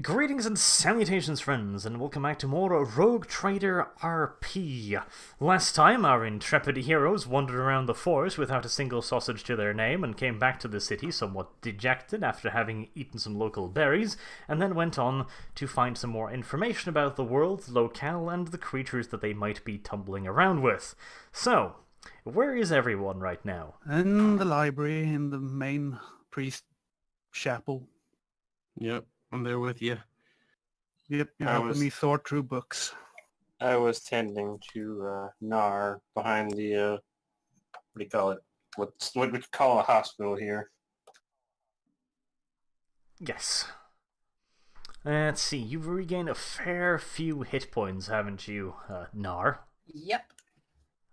Greetings and salutations, friends, and welcome back to more Rogue Trader RP. Last time, our intrepid heroes wandered around the forest without a single sausage to their name and came back to the city somewhat dejected after having eaten some local berries, and then went on to find some more information about the world, the locale, and the creatures that they might be tumbling around with. So, where is everyone right now? In the library, in the main priest chapel. Yep, I'm there with you. Yep, you're helping me sort through books. I was tending to Nar behind the, what do you call it? What we call a hospital here. Yes. Let's see, you've regained a fair few hit points, haven't you, Nar? Yep.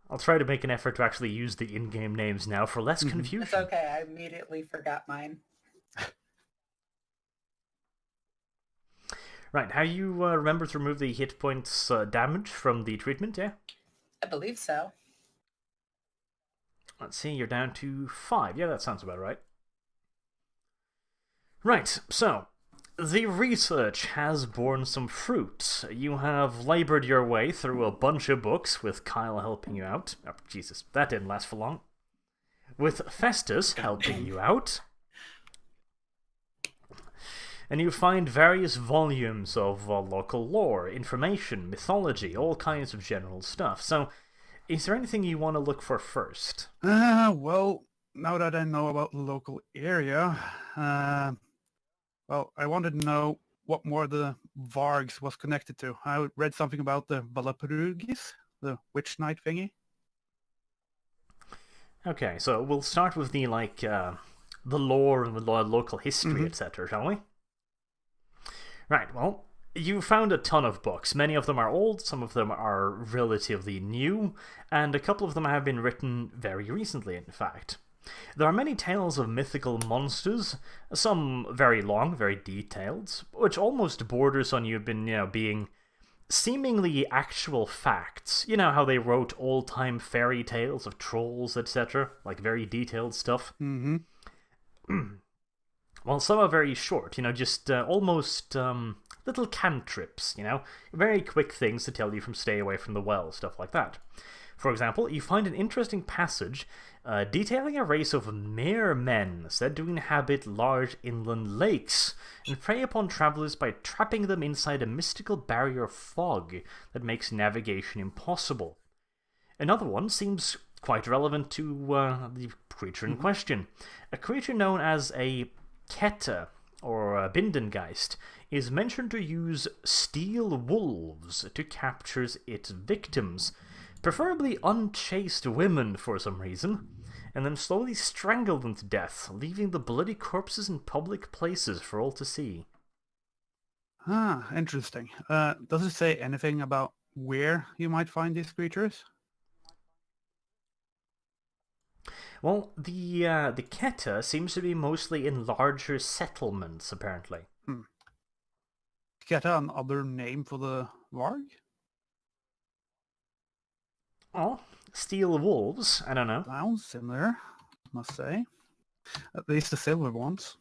I'll try to make an effort to actually use the in-game names now for less confusion. It's okay, I immediately forgot mine. Right, how you remember to remove the hit points damage from the treatment, yeah? I believe so. Let's see, you're down to 5. Yeah, that sounds about right. Right, so, the research has borne some fruit. You have labored your way through a bunch of books, with Kyle helping you out. Oh, Jesus, that didn't last for long. With Festus helping you out. And you find various volumes of local lore, information, mythology, all kinds of general stuff. So, is there anything you want to look for first? Well, now that I know about the local area, well, I wanted to know what more the Vargs was connected to. I read something about the Valapurugis, the witch knight thingy. Okay, so we'll start with the, the lore and the local history, etc., shall we? Right, well, you found a ton of books. Many of them are old, some of them are relatively new, and a couple of them have been written very recently, in fact. There are many tales of mythical monsters, some very long, very detailed, which almost borders on being seemingly actual facts. You know how they wrote old-time fairy tales of trolls, etc., like very detailed stuff? Well, some are very short, just almost little cantrips, very quick things to tell you from stay away from the well, stuff like that. For example, you find an interesting passage detailing a race of mere men said to inhabit large inland lakes and prey upon travelers by trapping them inside a mystical barrier of fog that makes navigation impossible. Another one seems quite relevant to the creature in question. A creature known as a Keta, or Bindengeist, is mentioned to use steel wolves to capture its victims, preferably unchaste women for some reason, and then slowly strangle them to death, leaving the bloody corpses in public places for all to see. Ah, interesting. Does it say anything about where you might find these creatures? Well, the Keta seems to be mostly in larger settlements, apparently. Keta, another name for the Varg? Oh, steel wolves? I don't know. Sounds similar, must say. At least the silver ones.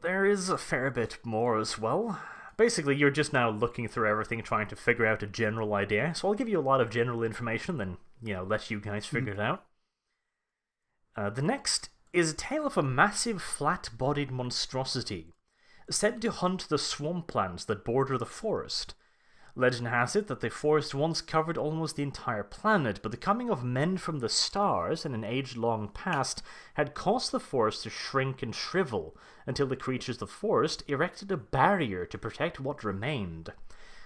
There is a fair bit more as well. Basically, you're just now looking through everything, trying to figure out a general idea, so I'll give you a lot of general information, then, let you guys figure it out. The next is a tale of a massive flat-bodied monstrosity, said to hunt the swamplands that border the forest. Legend has it that the forest once covered almost the entire planet, but the coming of men from the stars in an age-long past had caused the forest to shrink and shrivel, until the creatures of the forest erected a barrier to protect what remained.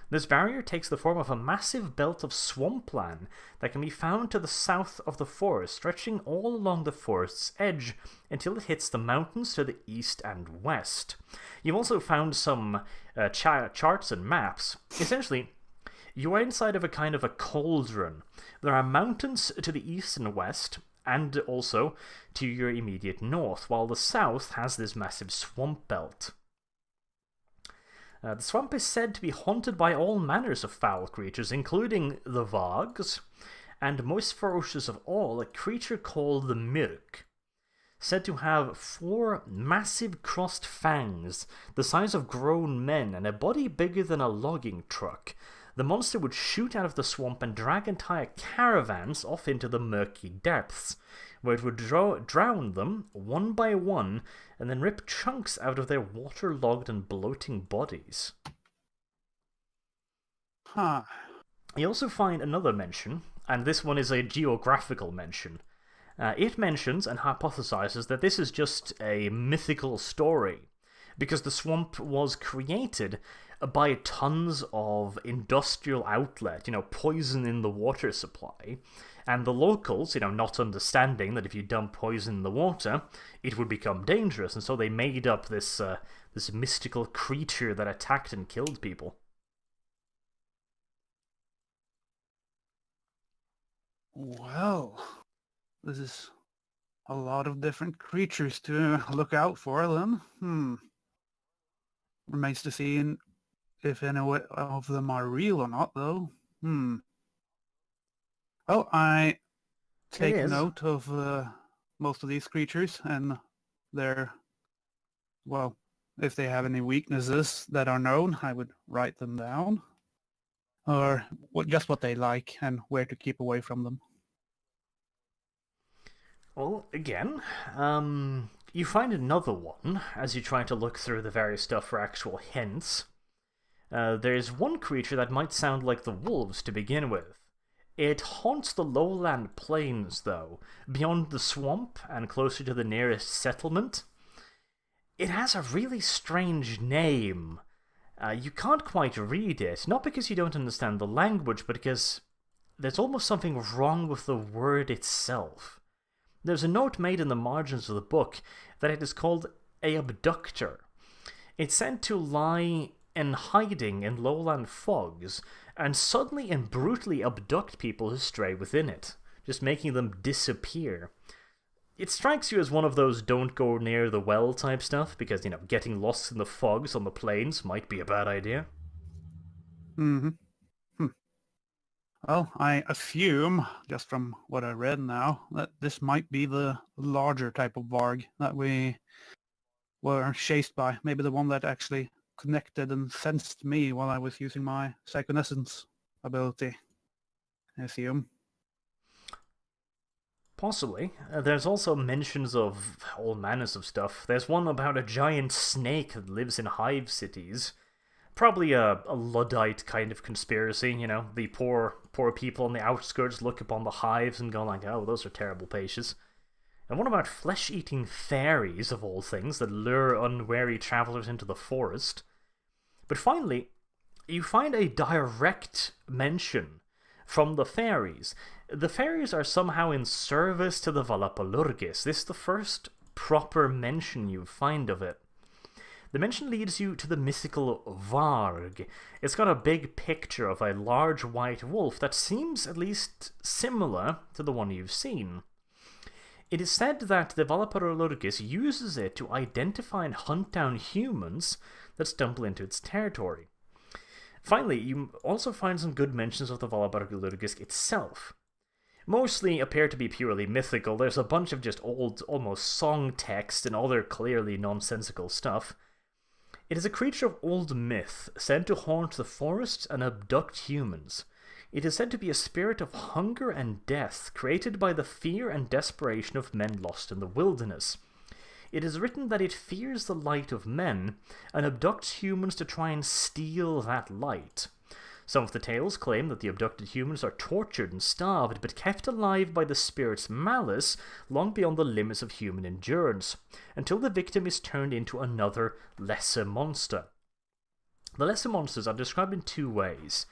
This barrier takes the form of a massive belt of swampland that can be found to the south of the forest, stretching all along the forest's edge until it hits the mountains to the east and west. You've also found some charts and maps. Essentially, you are inside of a kind of a cauldron. There are mountains to the east and west, and also to your immediate north, while the south has this massive swamp belt. The swamp is said to be haunted by all manners of foul creatures, including the Vargs, and most ferocious of all, a creature called the Mirk. said to have 4 massive crossed fangs, the size of grown men, and a body bigger than a logging truck. The monster would shoot out of the swamp and drag entire caravans off into the murky depths, where it would drown them one by one, and then rip chunks out of their waterlogged and bloating bodies. Huh. You also find another mention, and this one is a geographical mention. It mentions and hypothesizes that this is just a mythical story, because the swamp was created by tons of industrial outlet, poison in the water supply, and the locals, not understanding that if you dump poison in the water, it would become dangerous, and so they made up this mystical creature that attacked and killed people. Well, this is a lot of different creatures to look out for then. Remains to see if any of them are real or not, though. Well, I take note of most of these creatures and their, well, if they have any weaknesses that are known, I would write them down. Or just what they like and where to keep away from them. Well, again, you find another one as you try to look through the various stuff for actual hints. There's one creature that might sound like the wolves to begin with. It haunts the lowland plains, though, beyond the swamp and closer to the nearest settlement. It has a really strange name. You can't quite read it, not because you don't understand the language, but because there's almost something wrong with the word itself. There's a note made in the margins of the book that it is called a abductor. It's said to lie in hiding in lowland fogs, and suddenly and brutally abduct people who stray within it, just making them disappear. It strikes you as one of those don't go near the well type stuff, because, getting lost in the fogs on the plains might be a bad idea. Well, I assume, just from what I read now, that this might be the larger type of Varg that we were chased by. Maybe the one that actually connected and sensed me while I was using my psychonescence ability, I assume. Possibly. There's also mentions of all manners of stuff. There's one about a giant snake that lives in hive cities. Probably a Luddite kind of conspiracy, the poor people on the outskirts look upon the hives and go like, oh, those are terrible places. And what about flesh-eating fairies, of all things, that lure unwary travelers into the forest? But finally, you find a direct mention from the fairies. The fairies are somehow in service to the Valapalurgis. This is the first proper mention you find of it. The mention leads you to the mythical Varg. It's got a big picture of a large white wolf that seems at least similar to the one you've seen. It is said that the Valapalurgis uses it to identify and hunt down humans that stumble into its territory. Finally, you also find some good mentions of the Valapalurgis itself. Mostly appear to be purely mythical. There's a bunch of just old, almost song text and other clearly nonsensical stuff. It is a creature of old myth, said to haunt the forests and abduct humans. It is said to be a spirit of hunger and death, created by the fear and desperation of men lost in the wilderness. It is written that it fears the light of men, and abducts humans to try and steal that light. Some of the tales claim that the abducted humans are tortured and starved, but kept alive by the spirit's malice long beyond the limits of human endurance, until the victim is turned into another, lesser monster. The lesser monsters are described in two ways.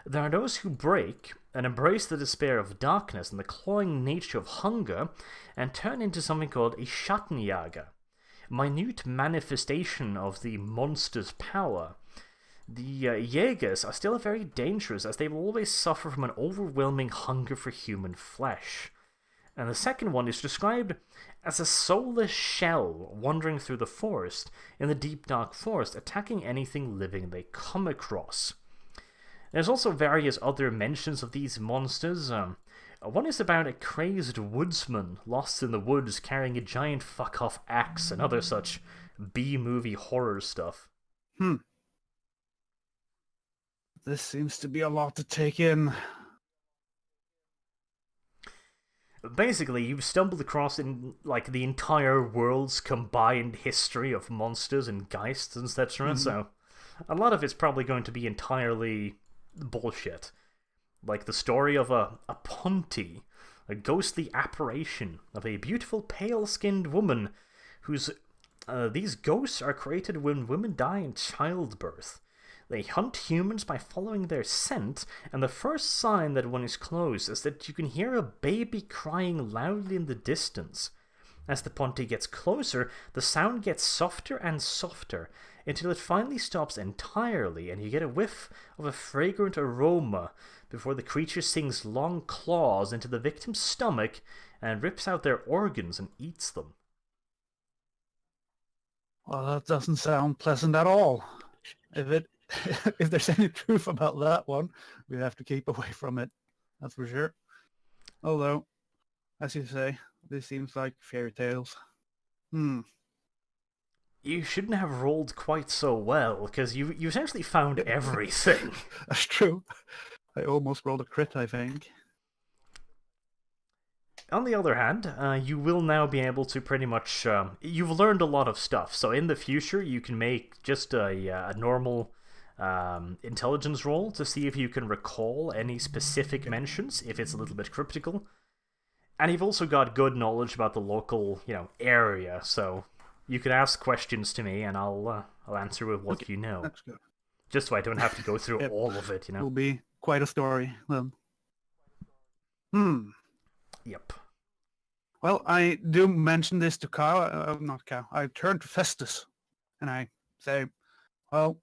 There are those who break and embrace the despair of darkness and the clawing nature of hunger, and turn into something called a Schattenjager, minute manifestation of the monster's power. The Jaegers are still very dangerous, as they will always suffer from an overwhelming hunger for human flesh. And the second one is described as a soulless shell wandering through the forest, in the deep dark forest, attacking anything living they come across. There's also various other mentions of these monsters. One is about a crazed woodsman lost in the woods carrying a giant fuck-off axe and other such B-movie horror stuff. This seems to be a lot to take in. Basically, you've stumbled across in like the entire world's combined history of monsters and geists, etc. So a lot of it's probably going to be entirely bullshit. Like the story of a Ponti, a ghostly apparition of a beautiful pale-skinned woman whose these ghosts are created when women die in childbirth. They hunt humans by following their scent, and the first sign that one is close is that you can hear a baby crying loudly in the distance. As the Ponti gets closer, the sound gets softer and softer, until it finally stops entirely and you get a whiff of a fragrant aroma before the creature sinks long claws into the victim's stomach and rips out their organs and eats them. Well, that doesn't sound pleasant at all. If there's any truth about that one, we have to keep away from it. That's for sure. Although, as you say, this seems like fairy tales. You shouldn't have rolled quite so well, because you essentially found everything. That's true. I almost rolled a crit, I think. On the other hand, you will now be able to pretty much... you've learned a lot of stuff, so in the future you can make just a normal intelligence roll to see if you can recall any specific mentions, if it's a little bit cryptical. And you've also got good knowledge about the local, area, so you could ask questions to me and I'll answer with what you know. That's good. Just so I don't have to go through all of it, It will be quite a story then. Yep. Well, I do mention this to Kyle, not Kyle. I turn to Festus and I say, well,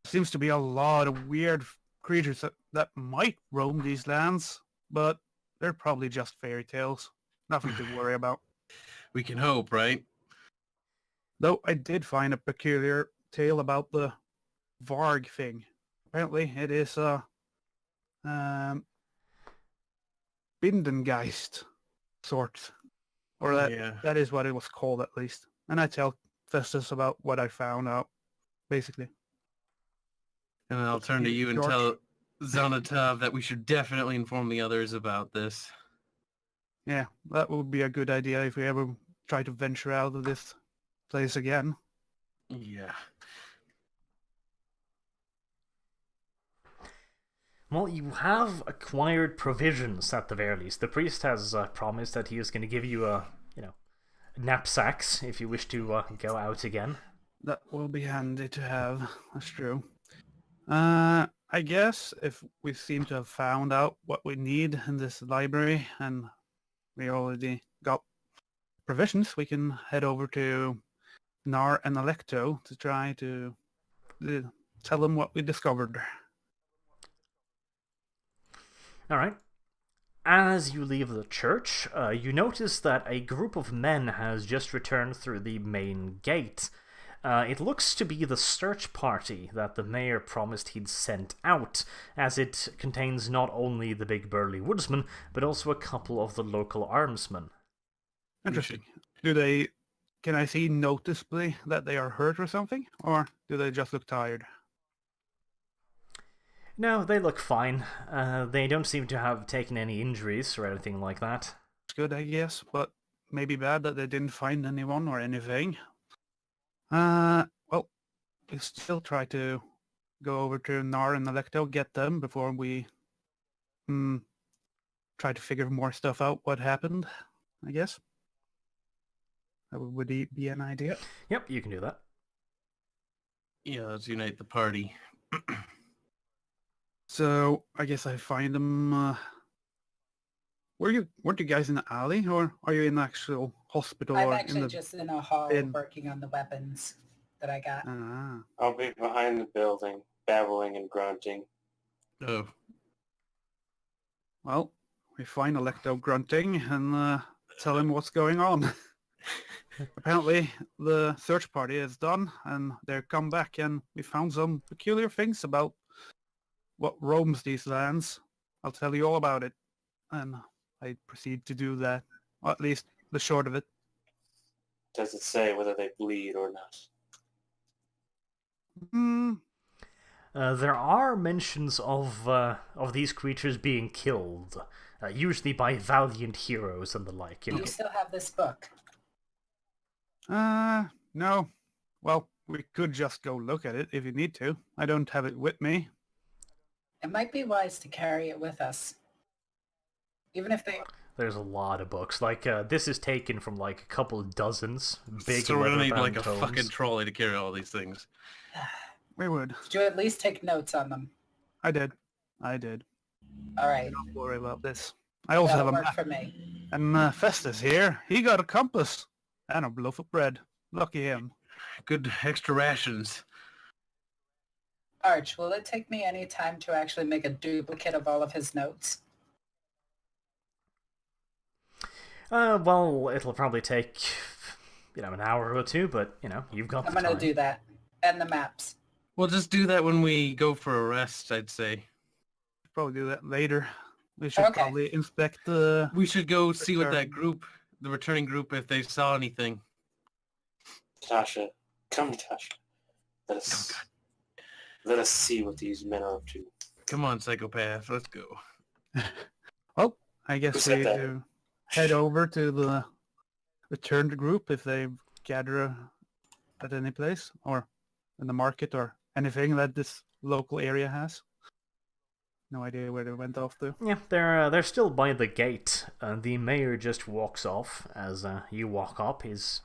seems to be a lot of weird creatures that might roam these lands, but they're probably just fairy tales. Nothing to worry about. We can hope, right? Though I did find a peculiar tale about the Varg thing. Apparently it is a Bindengeist sort. Or that is what it was called at least. And I tell Festus about what I found out, basically. And I'll turn to you and tell Zonatov that we should definitely inform the others about this. Yeah, that would be a good idea if we ever try to venture out of this place again. Yeah. Well, you have acquired provisions at the very least. The priest has promised that he is going to give you knapsacks if you wish to go out again. That will be handy to have. That's true. I guess if we seem to have found out what we need in this library and we already got provisions, we can head over to Nar and Alecto to try to tell them what we discovered. Alright. As you leave the church, you notice that a group of men has just returned through the main gate. It looks to be the search party that the mayor promised he'd sent out, as it contains not only the big burly woodsman, but also a couple of the local armsmen. Interesting. Can I see noticeably that they are hurt or something? Or do they just look tired? No, they look fine. They don't seem to have taken any injuries or anything like that. It's good, I guess, but maybe bad that they didn't find anyone or anything. Well, we still try to go over to Nar and Alecto, get them before we try to figure more stuff out what happened, I guess. That would be an idea. Yep, you can do that. Yeah, let's unite the party. So, I guess I find them... weren't you guys in the alley, or are you in the actual hospital? I'm or actually just in a hall working on the weapons that I got. I'll be behind the building, babbling and grunting. Oh. Well, we find Alecto grunting and tell him what's going on. Apparently, the search party is done, and they've come back, and we found some peculiar things about what roams these lands. I'll tell you all about it. And I proceed to do that, or at least the short of it. Does it say whether they bleed or not? Hmm. There are mentions of these creatures being killed, usually by valiant heroes and the like. You Do know. you still have this book? No. Well, we could just go look at it if you need to. I don't have it with me. It might be wise to carry it with us. Even if they... There's a lot of books. Like, this is taken from like a couple dozens big So we're gonna need leather-bound like a tomes. fucking trolley to carry all these things. We would. Did you at least take notes on them? I did. I did. All right. Don't worry about this. I also That'll have a work map. for me. And Festus here, he got a compass and a loaf of bread. Lucky him. Good extra rations. Arch, will it take me any time to actually make a duplicate of all of his notes? Well, it'll probably take, an hour or two, but, you've got I'm the going time. to do that. And the maps. We'll just do that when we go for a rest, I'd say. Probably do that later. We should Okay. probably inspect the... We should go see what that Return. group, the returning group, if they saw anything. Tasha, come, Tasha. Let us see what these men are up to. Come on, psychopath, let's go. Well, I Who guess said we that? do head over to the returned group if they gather at any place or in the market or anything that this local area has. No idea where they went off to. Yeah, they're still by the gate. The mayor just walks off as you walk up. He's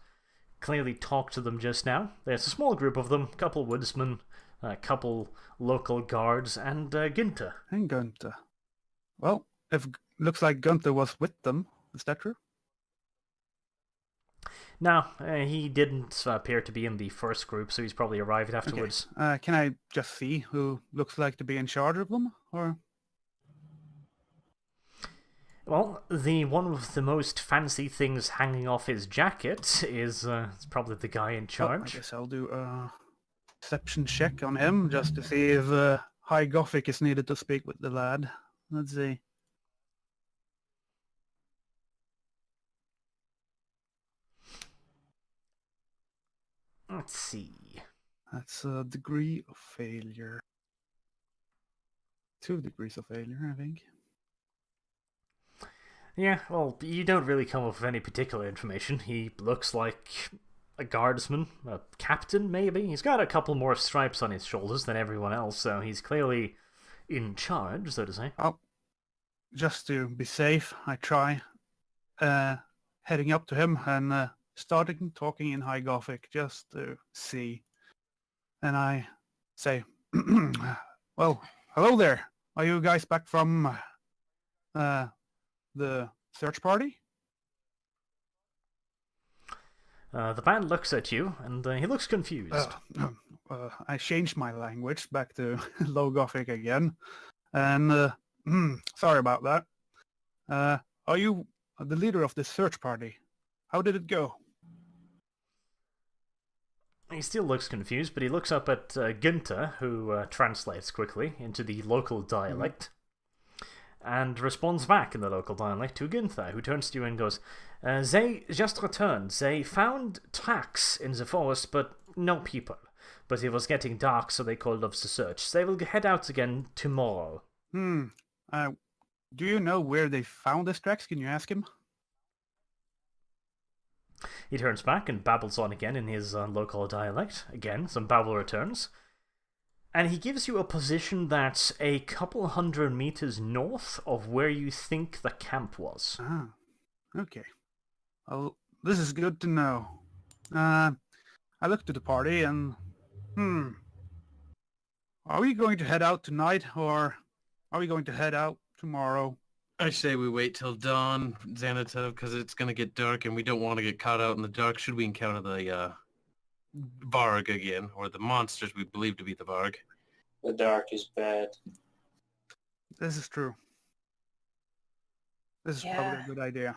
clearly talked to them just now. There's a small group of them, couple woodsmen, a couple local guards, and Günther. And Gunther. Well, looks like Gunther was with them. Is that true? No, he didn't appear to be in the first group, so he's probably arrived afterwards. Can I just see who looks like to be in charge of them? Or Well, the one with the most fancy things hanging off his jacket is probably the guy in I charge. guess I'll do a perception check on him just to see if High Gothic is needed to speak with the lad. Let's see. Let's see. That's a degree of failure. 2 degrees of failure, I think. Yeah, well, you don't really come up with any particular information. He looks like a guardsman, a captain, maybe. He's got a couple more stripes on his shoulders than everyone else, so he's clearly in charge, so to say. Oh, just to be safe, I try heading up to him and starting talking in High Gothic just to see. And I say, well, hello there. Are you guys back from the search party? The man looks at you, and he looks confused. I changed my language back to Low Gothic again. And sorry about that. Are you the leader of this search party? How did it go? He still looks confused, but he looks up at Günther, who translates quickly into the local dialect, and responds back in the local dialect to Günther, who turns to you and goes, They just returned. They found tracks in the forest, but no people. But it was getting dark, so they called off the search. They will head out again tomorrow. Do you know where they found this tracks? Can you ask him? He turns back and babbles on again in his local dialect. Again, some babble returns. And he gives you a position that's a couple 100 meters north of where you think the camp was. Ah, okay. Well, this is good to know. I looked at the party and... Are we going to head out tonight, or are we going to head out tomorrow? I say we wait till dawn, Xanatov, because it's going to get dark and we don't want to get caught out in the dark should we encounter the Varg again, or the monsters we believe to be the Varg. The dark is bad. This is true. This is probably a good idea.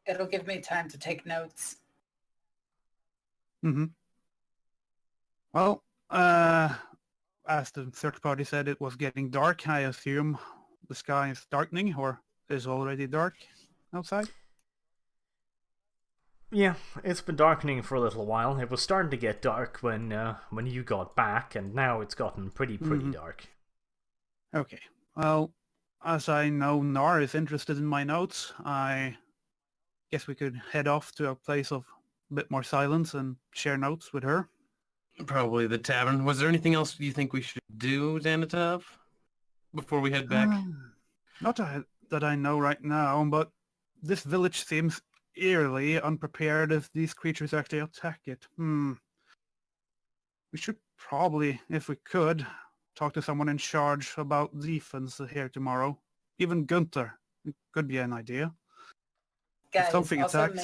It'll give me time to take notes. Well, as the search party said it was getting dark, I assume the sky is darkening or is already dark outside? Yeah, it's been darkening for a little while. It was starting to get dark when you got back, and now it's gotten pretty dark. Okay. Well, as I know Nar is interested in my notes, I guess we could head off to a place of a bit more silence and share notes with her. Probably the tavern. Was there anything else you think we should do, Xanatov, before we head back? Not that I know right now, but this village seems eerily unprepared if these creatures actually attack it. We should probably, if we could, talk to someone in charge about defense here tomorrow. Even Gunther. It could be an idea. Guys, something also attacks-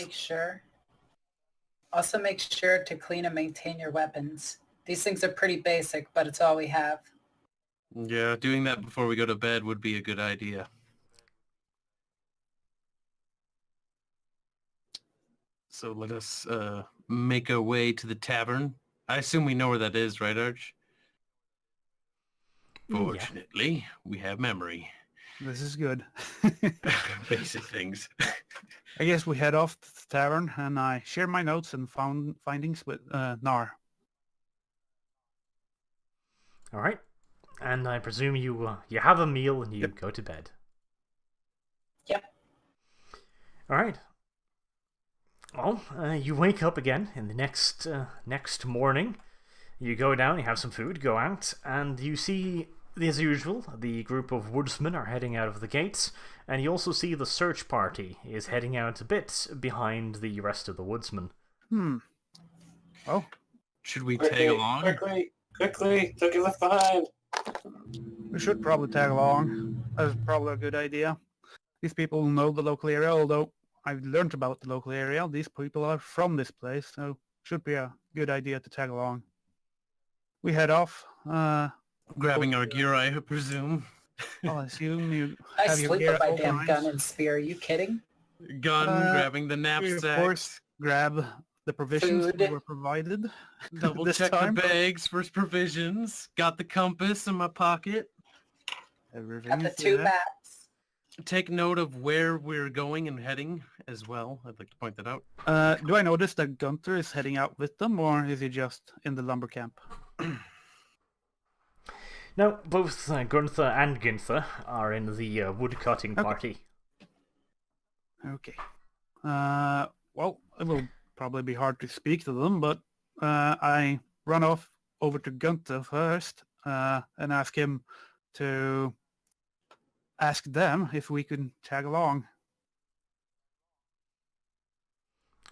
make sure to clean and maintain your weapons. These things are pretty basic, but it's all we have. Yeah, doing that before we go to bed would be a good idea. So let us make our way to the tavern. I assume we know where that is, right, Arch? Fortunately, we have memory. This is good. Basic things. I guess we head off to the tavern and I share my notes and findings with Nar. All right, and I presume you have a meal and you Yep. go to bed. Yep. All right. Well, you wake up again in the next morning. You go down, you have some food, go out, and you see, as usual, the group of woodsmen are heading out of the gates, and you also see the search party is heading out a bit behind the rest of the woodsmen. Oh, Should we tag along? Quickly, don't get left behind. we should probably tag along. That's probably a good idea. These people know the local area, although I've learned about the local area. These people are from this place, so should be a good idea to tag along. We head off. Grabbing our gear, I presume. I'll assume you I have your sleep gear with my at all damn times. gun and spear. Are you kidding? Gun, grabbing the We, knapsack. of course, grab the provisions Food. we were provided. Double this check time. the bags for provisions. Got the compass in my pocket. Everything Got the is two there. maps. Take note of where we're going and heading as well. I'd like to point that out. Do I notice that Gunther is heading out with them, or is he just in the lumber camp? No, both Gunther and Ginther are in the woodcutting party. Okay. Well, it will probably be hard to speak to them, but I run off over to Gunther first and ask him to ask them if we could tag along.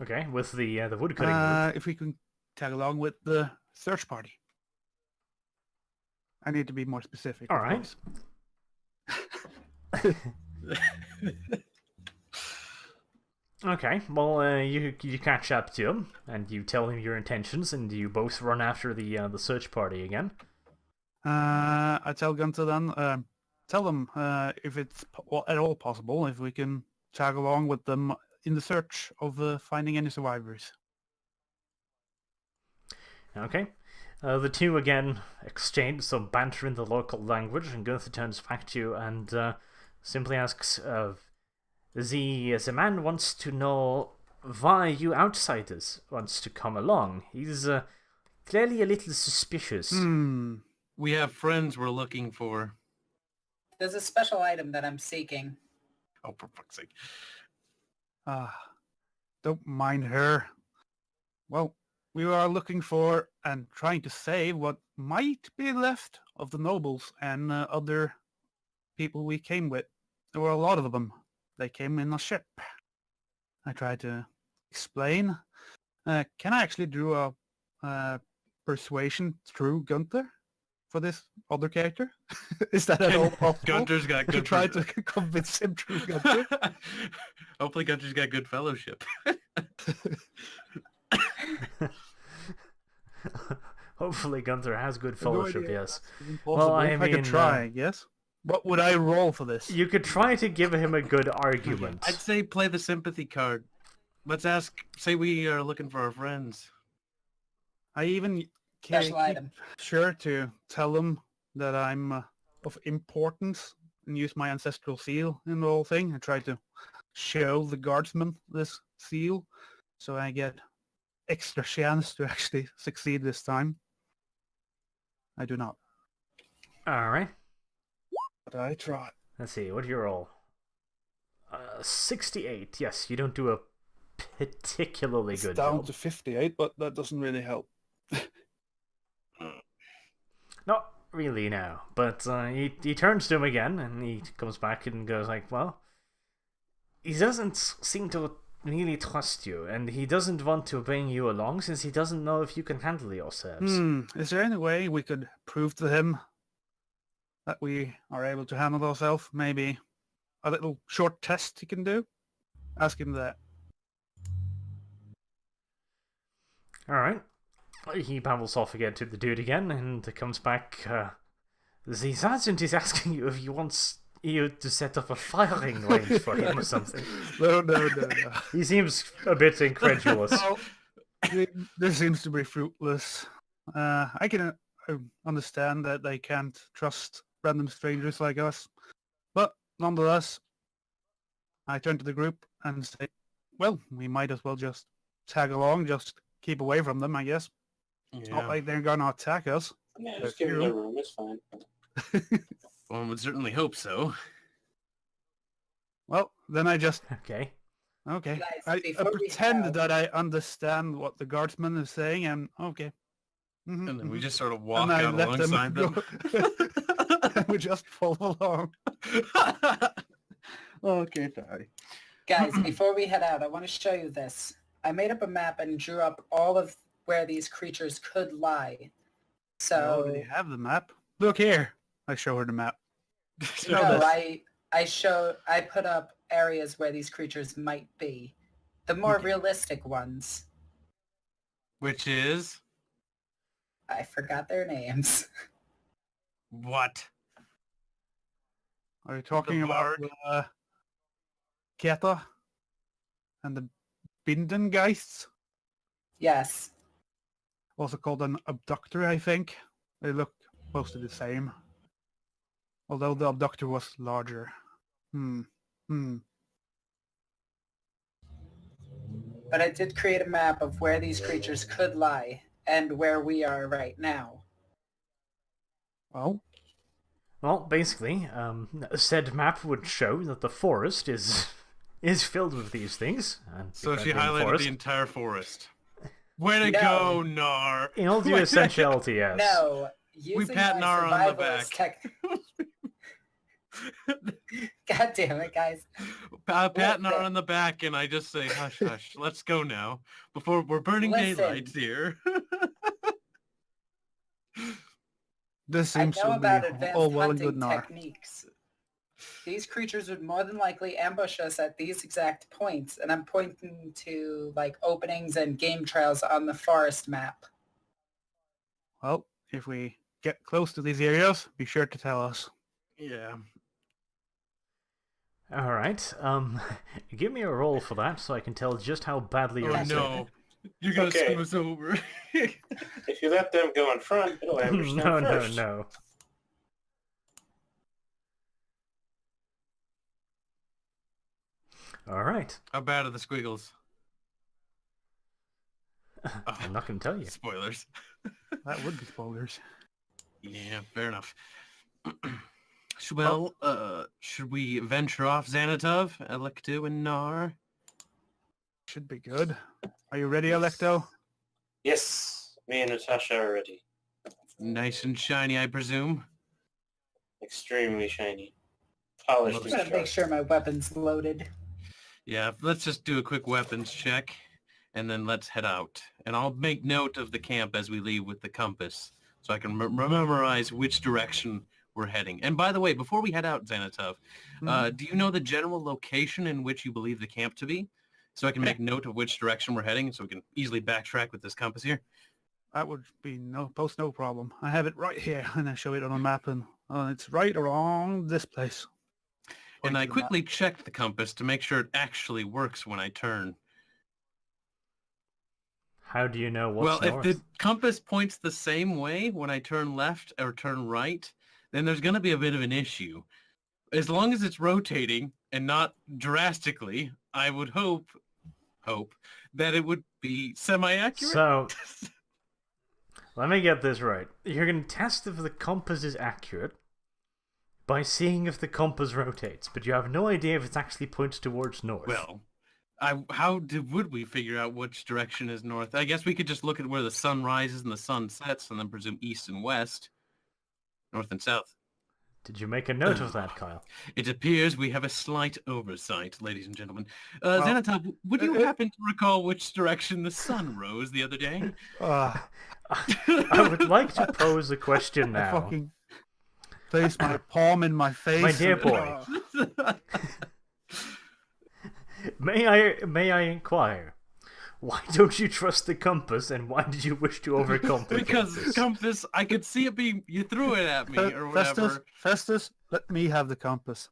Okay, with the woodcutting group. If we can tag along with the search party. I need to be more specific. All of right. course. Okay, well, you catch up to him, and you tell him your intentions, and you both run after the search party again. I tell Gunther then, tell them if it's at all possible, if we can tag along with them in the search of finding any survivors. Okay. The two again exchange some banter in the local language, and Gunther turns back to you and simply asks, the man wants to know why you outsiders wants to come along. He's clearly a little suspicious. We have friends we're looking for. There's a special item that I'm seeking. Oh, for fuck's sake. Don't mind her. Well, we are looking for and trying to save what might be left of the nobles and other people we came with. There were a lot of them. They came in a ship. I tried to explain. Can I actually do a persuasion through Gunther for this other character? Is that at all possible? Gunter's got To good... try to convince him through Gunther? Hopefully Gunter's got good fellowship. Hopefully Gunther has good No fellowship, idea yes. if that's impossible. Well, I I mean, could try, yes. What would I roll for this? You could try to give him a good argument. I'd say play the sympathy card. Let's say we are looking for our friends. I even Special keep item. sure to tell them that I'm of importance and use my ancestral seal in the whole thing and try to show the guardsmen this seal, so I get extra chance to actually succeed this time. I do not. Alright. But I try. Let's see, what do you roll? 68. Yes, you don't do a particularly It's good down job. to 58, but that doesn't really help. Not really, no. But he turns to him again, and he comes back and goes like, well, he doesn't seem to really trust you, and he doesn't want to bring you along since he doesn't know if you can handle yourselves. Is there any way we could prove to him that we are able to handle ourselves? Maybe a little short test he can do? Ask him that. Alright. He babbles off again to the dude again, and comes back. The sergeant is asking you if he wants you to set up a firing range for him or something. No. He seems a bit incredulous. Well, this seems to be fruitless. I can understand that they can't trust random strangers like us, but nonetheless, I turn to the group and say, well, we might as well just tag along, just keep away from them, I guess. It's not like they're gonna attack us. Yeah, just give them the room. It's fine. One would certainly hope so. Well, then I just... Okay. Okay. Guys, I before we pretend go- that I understand what the guardsman is saying, and okay. Mhm, And then we mhm. just sort of walk And I out let alongside them. go. And we just follow along. Okay, sorry. Guys, before we head out, I want to show you this. I made up a map and drew up all of where these creatures could lie. I So, already have the map. Look here. I show her the map. Show no, this. I put up areas where these creatures might be. The more Okay. realistic ones. Which is I forgot their names. what? Are you talking about Varg. Keta and the Bindengeists? Yes. Also called an abductor, I think. They look mostly the same. Although the abductor was larger. But I did create a map of where these creatures could lie and where we are right now. Well, Well, basically, said map would show that the forest is filled with these things. And So she being highlighted forest, the entire forest. Way to No. go, Nar! in all due essentiality, yes. No. Using pat my Nara on the survivalist back. God damn it, guys. Pat Nar Listen. on the back, and I just say, hush, hush, let's go now. Before we're burning Listen. daylights here. this I seems know to about be advanced all well and hunting good, Nar. techniques. These creatures would more than likely ambush us at these exact points, and I'm pointing to like openings and game trails on the forest map. Well, if we get close to these areas, be sure to tell us. Yeah. Alright, give me a roll for that so I can tell just how badly you're Oh missing. no. You're gonna Okay. screw us over. If you let them go in front, it'll ambush No, them no, first. no. Alright, How bad are the squiggles? I'm not going to tell you. Spoilers. That would be spoilers. Yeah, fair enough. Well, should we venture off Xanatov, Electo, and Nar? Should be good. Are you ready, Electo? Yes, me and Natasha are ready. Nice and shiny, I presume. Extremely shiny. Polished I'm and gonna make sharp. sure my weapon's loaded. Yeah, let's just do a quick weapons check, and then let's head out. And I'll make note of the camp as we leave with the compass, so I can memorize which direction we're heading. And by the way, before we head out, Xanatov, do you know the general location in which you believe the camp to be? So I can make note of which direction we're heading, so we can easily backtrack with this compass here. That would be no problem. I have it right here, and I show it on a map, and it's right around this place. And Point I to the map. quickly checked the compass to make sure it actually works when I turn. How do you know what's Well, north? if the compass points the same way when I turn left or turn right, then there's going to be a bit of an issue. as long as it's rotating and not drastically, I would hope that it would be semi-accurate. So, let me get this right. You're going to test if the compass is accurate by seeing if the compass rotates, but you have no idea if it's actually points towards north. Well, would we figure out which direction is north? I guess we could just look at where the sun rises and the sun sets, and then presume east and west, north and south. Did you make a note of that, Kyle? It appears we have a slight oversight, ladies and gentlemen. Xanatop, would you happen to recall which direction the sun rose the other day? I would like to pose a question now. I fucking place my palm in my face. My dear boy. May I inquire? Why don't you trust the compass, and why did you wish to overcome the because compass? Compass, I could see it being... You threw it at me, or whatever. Festus, let me have the compass.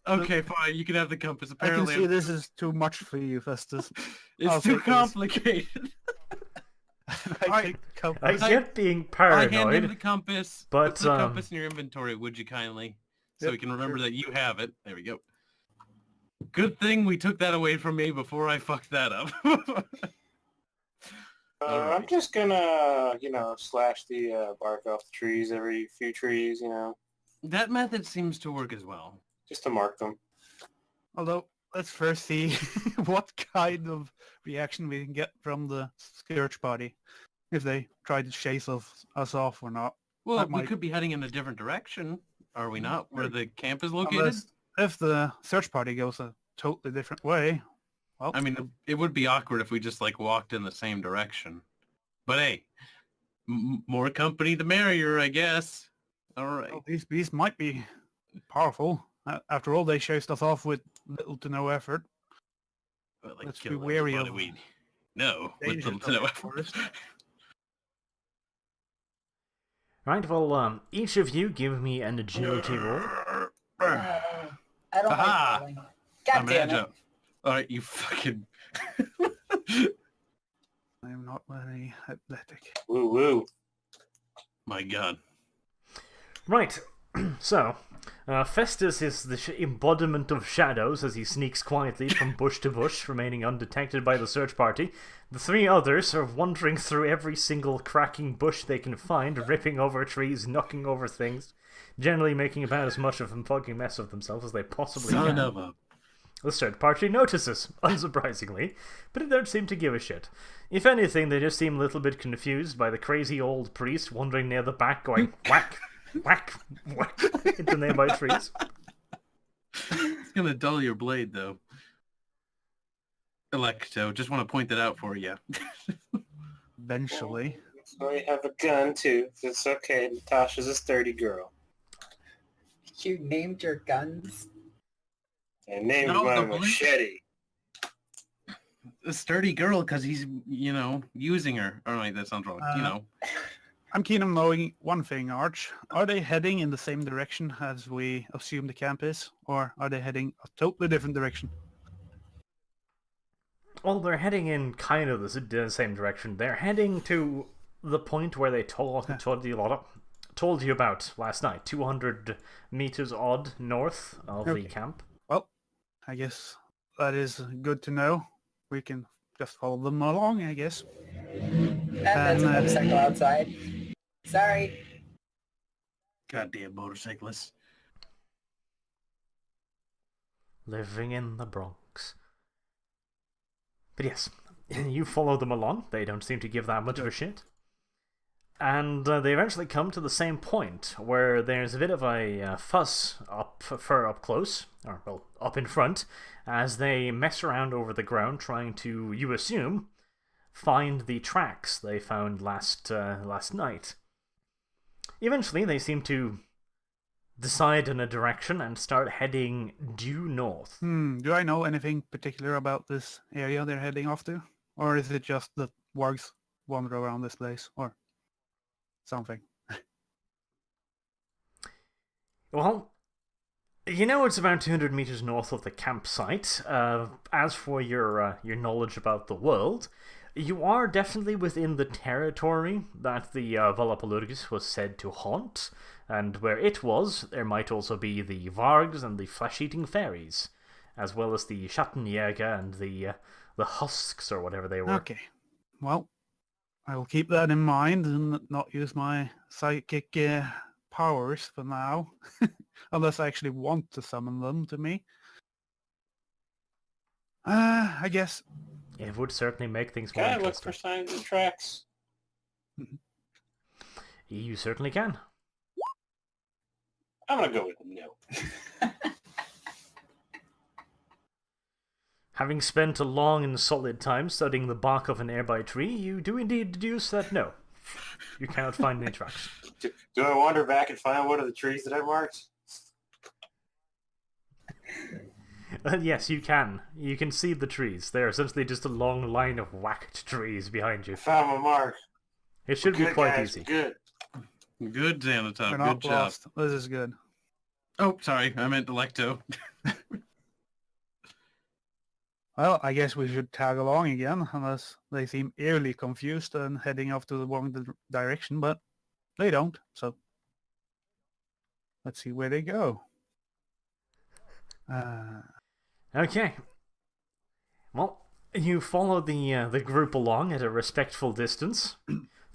Okay, fine, you can have the compass. I can Apparently, see this is too much for you, Festus. it's too complicated. I take the compass. I get being I hand him paranoid, the compass. but, Put the compass in your inventory, would you kindly? So Yep, we can remember sure. that you have it. There we go. Good thing we took that away from me before I fucked that up. Alright. I'm just gonna, slash the bark off the trees every few trees, That method seems to work as well. just to mark them. Although, let's first see what kind of reaction we can get from the Scourge party. If they try to chase us off or not. Well, That we might- could be heading in a different direction, are we not? Where the camp is located? Unless, if the search party goes a totally different way, well, I mean, it would be awkward if we just walked in the same direction. But hey, more company the merrier, I guess. All right. well, these beasts might be powerful. After all, they chased us off with little to no effort. Well, let's kill be wary everybody of we know with dangers little to of no the effort. forest. right, well, each of you give me an agility roll. I don't Aha! like rolling. God I'm damn it. agile. All right, you fucking... I'm not very athletic. Woo woo. My God. Right, so, Festus is the embodiment of shadows as he sneaks quietly from bush to bush, remaining undetected by the search party. The three others are wandering through every single cracking bush they can find, ripping over trees, knocking over things, generally making about as much of a fucking mess of themselves as they possibly Son can. of a... The third party notices, unsurprisingly, but they don't seem to give a shit. If anything, they just seem a little bit confused by the crazy old priest wandering near the back going whack, whack, whack into nearby trees. It's going to dull your blade, though. Electo, just want to point that out for you. Eventually. So you have a gun too. It's okay. Natasha's a sturdy girl. You named your guns? And named No, my the blade- machete. A sturdy girl, because he's, using her. All right, that sounds wrong. I'm keen on knowing one thing, Arch. Are they heading in the same direction as we assume the camp is? Or are they heading a totally different direction? Well, they're heading in kind of the same direction. They're heading to the point where they told you about last night, 200 meters odd north of the camp. Well, I guess that is good to know. We can just follow them along, I guess. And that's a motorcycle outside. Sorry. Goddamn motorcyclists. Living in the Bronx. But yes, you follow them along. They don't seem to give that much of a shit. And they eventually come to the same point where there's a bit of a fuss up close, or well, up in front, as they mess around over the ground trying to, you assume, find the tracks they found last night. Eventually, they seem to decide on a direction and start heading due north. Do I know anything particular about this area they're heading off to? Or is it just that wargs wander around this place? Or something? Well, it's about 200 meters north of the campsite. As for your knowledge about the world, you are definitely within the territory that the Volapalurgis was said to haunt. And where it was, there might also be the Vargs and the flesh-eating fairies, as well as the Schattenjäger and the husks or whatever they were. Okay. Well, I will keep that in mind and not use my psychic powers for now, unless I actually want to summon them to me. I guess. It would certainly make things more Can I look interesting. for signs of tracks? You certainly can. I'm gonna go with no. Having spent a long and solid time studying the bark of an nearby tree, you do indeed deduce that no, you cannot find any tracks. Do I wander back and find one of the trees that I marked? Yes, you can. You can see the trees. They're essentially just a long line of whacked trees behind you. I found my mark. It should be Good, quite guys, easy. Good. Good, Xanatop. We're Good not job. lost. This is good. Oh, sorry. I meant Delecto. Well, I guess we should tag along again, unless they seem eerily confused and heading off to the wrong direction, but they don't, so let's see where they go. Okay. Well, you follow the group along at a respectful distance.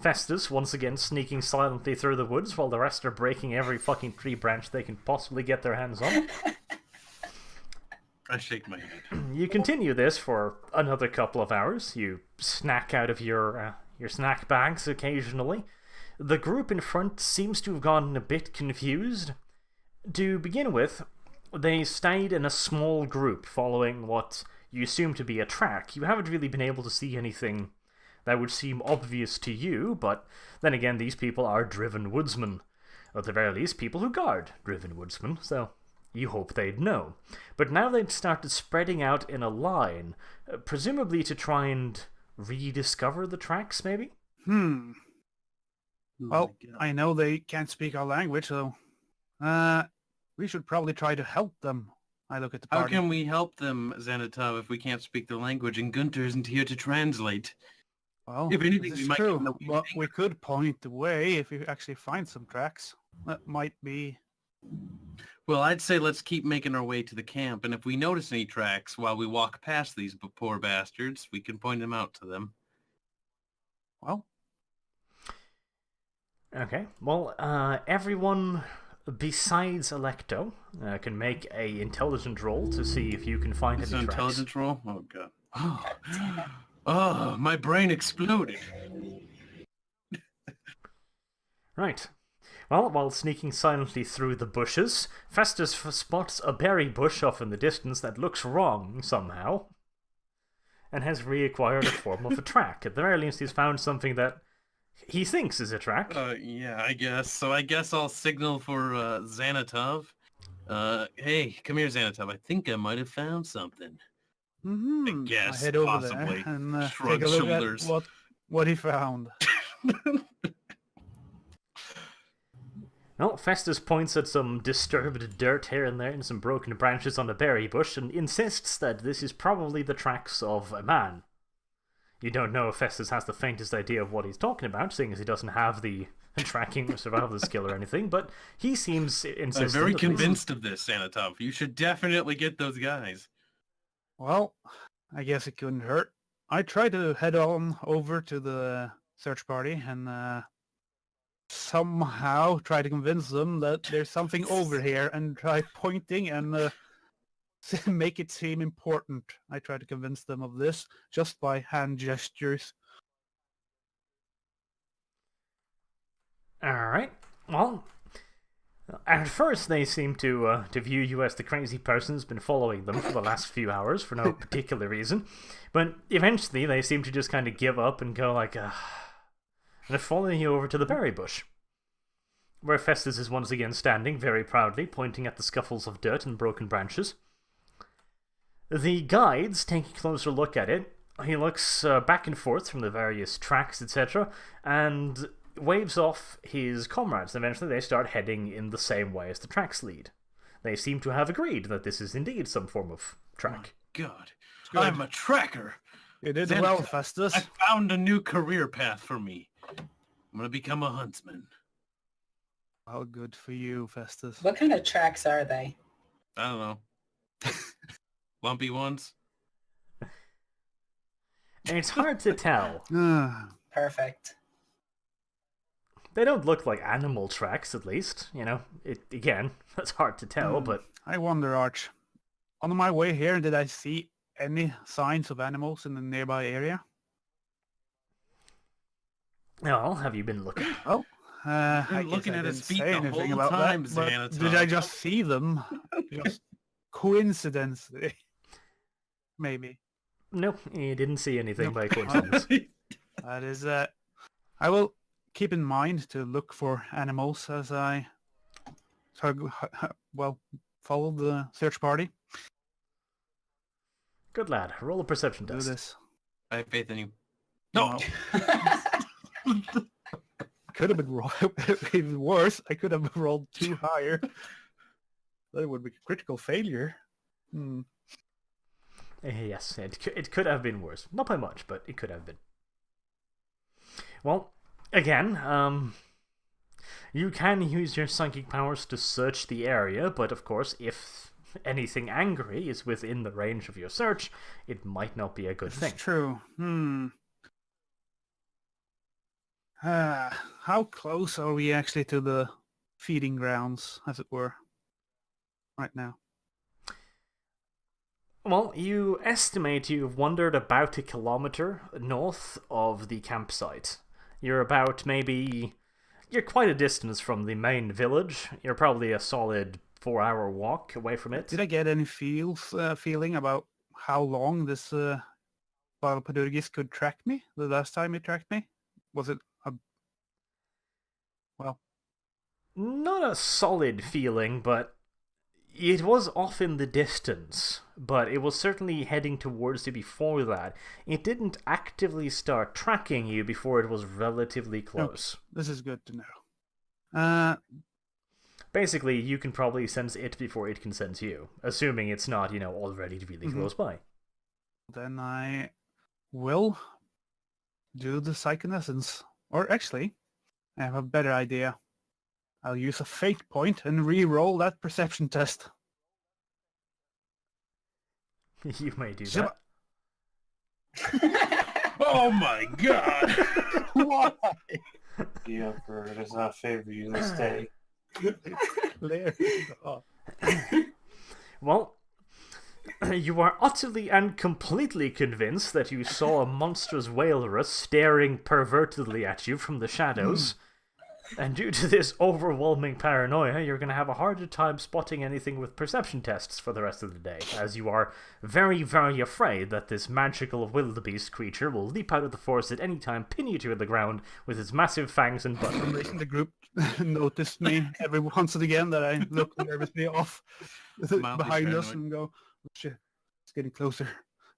Festus once again sneaking silently through the woods while the rest are breaking every fucking tree branch they can possibly get their hands on. I shake my head. You continue this for another couple of hours. You snack out of your snack bags occasionally. The group in front seems to have gotten a bit confused. To begin with, they stayed in a small group following what you assume to be a track. You haven't really been able to see anything that would seem obvious to you, but then again, these people are driven woodsmen. Or at the very least, people who guard driven woodsmen, so you hope they'd know. But now they'd started spreading out in a line, presumably to try and rediscover the tracks, maybe? Well, Oh my God. I know they can't speak our language, so we should probably try to help them. I look at the How party. can we help them, Xanatov, if we can't speak their language and Gunter isn't here to translate? Well, If anything, this we is might give true, them a but wink. we could point the way if we actually find some tracks. That might be... Well, I'd say let's keep making our way to the camp, and if we notice any tracks while we walk past these poor bastards, we can point them out to them. Well, Okay, well, everyone besides Electo can make a intelligent roll to see if you can find It's any an tracks. intelligence roll? Oh, God. Oh, my brain exploded. Right. Well, while sneaking silently through the bushes, Festus spots a berry bush off in the distance that looks wrong somehow, and has reacquired a form of a track. At the very least, he's found something that he thinks is a track. Yeah, I guess. So I guess I'll signal for Xanatov. Hey, come here, Xanatov. I think I might have found something. I guess, head over possibly. there and Shrug take a look shoulders. at what he found. Well, Festus points at some disturbed dirt here and there and some broken branches on a berry bush and insists that this is probably the tracks of a man. You don't know if Festus has the faintest idea of what he's talking about, seeing as he doesn't have the tracking or survival skill or anything, but he seems insistent. I'm very that this- convinced of this, Xanatov. You should definitely get those guys. Well, I guess it couldn't hurt. I tried to head on over to the search party and somehow try to convince them that there's something over here and try pointing and make it seem important. I try to convince them of this just by hand gestures. Alright, well, at first they seem to view you as the crazy person who's been following them for the last few hours for no particular reason, but eventually they seem to just kind of give up and go like, and they're following you over to the berry bush, where Festus is once again standing very proudly, pointing at the scuffles of dirt and broken branches. The guides take a closer look at it. He looks back and forth from the various tracks, etc., and waves off his comrades. Eventually they start heading in the same way as the tracks lead. They seem to have agreed that this is indeed some form of track. God, good. I'm a tracker. You did Xanatov, well, Festus. I found a new career path for me. I'm going to become a huntsman. Well, good for you, Festus. What kind of tracks are they? I don't know. Lumpy ones? It's hard to tell. Perfect. They don't look like animal tracks, at least. Again, that's hard to tell, but... I wonder, Arch. On my way here, did I see any signs of animals in the nearby area? Oh, Well, have you been looking? Oh, I Been guess looking I at his didn't feet say the anything whole about time, that. But Xanatos. did I just see them? Just coincidentally, maybe. No, you didn't see anything by coincidence. That is. I will keep in mind to look for animals as I, follow the search party. Good lad. Roll a perception Do test. this. I have faith in you. No. Could have been even worse. I could have rolled too higher. That would be a critical failure. Yes, it could have been worse. Not by much, but it could have been. Well, again, you can use your psychic powers to search the area, but of course, if anything angry is within the range of your search, it might not be a good thing. It's true. How close are we actually to the feeding grounds, as it were, right now? Well, you estimate you've wandered about a kilometer north of the campsite. You're quite a distance from the main village. You're probably a solid 4-hour walk away from it. Did I get any feeling about how long this Valpydurgis could track me? The last time it tracked me? Was it Not a solid feeling, but it was off in the distance. But it was certainly heading towards you before that. It didn't actively start tracking you before it was relatively close. Okay. This is good to know. Basically, you can probably sense it before it can sense you, assuming it's not, already really close by. Then I will do the psychonescence. Or actually, I have a better idea. I'll use a fate point and re-roll that perception test. You may do that. Oh my god! Why? The Emperor does not favor you this day. There. Oh. Well, you are utterly and completely convinced that you saw a monstrous walrus staring pervertedly at you from the shadows. And due to this overwhelming paranoia, you're going to have a harder time spotting anything with perception tests for the rest of the day, as you are very, very afraid that this magical wildebeest creature will leap out of the forest at any time, pin you to the ground with its massive fangs and butt. For some reason, the group noticed me every once and again that I look nervously off behind us and go, oh, shit, it's getting closer.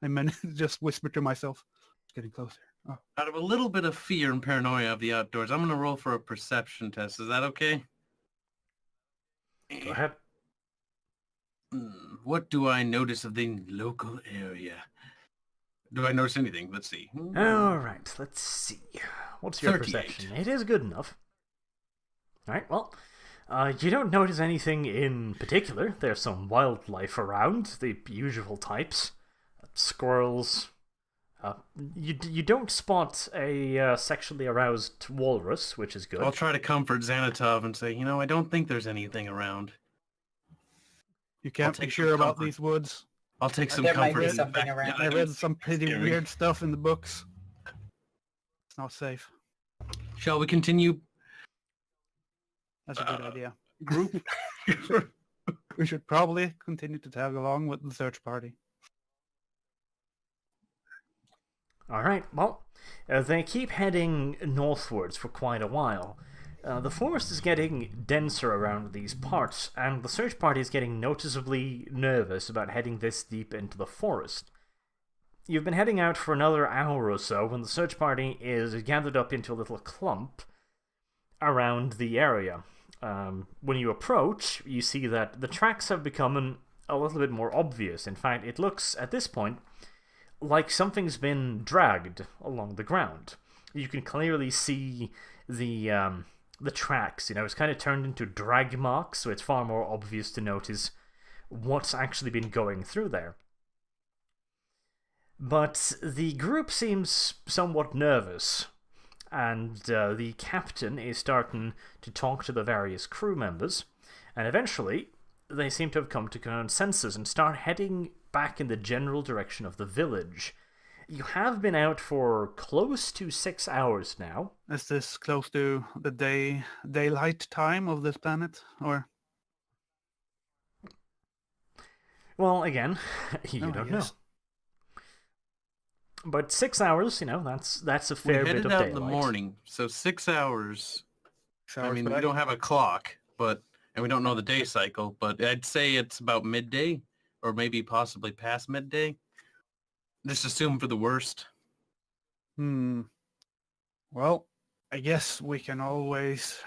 I meant just whisper to myself, it's getting closer. Oh. Out of a little bit of fear and paranoia of the outdoors, I'm going to roll for a perception test. Is that okay? Go ahead. What do I notice of the local area? Do I notice anything? Let's see. Alright, let's see. What's your 38. perception? It is good enough. Alright, well, you don't notice anything in particular. There's some wildlife around, the usual types. Squirrels. You don't spot a sexually aroused walrus, which is good. I'll try to comfort Xanatov and say, I don't think there's anything around. You can't be sure about these woods. I'll take some There might comfort be in the something fact around. that I read don't some think pretty it's scary. weird stuff in the books. It's not safe. Shall we continue? That's a good idea. Group? We should probably continue to tag along with the search party. Alright, well, they keep heading northwards for quite a while. The forest is getting denser around these parts, and the search party is getting noticeably nervous about heading this deep into the forest. You've been heading out for another hour or so when the search party is gathered up into a little clump around the area. When you approach, you see that the tracks have become a little bit more obvious. In fact, it looks, at this point, like something's been dragged along the ground. You can clearly see the the tracks. It's kind of turned into drag marks, so it's far more obvious to notice what's actually been going through there. But the group seems somewhat nervous, and the captain is starting to talk to the various crew members, and eventually they seem to have come to consensus and start heading back in the general direction of the village. You have been out for close to 6 hours now. Is this close to the daylight time of this planet, or? Well, again, you don't know. But 6 hours, that's a fair bit of daylight. We headed out in the morning, so 6 hours. I mean, we don't have a clock, and we don't know the day cycle, but I'd say it's about midday, or maybe possibly past midday. Just assume for the worst. Well, I guess we can always...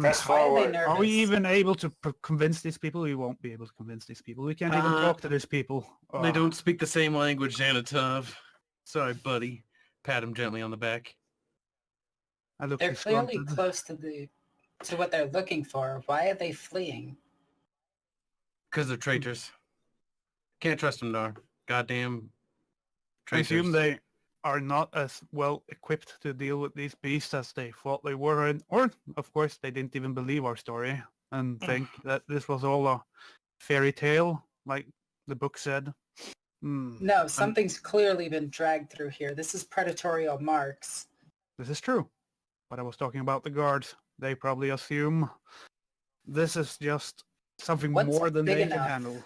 Press forward. Are we even able to convince these people? We won't be able to convince these people. We can't even talk to these people. They don't speak the same language, Xanatov. Sorry, buddy. Pat him gently on the back. They're clearly close to what they're looking for. Why are they fleeing? Because they're traitors. Can't trust them, Nar. Goddamn traitors. I assume they are not as well equipped to deal with these beasts as they thought they were, or of course they didn't even believe our story and think that this was all a fairy tale, like the book said. No, something's clearly been dragged through here. This is predatorial marks. This is true, but I was talking about the guards. They probably assume this is just something more than they can handle.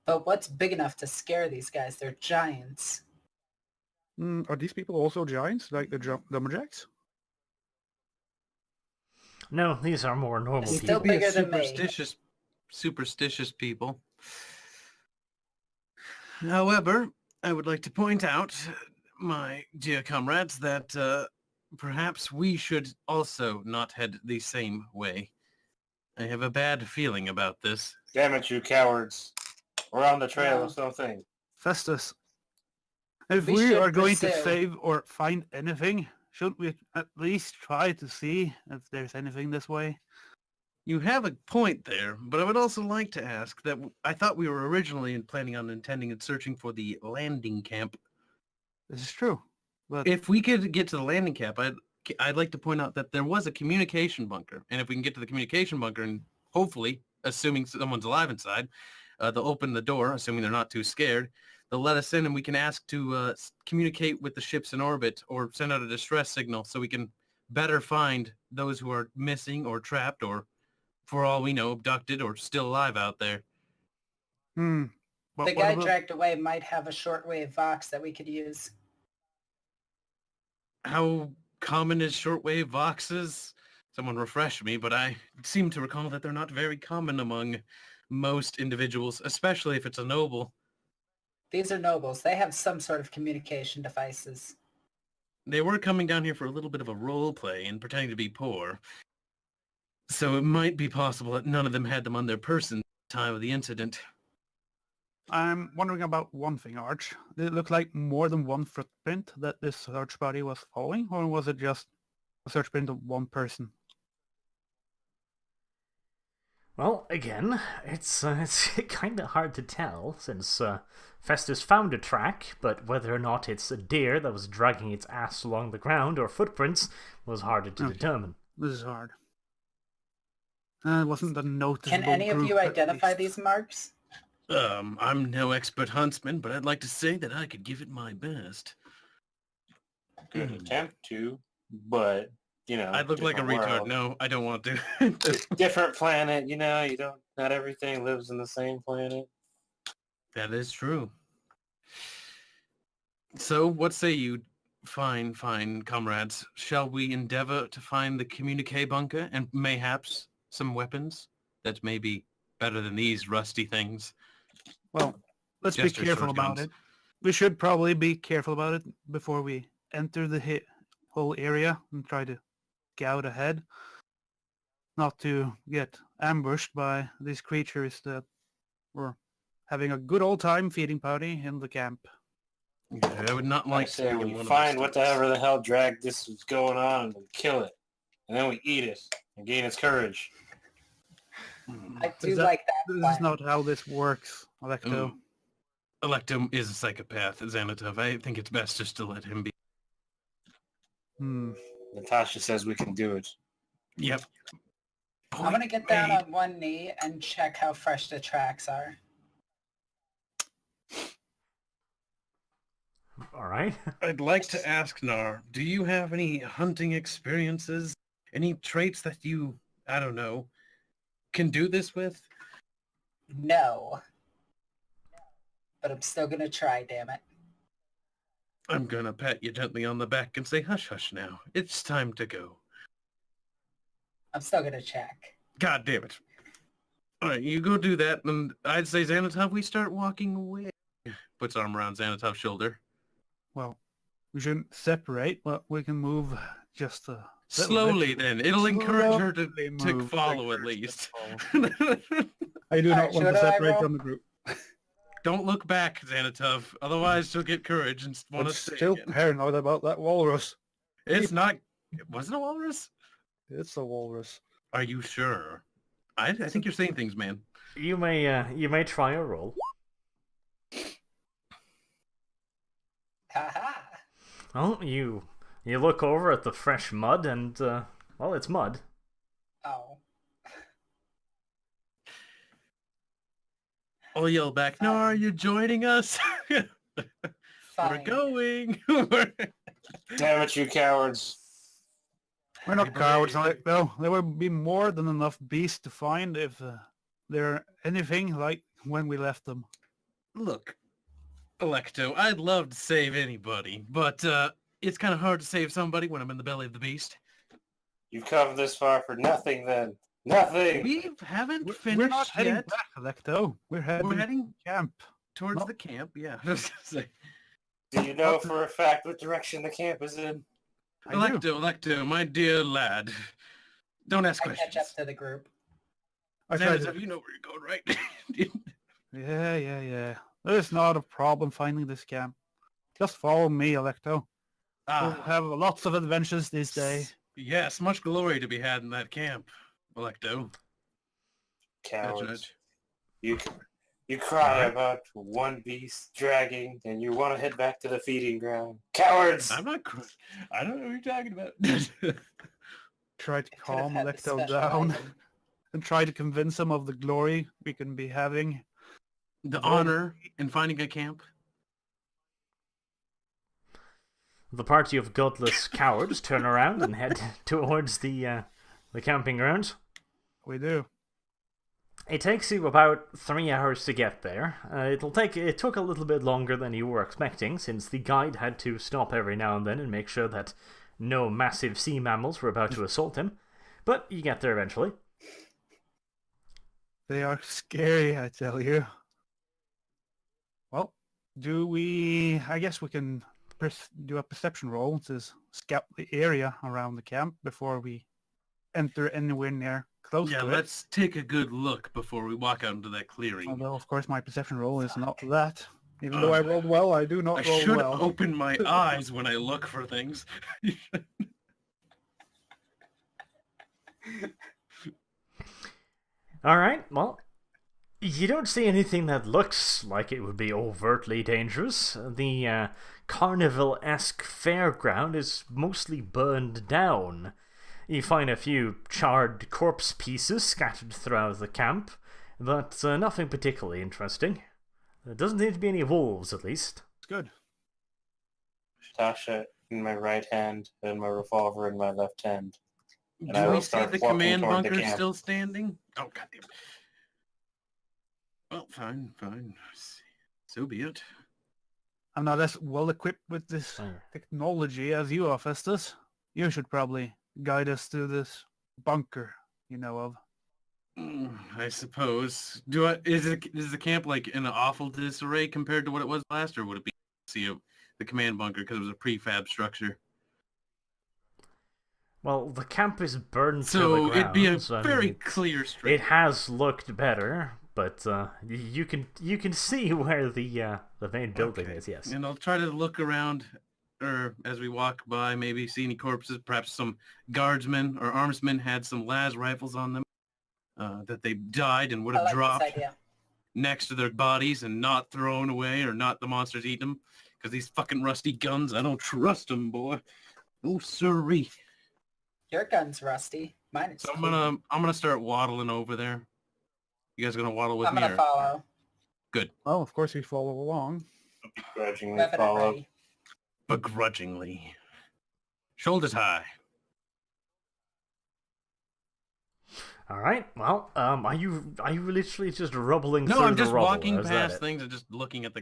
But what's big enough to scare these guys? They're giants. Are these people also giants, like the lumberjacks? No, these are more normal people. Still bigger than me. Superstitious people. However, I would like to point out, my dear comrades, that perhaps we should also not head the same way. I have a bad feeling about this. Damn it, you cowards. We're on the trail of something. Festus, if we are going to save or find anything, shouldn't we at least try to see if there's anything this way? You have a point there, but I would also like to ask that I thought we were originally planning on intending and searching for the landing camp. This is true. But if we could get to the landing camp, I'd like to point out that there was a communication bunker. And if we can get to the communication bunker and hopefully, assuming someone's alive inside, they'll open the door, assuming they're not too scared. They'll let us in and we can ask to communicate with the ships in orbit or send out a distress signal so we can better find those who are missing or trapped or, for all we know, abducted or still alive out there. The guy dragged away might have a shortwave Vox that we could use. How common is shortwave Voxes? Someone refresh me, but I seem to recall that they're not very common among most individuals, especially if it's a noble. These are nobles. They have some sort of communication devices. They were coming down here for a little bit of a role play and pretending to be poor. So it might be possible that none of them had them on their person at the time of the incident. I'm wondering about one thing, Arch. Did it look like more than one footprint that this search party was following, or was it just a search print of one person? Well, again, it's kind of hard to tell, since Festus found a track, but whether or not it's a deer that was dragging its ass along the ground or footprints was harder to determine. This is hard. It wasn't a noticeable Can any of you identify these marks? I'm no expert huntsman, but I'd like to say that I could give it my best. Good attempt to, but, I look like a retard. World. No, I don't want to. Different planet, not everything lives in the same planet. That is true. So, what say you, fine comrades? Shall we endeavor to find the communique bunker and mayhaps some weapons that may be better than these rusty things? Well, let's be careful about it. We should probably be careful about it before we enter the whole area and try to scout ahead. Not to get ambushed by these creatures that were having a good old time feeding party in the camp. Yeah, I would not like to find whatever the hell drag this was going on and kill it. and then we eat it and gain its courage. I do like that. This plan. is not how this works, Electo. Electum is a psychopath, Xanatov. I think it's best just to let him be. Natasha says we can do it. Yep. I'm going to get down on one knee and check how fresh the tracks are. All right. I'd like to ask Nar, do you have any hunting experiences? Any traits that you, I don't know, can do this with? No. But I'm still going to try, damn it. I'm gonna pat you gently on the back and say, hush, hush now. It's time to go. I'm still going to check. God damn it. All right, you go do that, and I'd say, Xanatov, we start walking away. Puts arm around Xanatov's shoulder. Well, we shouldn't separate, but we can move just a Slowly, then. It'll encourage her to move, follow at least. I do not Alright, want to should I separate roll? from the group. Don't look back, Xanatov. Otherwise, she'll get courage and want I'm to stay still again. paranoid about that walrus. It's not... Was it a walrus? It's a walrus. Are you sure? I think you're saying things, man. You may try a roll. Haha. Well, you look over at the fresh mud and well, it's mud. Oh. I'll yell back, no, are you joining us? We're Fine. going. Damn it, you cowards. We're not cowards, like though. There will be more than enough beasts to find if they're anything like when we left them. Look, Electo, I'd love to save anybody, but it's kind of hard to save somebody when I'm in the belly of the beast. You've come this far for nothing then. Nothing! We haven't We're finished not heading yet. back, Electo. We're heading camp. Towards No. the camp, yeah. I was gonna say. Do you know for a fact what direction the camp is in? I do. Electo, my dear lad. Don't ask I catch questions. up to the group. I tried to... Xanatov, you know where you're going, right? Yeah. There's not a problem finding this camp. Just follow me, Electo. We'll have lots of adventures this day. Yes, much glory to be had in that camp, Electo. Cowards. You cry about one beast dragging, and you want to head back to the feeding ground. Cowards! I'm not. I don't know what you're talking about. Try to I could've calm had the Electo special down item. and try to convince him of the glory we can be having. The honor in finding a camp. The party of godless cowards turn around and head towards the camping grounds. We do. It takes you about 3 hours to get there. It took a little bit longer than you were expecting, since the guide had to stop every now and then and make sure that no massive sea mammals were about to assault him. But you get there eventually. They are scary, I tell you. Well, I guess we can do a perception roll to scout the area around the camp before we enter anywhere near close Yeah, to it. let's take a good look before we walk out into that clearing. Although, of course, my perception roll is not that. Even though I rolled well, I do I not roll should well. open my eyes when I look for things. Alright, well, you don't see anything that looks like it would be overtly dangerous. The carnival-esque fairground is mostly burned down. You find a few charred corpse pieces scattered throughout the camp, but nothing particularly interesting. There doesn't seem to be any wolves, at least. It's good. Tasha in my right hand and my revolver in my left hand. And I Do will we see start the walking command toward the bunker camp. still standing? Oh, goddamn. Well, fine. So be it. I'm not as well equipped with this Fire. technology as you are, Festus. You should probably guide us to this bunker you know of. I suppose. Is the camp like in an awful disarray compared to what it was last, or would it be the command bunker because it was a prefab structure? Well, the camp is burned to the So ground. it'd be a so, I very mean, clear It straight. has looked better, but you can see where the main building Okay. is. Yes. And I'll try to look around or as we walk by, maybe see any corpses. Perhaps some guardsmen or armsmen had some las rifles on them that they died and would I have like dropped this idea. next to their bodies and not thrown away or not the monsters eat them. Because these fucking rusty guns, I don't trust them, boy. Oh, sirree. Your gun's rusty. Mine is So cool. I'm gonna start waddling over there. You guys gonna waddle with I'm me? gonna Or? follow. Good. Well, of course we follow along. Grudgingly Weapon at follow. ready. Begrudgingly. Shoulders high. All right. Well, are you literally just rubbling No, through I'm the just rubble? walking Is that past it? things and just looking at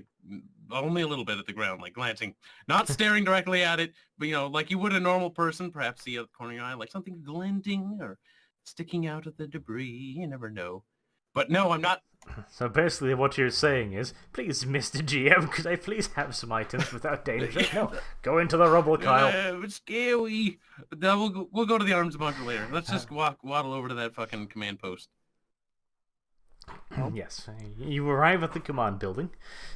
only a little bit at the ground, like glancing, not staring directly at it, but like you would a normal person, perhaps see out the corner of your eye, like something glinting or sticking out of the debris. You never know. But no, I'm not. So basically what you're saying is, please, Mr. GM, could I please have some items without danger? No, go into the rubble, Kyle. It's scary. No, we'll go to the arms bunker later. Let's just waddle over to that fucking command post. Yes, you arrive at the command building.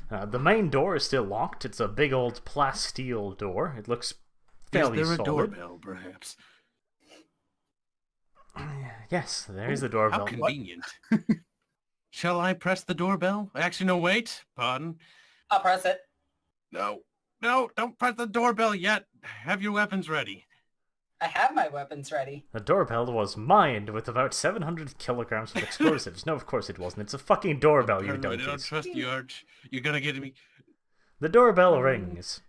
The main door is still locked. It's a big old plasteel door. It looks fairly Is there a solid. doorbell, perhaps? Yes, there is a doorbell. How convenient. Shall I press the doorbell? Actually, no, wait. Pardon. I'll press it. No, don't press the doorbell yet. Have your weapons ready. I have my weapons ready. The doorbell was mined with about 700 kilograms of explosives. No, of course it wasn't. It's a fucking doorbell, you I don't donkeys. trust you, Arch. You're gonna get me. The doorbell rings.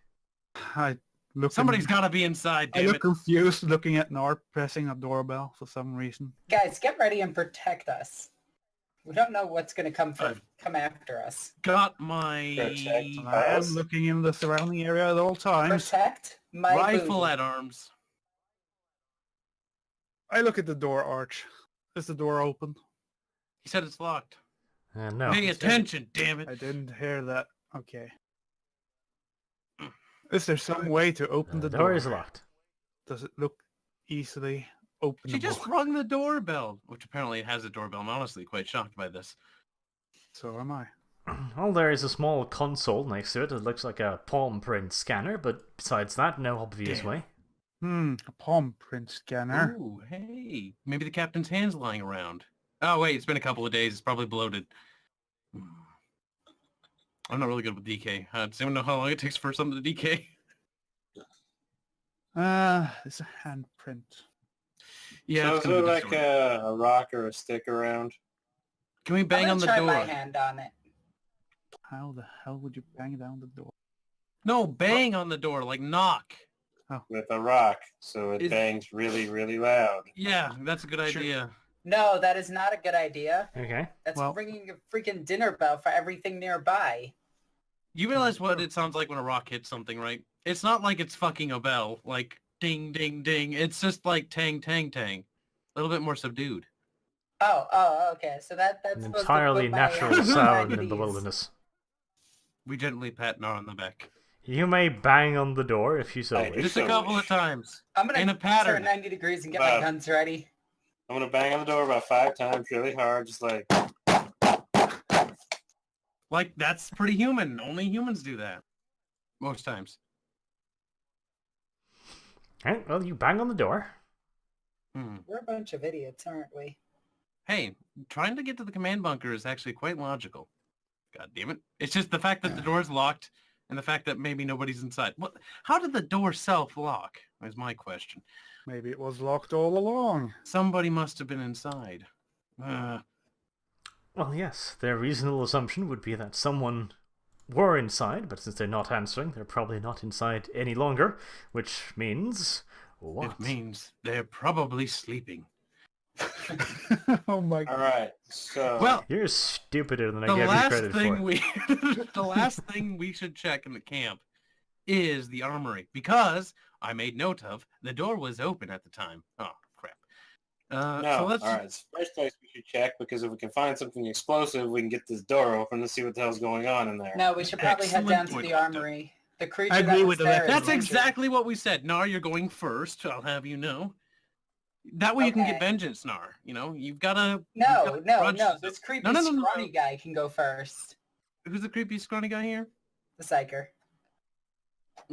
I look. Somebody's gotta be inside, I damn look it. confused looking at Nard pressing a doorbell for some reason. Guys, get ready and protect us. We don't know what's going to come after us. Got my Protect. I am looking in the surrounding area at all times. Protect my rifle booty. at arms. I look at the door arch. Is the door open? He said it's locked. No. Pay attention, damn it. I didn't hear that. Okay. Is there some way to open The the door is locked. Does it look easily openable? She just rung the doorbell, which apparently it has a doorbell. I'm honestly quite shocked by this. So am I. Well, there is a small console next to it. It looks like a palm print scanner, but besides that, no obvious Damn. way. A palm print scanner. Ooh, hey. Maybe the captain's hand's lying around. Oh, wait, it's been a couple of days. It's probably bloated. I'm not really good with DK. Does anyone know how long it takes for something to DK? It's a handprint. Yeah, So it's is gonna there be like a rock or a stick around? Can we bang I'm on gonna the try door? my hand on it. How the hell would you bang down the door? No, bang on the door, like knock. With a rock, so it Is- bangs really, really loud. Yeah, that's a good Sure. idea. No, that is not a good idea. Okay. That's Well- ringing a freaking dinner bell for everything nearby. You realize what it sounds like when a rock hits something, right? It's not like it's fucking a bell, like ding, ding, ding. It's just like tang, tang, tang. A little bit more subdued. Oh, okay. So that's An supposed entirely to put natural my sound mind in at the ease. wilderness. We gently pat Nar on the back. You may bang on the door if you so Hey, wish. Just so a couple wish. of times. I'm gonna In a pattern. turn 90 degrees and get Wow. my guns ready. I'm gonna bang on the door about 5 times really hard, just like Like, that's pretty human. Only humans do that. Most times. Alright, well, you bang on the door. We're a bunch of idiots, aren't we? Hey, trying to get to the command bunker is actually quite logical. God damn it. It's just the fact that the door's locked and the fact that maybe nobody's inside. What? How did the door self-lock? Is my question. Maybe it was locked all along. Somebody must have been inside. Well, yes, their reasonable assumption would be that someone were inside, but since they're not answering, they're probably not inside any longer, which means... what? It means they're probably sleeping. Oh my god. alright, so Well, You're stupider than I the gave you last credit thing for. the last thing we should check in the camp is the armory, because I made note of the door was open at the time. Oh crap! no, So let's alright, it's the first place we should check, because if we can find something explosive, we can get this door open and see what the hell's going on in there. No, we should probably head Excellent down to point, the Doctor. armory. The creature I that agree was with the there left. is That's injured. exactly what we said. Nar, you're going first. I'll have you know. That way you can get Okay. vengeance, Nar. You know, you've got to. No. This creepy no. scrawny guy can go first. Who's the creepy scrawny guy here? The psyker.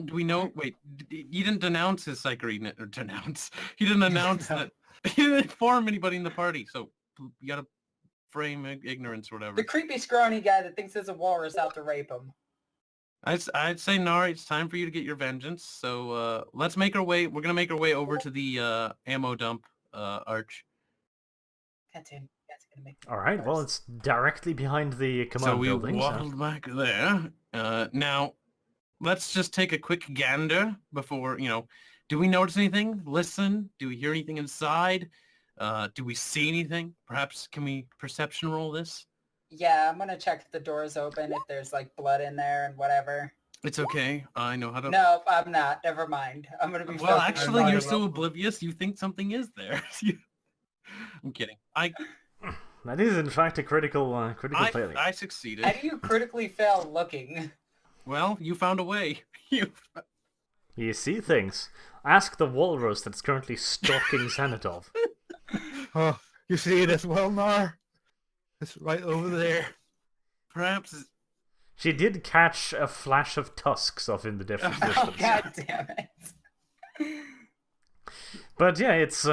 Do we know? Wait, you didn't denounce his psychery or denounce. He didn't announce that. He didn't inform anybody in the party. So you gotta frame ignorance or whatever. The creepy scrawny guy that thinks there's a walrus out to rape him. I'd say, Nari, it's time for you to get your vengeance. So let's make our way. We're gonna make our way over to the ammo dump arch. That's him. That's gonna make. All right. Well, it's directly behind the command building. So we waddled back there. Now, let's just take a quick gander before, do we notice anything? Listen? Do we hear anything inside? Do we see anything? Perhaps can we perception roll this? Yeah, I'm gonna check if the door's open, if there's like blood in there and whatever. It's okay. I know how to... No, I'm not. Never mind. I'm gonna be... Well, actually, you're so oblivious, you think something is there. I'm kidding. That is, in fact, a critical failure. I succeeded. How do you critically fail looking? Well, you found a way. You see things. Ask the walrus that's currently stalking Xanadov. Oh, you see it as well, Nar? It's right over there. Perhaps... She did catch a flash of tusks off in the different distance. Oh, God damn it. But yeah, it's...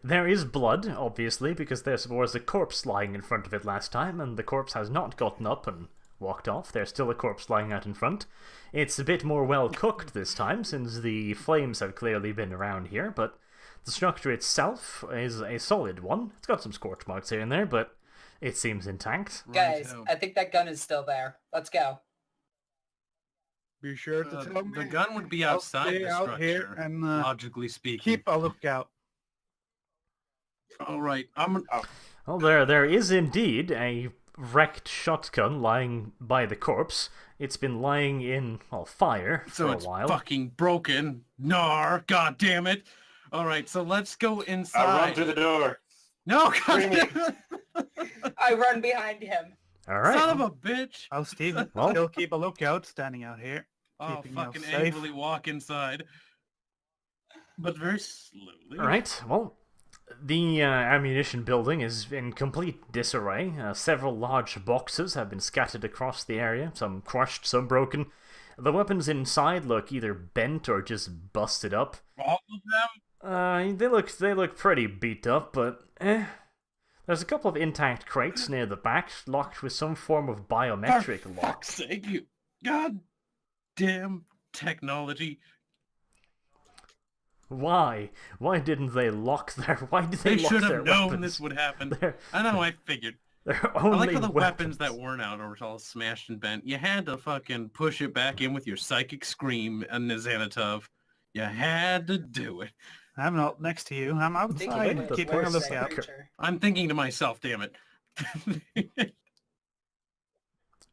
There is blood, obviously, because there was a corpse lying in front of it last time, and the corpse has not gotten up and walked off. There's still a corpse lying out in front. It's a bit more well cooked this time, since the flames have clearly been around here, but the structure itself is a solid one. It's got some scorch marks here and there, but it seems intact. Guys, I think that gun is still there. Let's go. Be sure to tell me. The gun would be outside the structure, out here and, logically speaking. Keep a lookout. All right, Well, there is indeed a wrecked shotgun lying by the corpse. It's been lying in, fire for a while. So it's fucking broken. Nar, god damn it. All right, so let's go inside. I run through the door. No, god damn it. I run behind him. All right. Son of a bitch. Oh, Steven, Well- still keep a lookout standing out here. Oh, Keeping fucking you safe. angrily walk inside. But very slowly. All right, well, the ammunition building is in complete disarray. Several large boxes have been scattered across the area, some crushed, some broken. The weapons inside look either bent or just busted up. All of them? They look pretty beat up, but There's a couple of intact crates near the back, locked with some form of biometric For lock. fuck's sake, you goddamn technology. Why? Why didn't they lock their... Why did They lock should their have known weapons? this would happen. They're, I know, I figured. they're I only like how the weapons that weren't out were all smashed and bent. You had to fucking push it back in with your psychic scream and Xanatov. You had to do it. I'm not next to you. I'm Thinking outside, of the keeping a worst lookout. creature. I'm thinking to myself, damn it.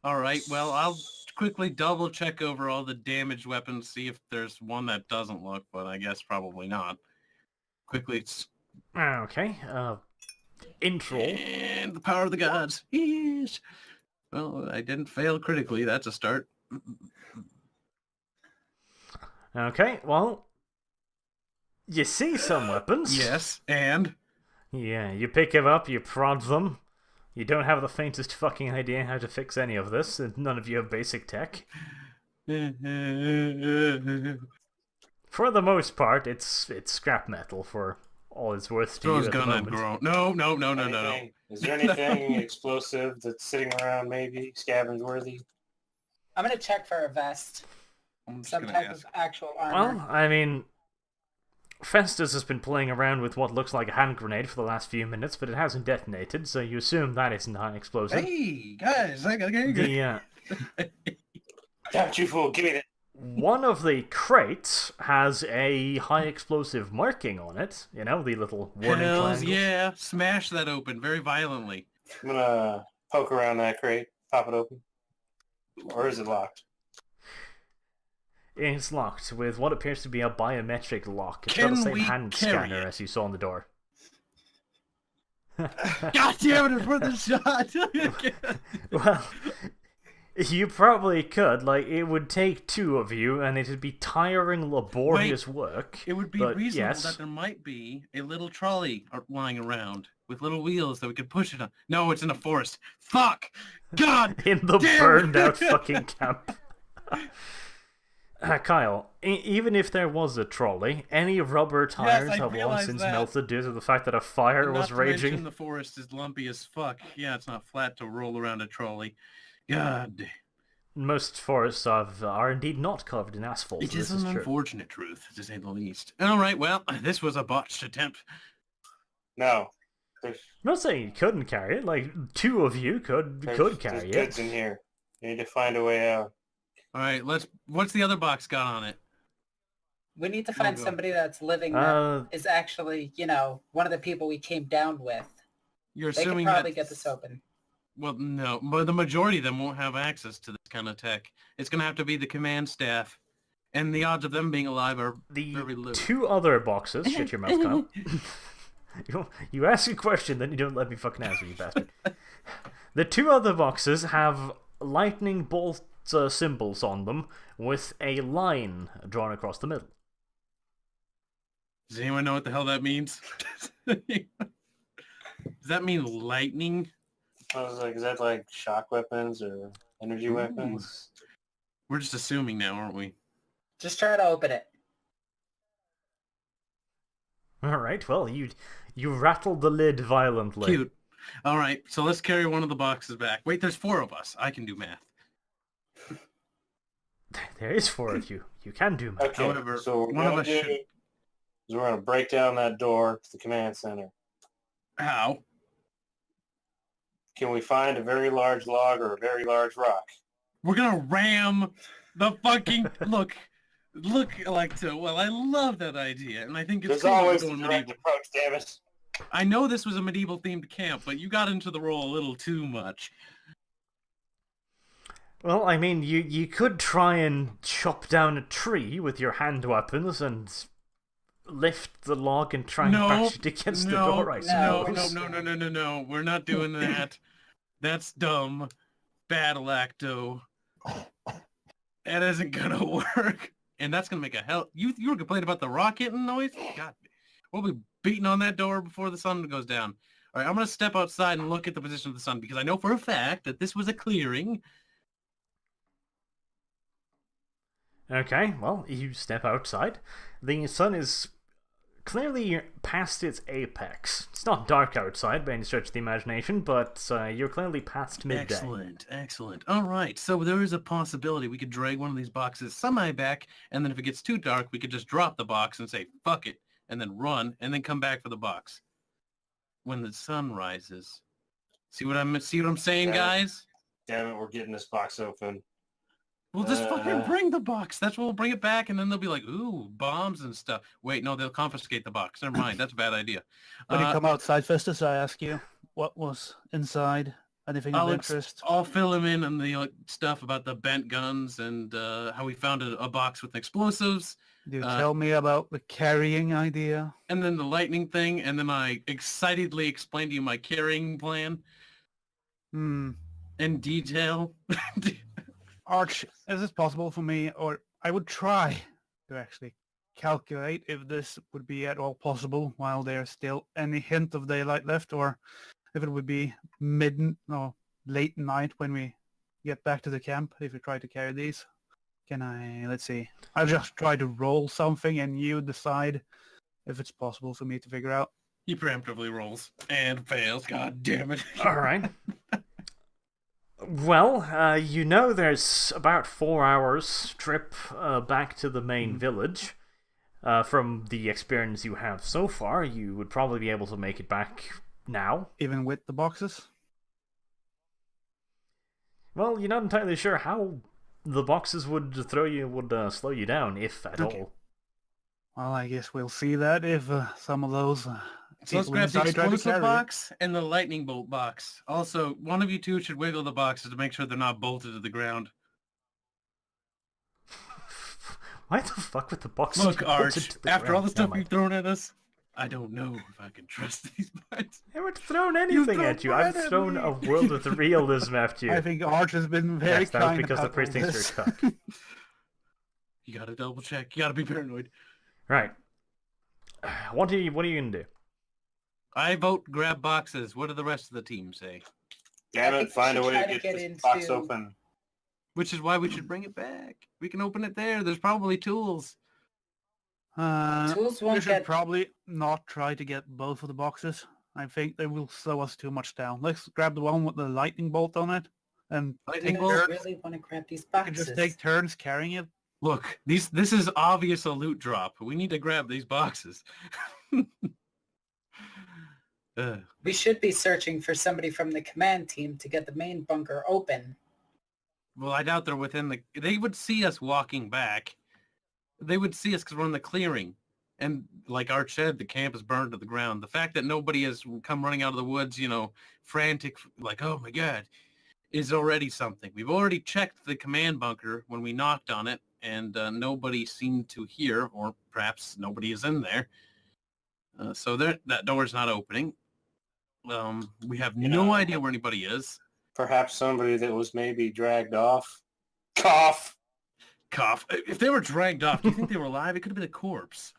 All right, well, I'll quickly double check over all the damaged weapons, see if there's one that doesn't look, but I guess probably not. Quickly, Okay, intro. and the power of the gods. Yes. Well, I didn't fail critically. That's a start. Okay, well, you see some weapons. Yes, and Yeah, you pick them up, you prod them. You don't have the faintest fucking idea how to fix any of this, and none of you have basic tech. For the most part, it's scrap metal for all it's worth to you Throws at the gonna moment. grow. No. Anything- Is there anything explosive that's sitting around, maybe scavenge worthy? I'm gonna check for a vest. I'm just Some gonna type ask. of actual armor. Well, I mean, Festus has been playing around with what looks like a hand grenade for the last few minutes, but it hasn't detonated, so you assume that isn't high explosive. Hey, guys, I gotta get The, Don't you fool! Give me that. one of the crates has a high explosive marking on it. You know, the little warning Hells triangles. yeah! Smash that open very violently. I'm gonna poke around that crate, pop it open. Or is it locked? It's locked with what appears to be a biometric lock. It's got Can the same we hand carry scanner it? as you saw on the door. God damn it! For the shot. Well, you probably could. Like, it would take two of you, and it'd be tiring, laborious work. It would be but reasonable yes. that there might be a little trolley lying around with little wheels that we could push it on. No, it's in a forest. Fuck! God! In the damn it. burned out fucking camp. Kyle, even if there was a trolley, any rubber tires I have long realize since that. melted due to the fact that a fire And was not to mention raging. the forest is lumpy as fuck. Yeah, it's not flat to roll around a trolley. God. Most forests are indeed not covered in asphalt. It So is this is an true. unfortunate truth, to say the least. All right, well, this was a botched attempt. No. I'm not saying you couldn't carry it. Like, two of you could carry there's it. goods in here. You need to find a way out. All right, what's the other box got on it? We need to find go. somebody that's living that is actually, one of the people we came down with. You're They assuming can probably that... get this open. Well, no, but the majority of them won't have access to this kind of tech. It's going to have to be the command staff, and the odds of them being alive are very low. The two other boxes... Shut your mouth, Kyle. You ask a question, then you don't let me fucking answer, you bastard. The two other boxes have lightning bolt symbols on them with a line drawn across the middle. Does anyone know what the hell that means? Does that mean lightning? I was like, is that like shock weapons or energy weapons? We're just assuming now, aren't we? Just try to open it. Alright, well, you rattled the lid violently. Cute. All right, so let's carry one of the boxes back. Wait, there's 4 of us. I can do math. There is 4 of you. You can do math. Okay, However, so what one we're of going us to do should... is we're going to break down that door to the command center. How? Can we find a very large log or a very large rock? We're gonna ram the fucking... Look, Electo. Well, I love that idea, and I think it's There's cool always a going direct medieval. approach, damn it. I know this was a medieval-themed camp, but you got into the role a little too much. Well, I mean, you could try and chop down a tree with your hand weapons and lift the log and try and bash it against the door, I suppose. No. We're not doing that. That's dumb. Bad Lacto. That isn't gonna work. And that's gonna make a hell... You were complaining about the rock hitting noise? God, we'll be beating on that door before the sun goes down. All right, I'm gonna step outside and look at the position of the sun because I know for a fact that this was a clearing. Okay, well, you step outside. The sun is clearly past its apex. It's not dark outside by any stretch of the imagination, but you're clearly past midday. Excellent. All right, so there is a possibility we could drag one of these boxes semi back, and then if it gets too dark, we could just drop the box and say, fuck it, and then run, and then come back for the box. When the sun rises. See what I'm saying, guys? Damn it, we're getting this box open. We'll just fucking bring the box. That's what we'll bring it back, and then they'll be like, ooh, bombs and stuff. Wait, no, they'll confiscate the box. Never mind. That's a bad idea. When you come outside, Festus, I ask you, what was inside? Anything of interest? I'll fill him in on the stuff about the bent guns and how we found a box with explosives. Do you tell me about the carrying idea? And then the lightning thing, and then I excitedly explain to you my carrying plan. In detail. Arch, is it possible for me, or I would try to actually calculate if this would be at all possible while there's still any hint of daylight left, or if it would be late night when we get back to the camp if we try to carry these. Can I, let's see, I'll just try to roll something and you decide if it's possible for me to figure out. He preemptively rolls and fails. God damn it. All right. Well, there's about 4 hours trip back to the main village. From the experience you have so far, you would probably be able to make it back now. Even with the boxes? Well, you're not entirely sure how the boxes would slow you down, if at all. Well, I guess we'll see that if some of those... So let's grab the explosive box and the lightning bolt box. Also, one of you two should wiggle the boxes to make sure they're not bolted to the ground. Why the fuck would the boxes Look, be Arch, bolted to the after ground? all the stuff you've thrown at us, I don't know if I can trust these boxes. I haven't thrown anything at you. I've thrown a world of realism at you. I think Arch has been very kind that was because the about priest all thinks this. you're a cuck. You gotta double check. You gotta be paranoid. Right. What are you gonna do? I vote grab boxes. What do the rest of the team say? Damn it, find a way to get this box into- open. Which is why we should bring it back. We can open it there. There's probably tools. Tools We won't should get... probably not try to get both of the boxes. I think they will slow us too much down. Let's grab the one with the lightning bolt on it, and Lightning take bolt? I turns. really want to grab these We can boxes. just take turns carrying it. Look, this is obvious a loot drop. We need to grab these boxes. We should be searching for somebody from the command team to get the main bunker open. Well, I doubt they're within the... They would see us walking back. They would see us because we're in the clearing. And like Art said, the camp is burned to the ground. The fact that nobody has come running out of the woods, frantic, like, oh my God, is already something. We've already checked the command bunker when we knocked on it, and nobody seemed to hear, or perhaps nobody is in there. So that door's not opening. We have no idea where anybody is. Perhaps somebody that was maybe dragged off. Cough! Cough. If they were dragged off, do you think they were alive? It could have been a corpse.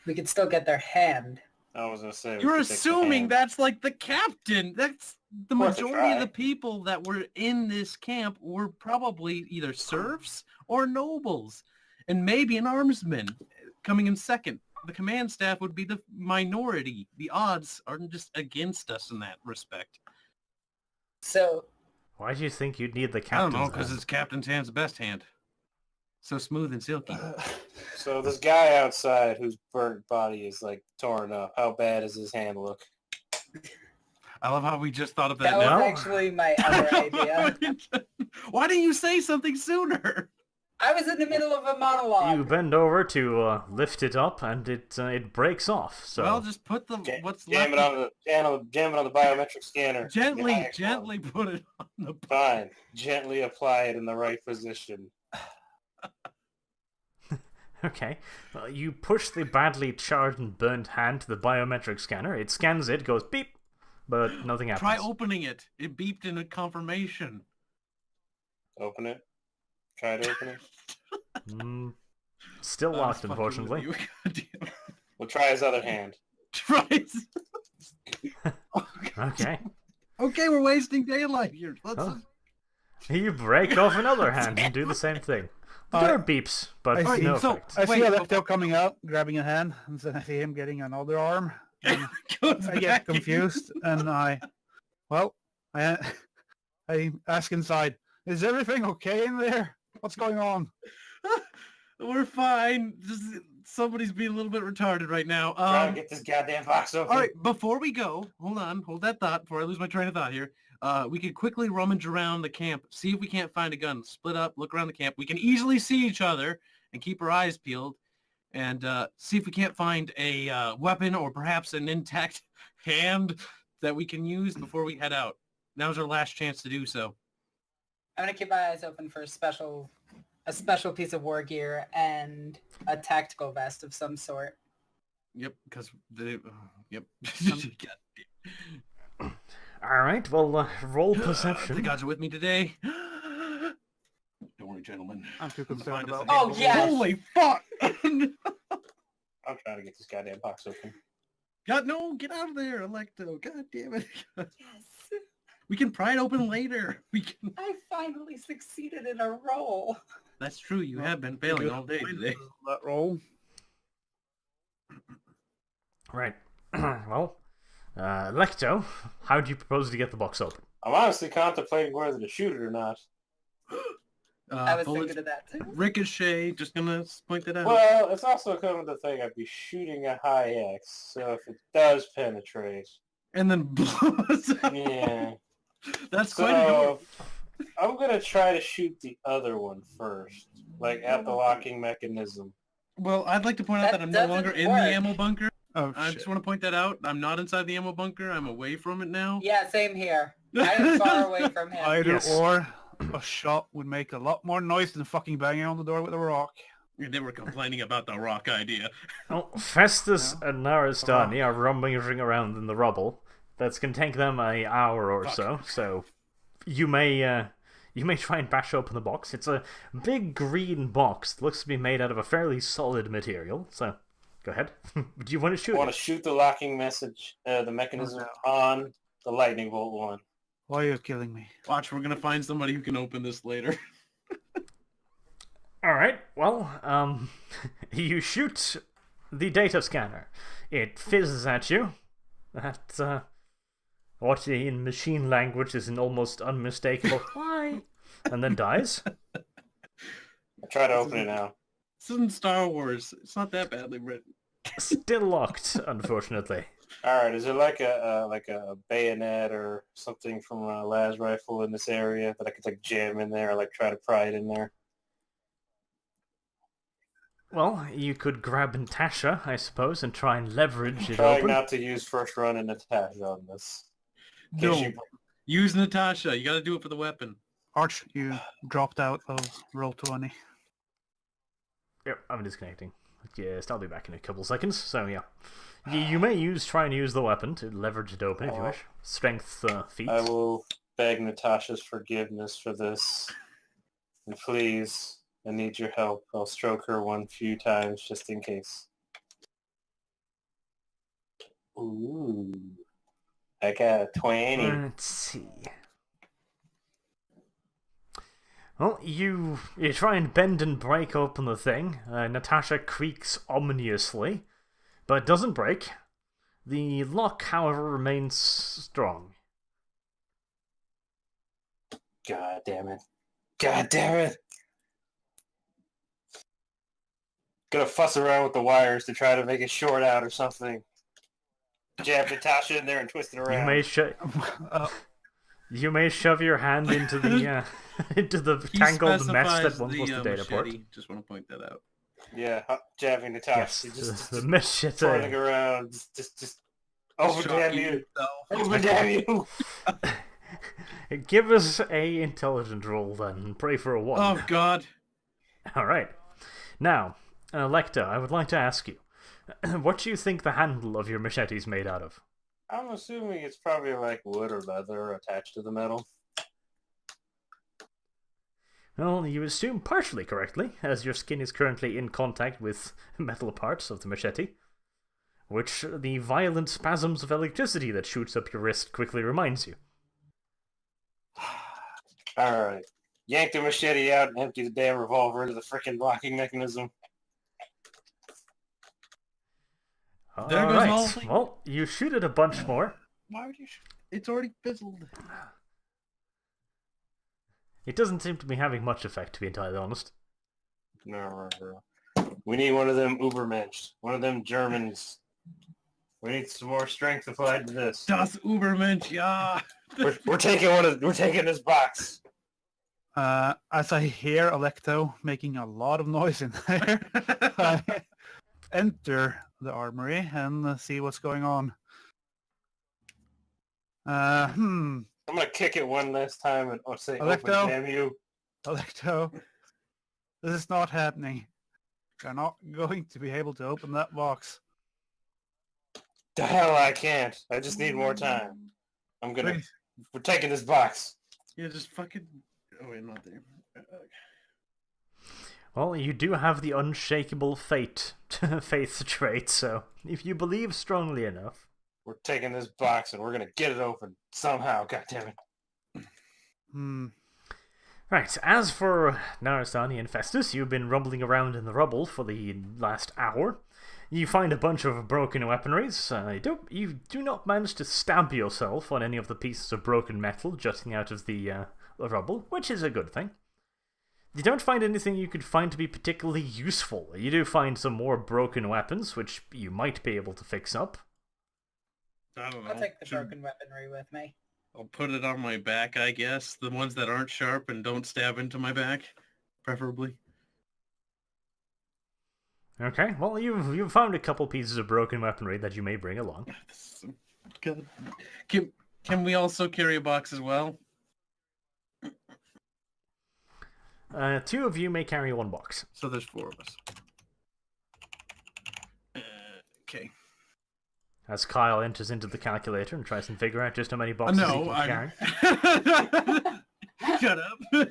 We could still get their hand. I was going to say... we You're could take the assuming hand. that's like the captain. That's the Worth a majority of try. the people that were in this camp were probably either serfs or nobles, and maybe an armsman coming in second. The command staff would be the minority. The odds are just against us in that respect. So, Why do you think you'd need the I don't captain's know, because hand? it's captain's hand's the best hand. So smooth and silky. So this guy outside whose burnt body is like torn up, how bad does his hand look? I love how we just thought of that that was now. actually my other idea. Why didn't you say something sooner? I was in the middle of a monologue. You bend over to lift it up, and it breaks off. So Well, just put the what's Jam left. jam it on the biometric scanner. Gently Yeah, put it on the... Fine. Gently apply it in the right position. okay, you push the badly charred and burnt hand to the biometric scanner. It scans it, goes beep, but nothing happens. Try opening it. It beeped in a confirmation. Open it. Try to open it. Still I was locked, fucking unfortunately. with you. Goddamn. We'll try his other hand. Try it. Okay. Okay, we're wasting daylight here. Let's... Oh. You break off another hand and do the same thing. The door beeps, but I see. no So- effect. I see Wait, Alecto coming out, grabbing a hand, and then I see him getting another arm. And Goes I get back in. confused, and I ask inside, is everything okay in there? What's going on? We're fine. Just somebody's being a little bit retarded right now. Try to get this goddamn box open. All right, before we go, hold that thought before I lose my train of thought here. We could quickly rummage around the camp, see if we can't find a gun, split up, look around the camp. We can easily see each other and keep our eyes peeled, and see if we can't find a weapon or perhaps an intact hand that we can use before we head out. Now's our last chance to do so. I'm gonna keep my eyes open for a special piece of war gear and a tactical vest of some sort. Yep, because yep. Alright, well, roll The perception. gods are with me today. Don't worry, gentlemen. I'm too We'll concerned find us about. a Oh, yes! Holy fuck! I'm trying to get this goddamn box open. God, no, get out of there, Electo. God damn it. Yes, We can pry it open later. We can. I finally succeeded in a roll. That's true. You have been failing all day today. That roll. Right. Well, Lecto, how do you propose to get the box open? I'm honestly contemplating whether to shoot it or not. I was Bullets thinking of that too. ricochet. Just gonna point that out. Well, it's also coming to think I'd be shooting a high X, so if it does penetrate, And then blow us up. yeah. That's quite a door. So I'm gonna try to shoot the other one first, like at the locking mechanism. Well, I'd like to point out That that I'm no longer doesn't in the work. ammo bunker. Oh I shit. just want to point that out. I'm not inside the ammo bunker. I'm away from it now. Yeah, same here. I am far away from him. Either Yes. or, a shot would make a lot more noise than fucking banging on the door with a rock. They were complaining about the rock idea. Oh, Festus and Naristani are rummaging around in the rubble. That's going to take them an hour or so you may try and bash open the box. It's a big green box that looks to be made out of a fairly solid material, so go ahead. Do you want to shoot I want it? to shoot the locking the mechanism on the lightning bolt one. Why are you killing me? Watch, we're gonna find somebody who can open this later. Alright, well, you shoot the data scanner. It fizzes at you. That, what in machine language is an almost unmistakable why, and then dies. I try to open it now. This isn't Star Wars. It's not that badly written. Still locked, unfortunately. All right, is there like a bayonet or something from a las rifle in this area that I could like jam in there, or like try to pry it in there? Well, you could grab Natasha, I suppose, and try and leverage it Trying open. not to use first run and Natasha on this. No, use Natasha. You got to do it for the weapon. Arch, you dropped out of roll 20. Yep, I'm disconnecting. Yes, I'll be back in a couple seconds, so yeah. You may try and use the weapon to leverage it open if you wish. Strength feats. I will beg Natasha's forgiveness for this. And please, I need your help. I'll stroke her one few times just in case. Ooh. I got a 20. Let's see. Well, you try and bend and break open the thing. Natasha creaks ominously, but doesn't break. The lock, however, remains strong. God damn it. God damn it. Gonna fuss around with the wires to try to make it short out or something. Jab Natasha in there and twist it around. You may shove your hand into the into the tangled mess that once was the data port. Just want to point that out. Yeah, jabbing Natasha. Yes, just the machete. twirling around. Just over damn you. Over damn you. Give us a intelligent roll then, and pray for a 1. Oh God! All right. Now, Lecta, I would like to ask you, what do you think the handle of your machete is made out of? I'm assuming it's probably like wood or leather attached to the metal. Well, you assume partially correctly, as your skin is currently in contact with metal parts of the machete, which the violent spasms of electricity that shoots up your wrist quickly reminds you. Alright. Yank the machete out and empty the damn revolver into the frickin' blocking mechanism. There goes all Alright, well, you shoot it a bunch more. Why would you? It's already fizzled. It doesn't seem to be having much effect, to be entirely honest. No. We need one of them Ubermensch. One of them Germans. We need some more strength applied to this. Das Ubermensch, yeah. We're taking this box. As I hear Alecto making a lot of noise in there, I enter the armory and see what's going on. I'm gonna kick it one last time and say, Alecto? open, damn you. Alecto, this is not happening. You're not going to be able to open that box. The hell I can't. I just need more time. We're taking this box. Yeah, just fucking... Oh, wait, not there. Well, you do have the unshakable faith trait, so if you believe strongly enough... We're taking this box and we're gonna get it open somehow, goddammit. Right, as for Narasani and Festus, you've been rumbling around in the rubble for the last hour. You find a bunch of broken weaponries. You do not manage to stab yourself on any of the pieces of broken metal jutting out of the rubble, which is a good thing. You don't find anything you could find to be particularly useful. You do find some more broken weapons, which you might be able to fix up. I don't know. I'll take the broken weaponry with me. I'll put it on my back, I guess. The ones that aren't sharp and don't stab into my back, preferably. Okay, well, you've found a couple pieces of broken weaponry that you may bring along. God. Can we also carry a box as well? 2 of you may carry 1 box. So there's 4 of us. Okay. As Kyle enters into the calculator and tries to figure out just how many boxes he can carry. Shut up.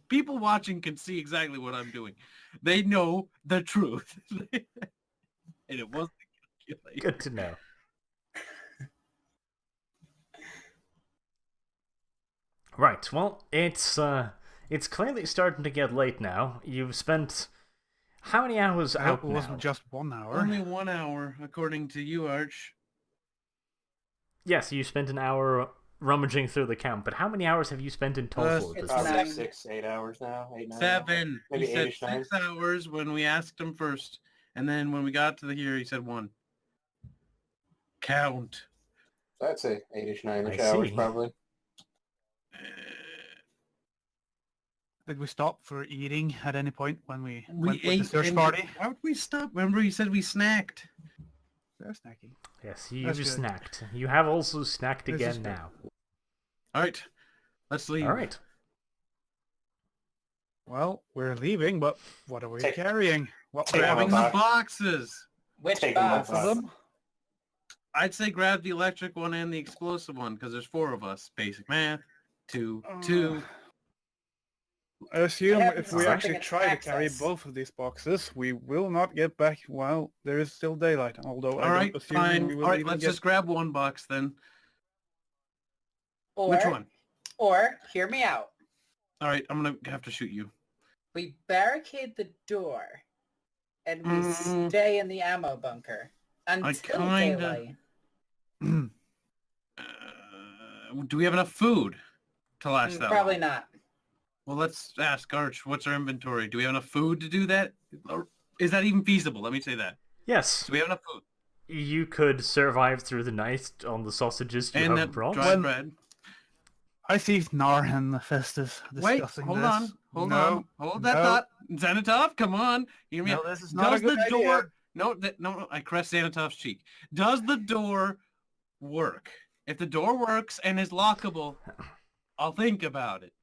People watching can see exactly what I'm doing. They know the truth. And it wasn't a calculator. Good to know. Right, well, it's it's clearly starting to get late now. You've spent how many hours I hope out it wasn't now? just 1 hour. Only 1 hour, according to you, Arch. Yes, you spent an hour rummaging through the camp, but how many hours have you spent in total at this It's point? Probably nine. 6, 8 hours now. 8, 9 7. Maybe He said 8-ish, 9. 6 hours when we asked him first. And then when we got to here, he said 1. Count. I'd say 8-ish, 9-ish I hours see. probably. Did we stop for eating at any point when we We went with the ate search and- party? Why would we stop? Remember he said we snacked. They're snacking. Yes, you That's good. snacked. You have also snacked This is again good. now. All right. Let's leave. All right. Well, we're leaving, but what are we Take- carrying? What take Grabbing them the up. boxes. Which Take 'em box? up. of them? I'd say grab the electric one and the explosive one because there's 4 of us. Basic math. 2, 2. I assume What happens if if we something actually try to carry attacks us? both of these boxes, we will not get back while there is still daylight. Although All I right, don't assume fine. we will All right, even let's get... just grab one box then. Or, Which one? Or, hear me out. All right, I'm going to have to shoot you. We barricade the door, and we Mm. stay in the ammo bunker until kinda- daylight. Do we have enough food to last that Probably long? not. Well, let's ask Arch, what's our inventory? Do we have enough food to do that? Or is that even feasible? Let me say that. Yes, Do we have enough food? you could survive through the night on the sausages you And have that brought. dry Well, bread. I see Nar and Festus Wait, discussing hold this. on. Hold No, on. Hold that no, thought. Xanatov, come on. Hear me No, out. this is not a Does good the idea. door... No, I caressed Xanatov's cheek. Does the door work? If the door works and is lockable, I'll think about it.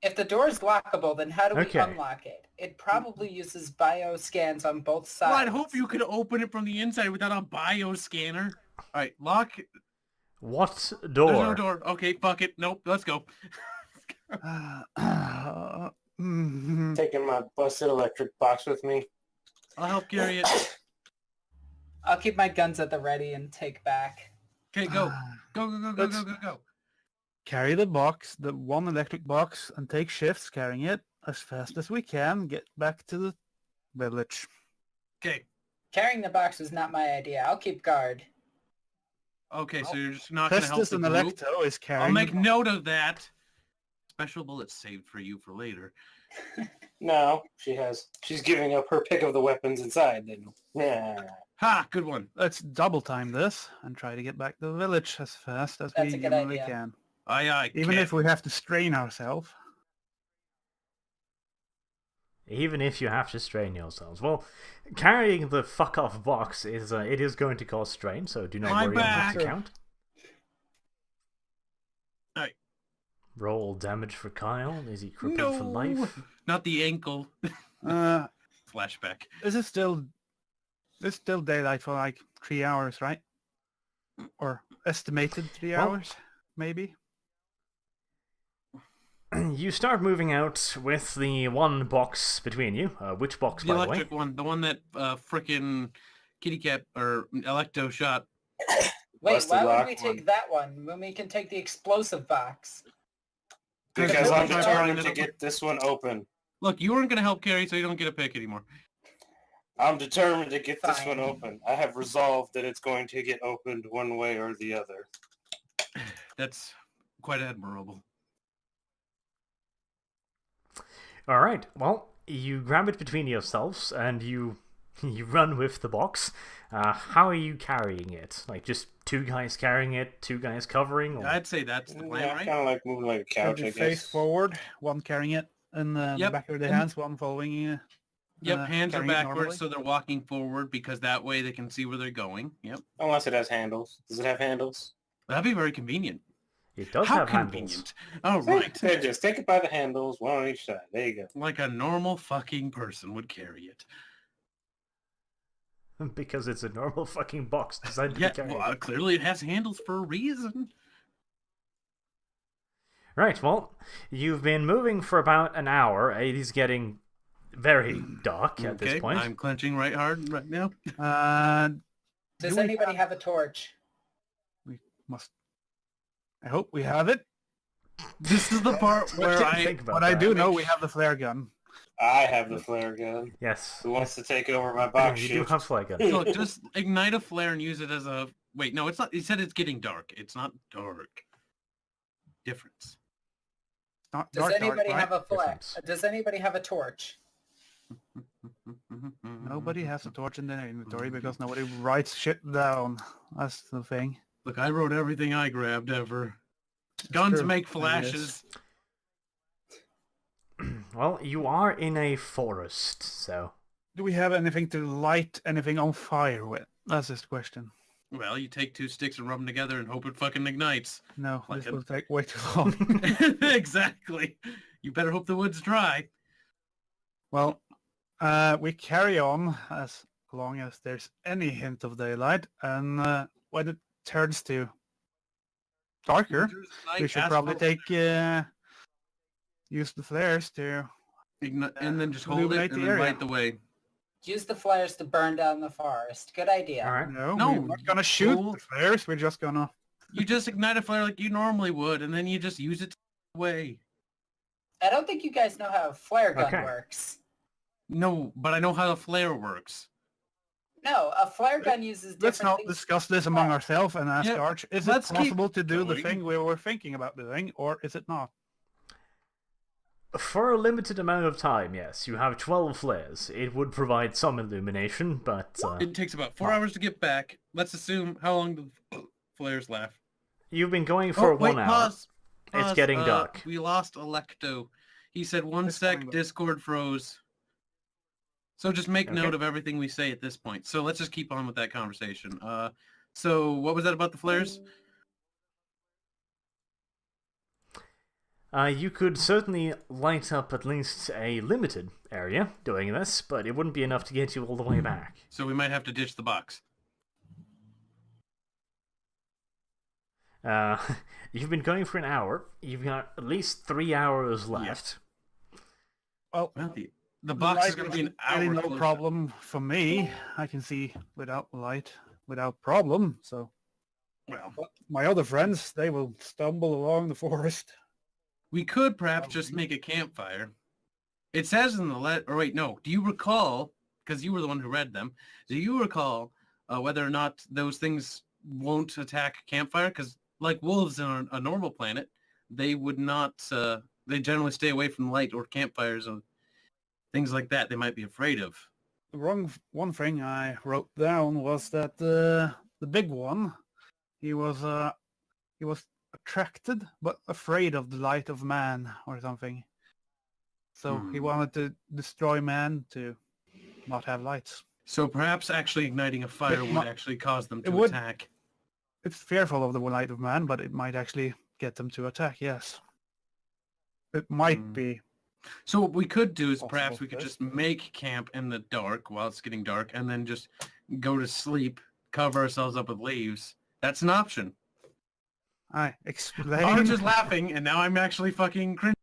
If the door is lockable, then how do we Okay. unlock it? It probably uses bioscans on both Well, sides. I'd hope you could open it from the inside without a bioscanner. All right, lock. What There's door? no door. Okay, fuck it. Nope, let's go. Taking my busted electric box with me. I'll help carry it. I'll keep my guns at the ready and take back. Okay, go. Go, go, go, go, Let's- go, go, go. Carry the box, the one electric box, and take shifts carrying it as fast as we can. Get back to the village. Okay. Carrying the box was not my idea. I'll keep guard. Okay, so you're just not going to help Festus the and group? Electo is carrying. I'll make the note of that. Special bullets saved for you for later. No, she's giving up her pick of the weapons inside then. Yeah. Ha! Good one. Let's double time this and try to get back to the village as fast as That's we a good humanly idea. can. Aye, aye. Even Cap. if we have to strain ourselves. Even if you have to strain yourselves. Well, carrying the fuck off box is it is going to cause strain, so do not My worry on that back. account. Aye. Roll damage for Kyle. Is he crippled for No! life? Not the ankle. Uh, Flashback. It's still daylight for like 3 hours, right? Or estimated 3 Well- hours, maybe. You start moving out with the one box between you. Which box, The by the way? electric one. The one that frickin' kitty cat or Electo shot. Wait, Busted why would lock we one. take that one when we can take the explosive box? Because I'm Try determined burning to it get this one open. Look, you weren't going to help carry, so you don't get a pick anymore. I'm determined to get this Fine. one open. I have resolved that it's going to get opened one way or the other. That's quite admirable. All right. Well, you grab it between yourselves and you run with the box. How are you carrying it? Like just two guys carrying it, two guys covering? Or... I'd say that's the plan, Yeah, right? kind of like moving like a couch, I Face guess. forward, one carrying it in the Yep. back of the And- hands, one following. Yep, hands are carrying it backwards, normally. so they're walking forward because that way they can see where they're going. Yep. Unless it has handles. Does it have handles? That'd be very convenient. It does How have convenient. handles. All right. Then just take it by the handles, one on each side. There you go. Like a normal fucking person would carry it. Because it's a normal fucking box designed to Yeah, be carried. well, clearly it has handles for a reason. Right, well, you've been moving for about an hour. It is getting very dark at Okay, this point. I'm clenching right hard right now. Does Do we anybody have a torch? We must. I hope we have it. This is the part where Think about But I that. do know we have the flare gun. I have the flare gun. Yes. Who wants to take over my box You do shift? have flare gun. Look, just ignite a flare and use it as a... Wait, no, it's not. He said it's getting dark. It's not dark. Difference. Not Does dark, anybody right? have a flash? Difference. Does anybody have a torch? Nobody has a torch in their inventory because nobody writes shit down. That's the thing. Look, I wrote everything I grabbed ever. Guns true, make I flashes. Well, you are in a forest, so... Do we have anything to light anything on fire with? That's this question. Well, you take 2 sticks and rub them together and hope it fucking ignites. No, Like this a- will take way too long. Exactly. You better hope the wood's dry. Well, we carry on as long as there's any hint of daylight, and when it turns to darker, we should probably take use the flares to and then just hold it illuminate and the then area. light the way. Use the flares to burn down the forest. Good idea. Alright. No, No, we're not gonna shoot fool. the flares. We're just gonna. You just ignite a flare like you normally would, and then you just use it to way. I don't think you guys know how a flare gun Okay. works. No, but I know how the flare works. No, a flare gun uses different Let's not things. discuss this among ourselves and ask Yeah, Arch. Is it let's keep possible to do the going. thing we were thinking about doing, or is it not? For a limited amount of time, yes. You have 12 flares. It would provide some illumination, but It takes about 4 hours to get back. Let's assume how long the flares last. you've been going for wait, 1 hour. pause. It's getting dark. We lost Electo. He said one It's sec, fine, but- Discord froze. So just make Okay. note of everything we say at this point. So let's just keep on with that conversation. So what was that about the flares? You could certainly light up at least a limited area doing this, but it wouldn't be enough to get you all the way back. So we might have to ditch the box. You've been going for an hour. You've got at least 3 hours left. Well, Well, the box is light going to be an hour. really no closer. problem for me. I can see without light, without problem. So Well, my other friends, they will stumble along the forest. we could perhaps just make a campfire. It says in the or wait, no. Do you recall, because you were the one who read them, do you recall whether or not those things won't attack campfire? Because like wolves on a normal planet, they would not, they generally stay away from light or campfires and things like that they might be afraid of. The one thing I wrote down was that the big one, he was attracted but afraid of the light of man or something. So he wanted to destroy man to not have lights. So perhaps actually igniting a fire It would might- actually cause them it to would. attack. It's fearful of the light of man, but it might actually get them to attack, yes. It might Hmm. be. So what we could do is Possible perhaps we could first. just make camp in the dark while it's getting dark and then just go to sleep, cover ourselves up with leaves. That's an option. I I explained. was just laughing and now I'm actually fucking cringing.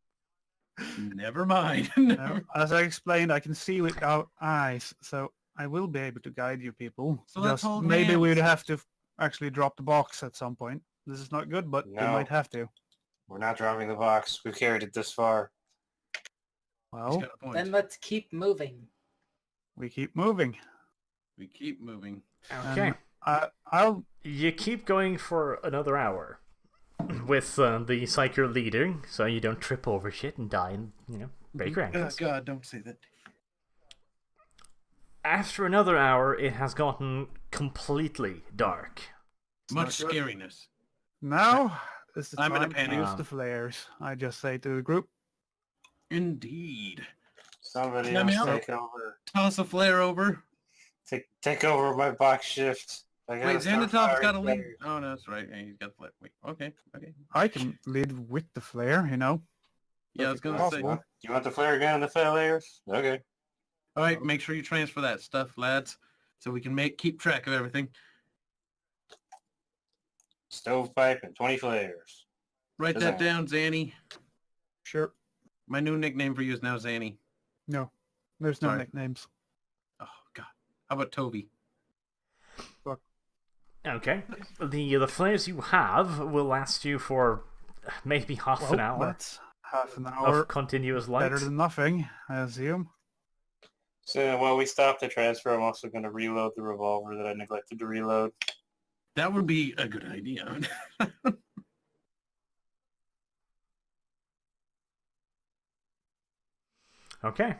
Never mind. No, as I explained, I can see without eyes, so I will be able to guide you people. So let's Just hold maybe hands. we'd have to actually drop the box at some point. This is not good, but we No. might have to. We're not dropping the box. We've carried it this far. He's Well, got a point. Then let's keep moving. we keep moving. We keep moving. Okay. I'll You keep going for another hour with the psycho leader, so you don't trip over shit and die and, break your ankles. God, don't say that. After another hour, it has gotten completely dark. Much not good. scariness. now is the I'm in a time to panic. use the flares. I just say to the group, Indeed. Somebody Let me else help. take over. Toss a flare over. Take over my box shift. I gotta Wait, start Xanatov's got a firing lead. flares. Oh, no, that's right. Yeah, he's got a flare. Wait, okay. I can lead with the flare, Yeah, I was going to say. Possible. You want the flare gun and the flares? Okay. All right, make sure you transfer that stuff, lads, so we can keep track of everything. Stovepipe and 20 flares. Write that down, Zanny. Sure. My new nickname for you is now Zanny. No, there's no Sorry. nicknames. Oh, God. How about Toby? Okay. The flares you have will last you for maybe half an hour That's half an hour. of continuous light. Better than nothing, I assume. So while we stop the transfer, I'm also going to reload the revolver that I neglected to reload. That would be a good idea. Okay.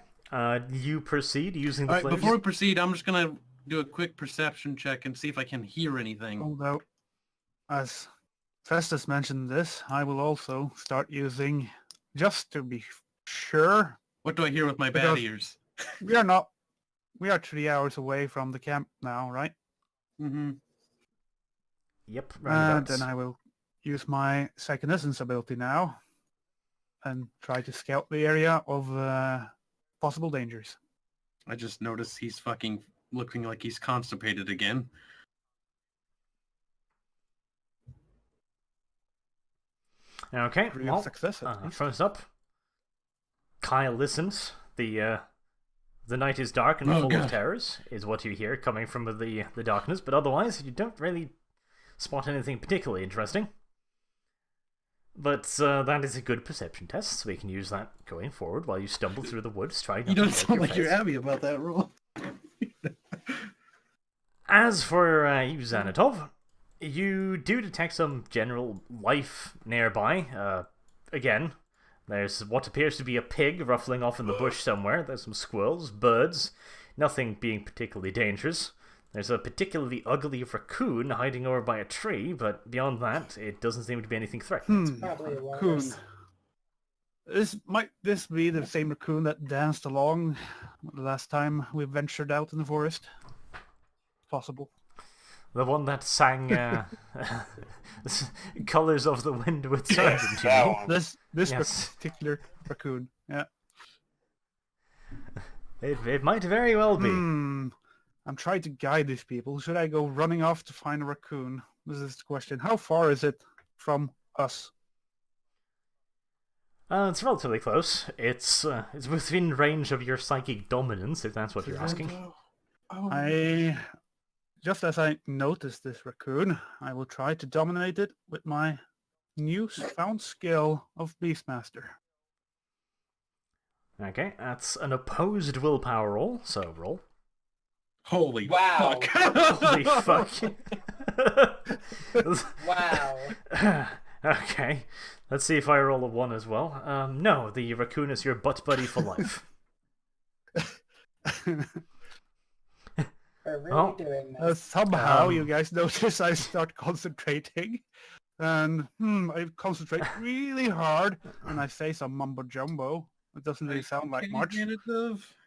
You proceed using the All right, flares. before we proceed, I'm just going to do a quick perception check and see if I can hear anything. Although, as Festus mentioned this, I will also start using, just to be sure, What do I hear with my bad Because- ears? we are 3 hours away from the camp now, right? Mm-hmm. Yep. And roundabouts. then I will use my Psychonisance ability now and try to scout the area of possible dangers. I just noticed he's fucking looking like he's constipated again. Okay. Degree Well, of success at least. first up, Kyle listens. The night is dark and Oh, full God. of terrors, is what you hear coming from the darkness. But otherwise, you don't really spot anything particularly interesting. But that is a good perception test, so we can use that going forward while you stumble through the woods trying not You to don't break sound your like you're face. happy about that roll. As for you, Xanatov, you do detect some general life nearby. Again, there's what appears to be a pig ruffling off in the bush somewhere. There's some squirrels, birds, nothing being particularly dangerous. There's a particularly ugly raccoon hiding over by a tree, but beyond that, it doesn't seem to be anything threatening. Probably a Raccoon. walrus. Might this be the same raccoon that danced along the last time we ventured out in the forest? Possible. The one that sang Colors of the Wind with Sargent, you that know? one. This Yes. particular raccoon. Yeah. It might very well be. I'm trying to guide these people. Should I go running off to find a raccoon? This is the question. How far is it from us? It's relatively close. It's within range of your psychic dominance, if that's what you're asking. Just as I notice this raccoon, I will try to dominate it with my new found skill of Beastmaster. Okay, that's an opposed willpower roll, so roll. Holy Wow. fuck. Holy fuck. Wow. Okay, let's see if I roll a 1 as well. No, the raccoon is your butt buddy for life. We're really Oh. doing this. Somehow you guys notice I start concentrating. And I concentrate really hard and I say some mumbo jumbo. It doesn't really sound like much.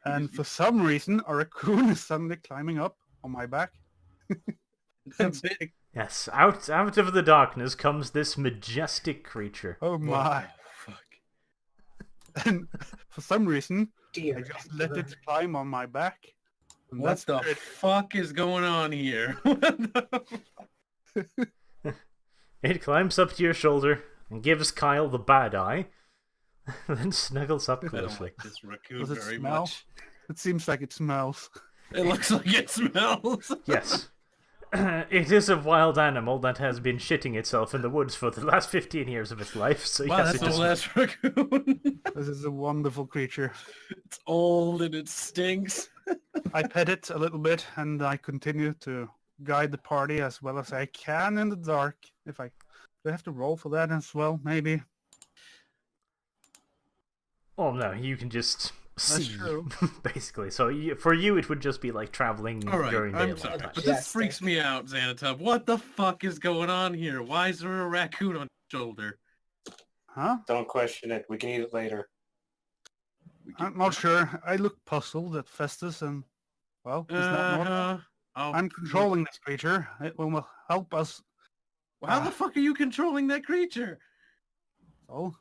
And for some reason, a raccoon is suddenly climbing up on my back. It's a bit... Yes, out of the darkness comes this majestic creature. Oh my. Fuck. And for some reason, Dear I just let it climb on my back. And What that's the it. fuck is going on here? It climbs up to your shoulder and gives Kyle the bad eye, then snuggles up I don't closely. like this raccoon Does it very smell? much. It seems like it smells. It looks like it smells. Yes. It is a wild animal that has been shitting itself in the woods for the last 15 years of its life, so Wow, yes, that's it the is. last raccoon. This is a wonderful creature. It's old and it stinks. I pet it a little bit and I continue to guide the party as well as I can in the dark. Do I have to roll for that as well, maybe? Oh no, you can just see, true. basically. So for you, it would just be like traveling All right, during I'm daylight. sorry, time. but Yes, this freaks me out, Xanatub. What the fuck is going on here? Why is there a raccoon on your shoulder? Huh? Don't question it. We can eat it later. I'm not sure. I look puzzled at Festus and, well, is that normal? Oh, I'm controlling this creature. It will help us. How the fuck are you controlling that creature? Oh,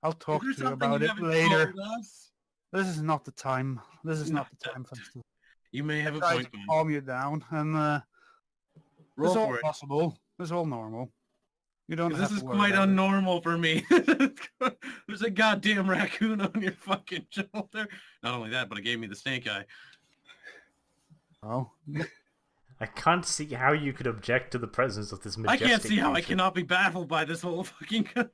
I'll talk Is to there you something about it haven't later. told us? This is not the time. This is No, not the time, Festus. You may have a Try point, to man. calm you down, and Roll it's all for it. possible. It's all normal. You don't 'Cause have this is to worry quite about it. unnormal for me. There's a goddamn raccoon on your fucking shoulder. Not only that, but it gave me the snake eye. Oh, I can't see how you could object to the presence of this I majestic can't see how I creature. cannot be baffled by this whole fucking... Do